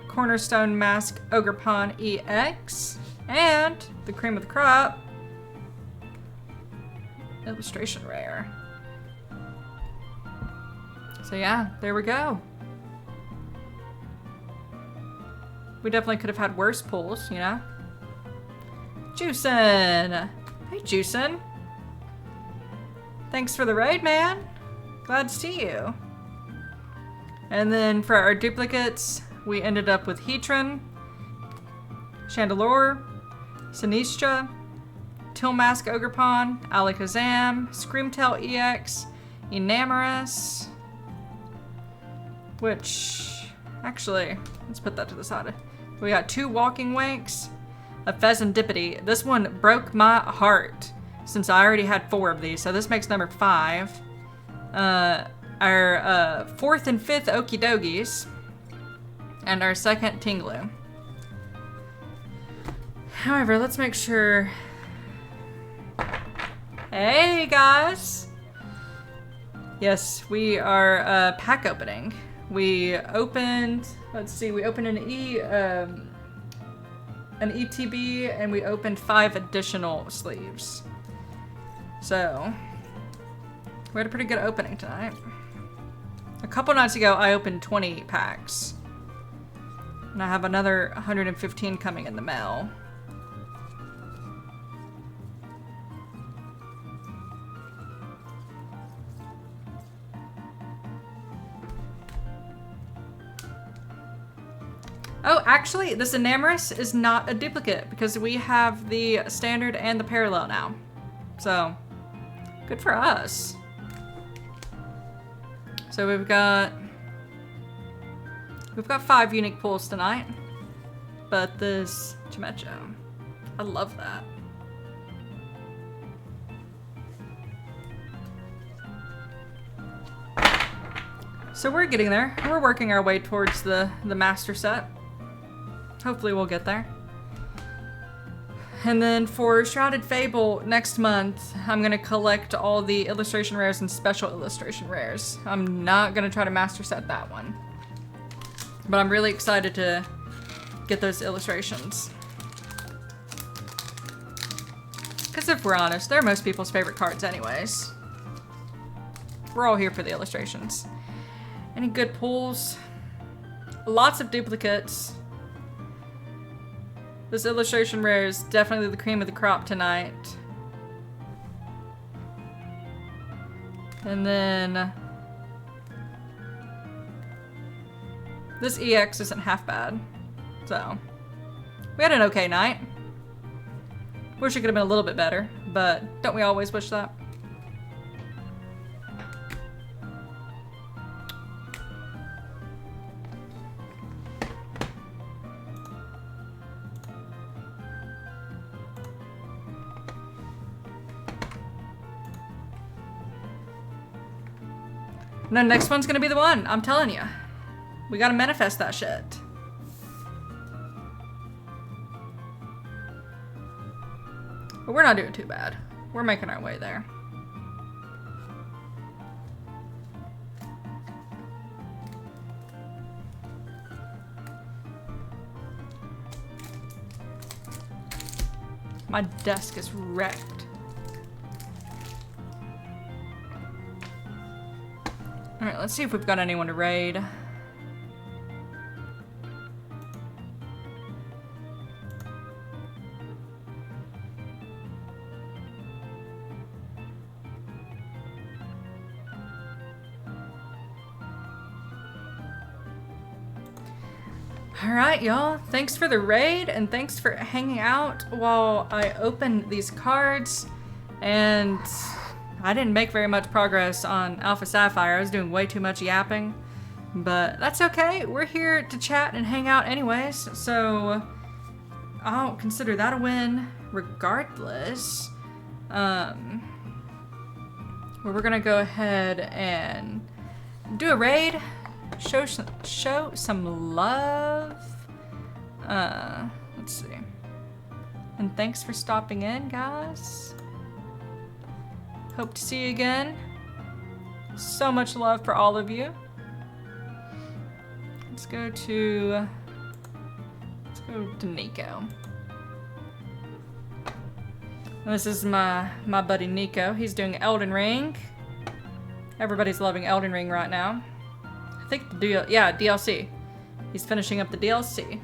Cornerstone Mask Ogerpon EX. And the cream of the crop, illustration rare. So yeah, there we go. We definitely could have had worse pulls, you know? Juicin! Hey, Juicin. Thanks for the raid, man. Glad to see you. And then for our duplicates, we ended up with Heatran, Chandelure, Sinistra, Tillmask Ogerpon, Alakazam, Screamtail EX, Enamorus, which, actually, let's put that to the side. We got 2 Walking Wanks, a Pheasantipity. This one broke my heart since I already had 4 of these, so this makes number 5. Our 4th and 5th Okie Dogies, and our 2nd Tinglu. However, let's make sure. Hey guys! Yes, we are pack opening. We opened, let's see, we opened an ETB and we opened 5 additional sleeves. So, we had a pretty good opening tonight. A couple nights ago, I opened 20 packs. And I have another 115 coming in the mail. Oh, actually, this Enamorus is not a duplicate because we have the standard and the parallel now. So, good for us. So we've got 5 unique pulls tonight. But this Chimecha, I love that. So we're getting there. We're working our way towards the master set. Hopefully we'll get there. And then for Shrouded Fable next month, I'm gonna collect all the illustration rares and special illustration rares. I'm not gonna try to master set that one. But I'm really excited to get those illustrations. Because if we're honest, they're most people's favorite cards anyways. We're all here for the illustrations. Any good pulls? Lots of duplicates. This illustration rare is definitely the cream of the crop tonight. And then this EX isn't half bad. So we had an okay night. Wish it could have been a little bit better, but don't we always wish that? No, next one's gonna be the one. I'm telling you. We gotta manifest that shit. But we're not doing too bad. We're making our way there. My desk is wrecked. Alright, let's see if we've got anyone to raid. Alright, y'all. Thanks for the raid, and thanks for hanging out while I open these cards. And I didn't make very much progress on Alpha Sapphire. I was doing way too much yapping. But that's okay. We're here to chat and hang out anyways. So I'll consider that a win regardless. Well, we're gonna go ahead and do a raid. Show some love. Let's see. And thanks for stopping in, guys. Hope to see you again. So much love for all of you. Let's go to Nico. This is my buddy Nico. He's doing Elden Ring. Everybody's loving Elden Ring right now. I think DLC. He's finishing up the DLC.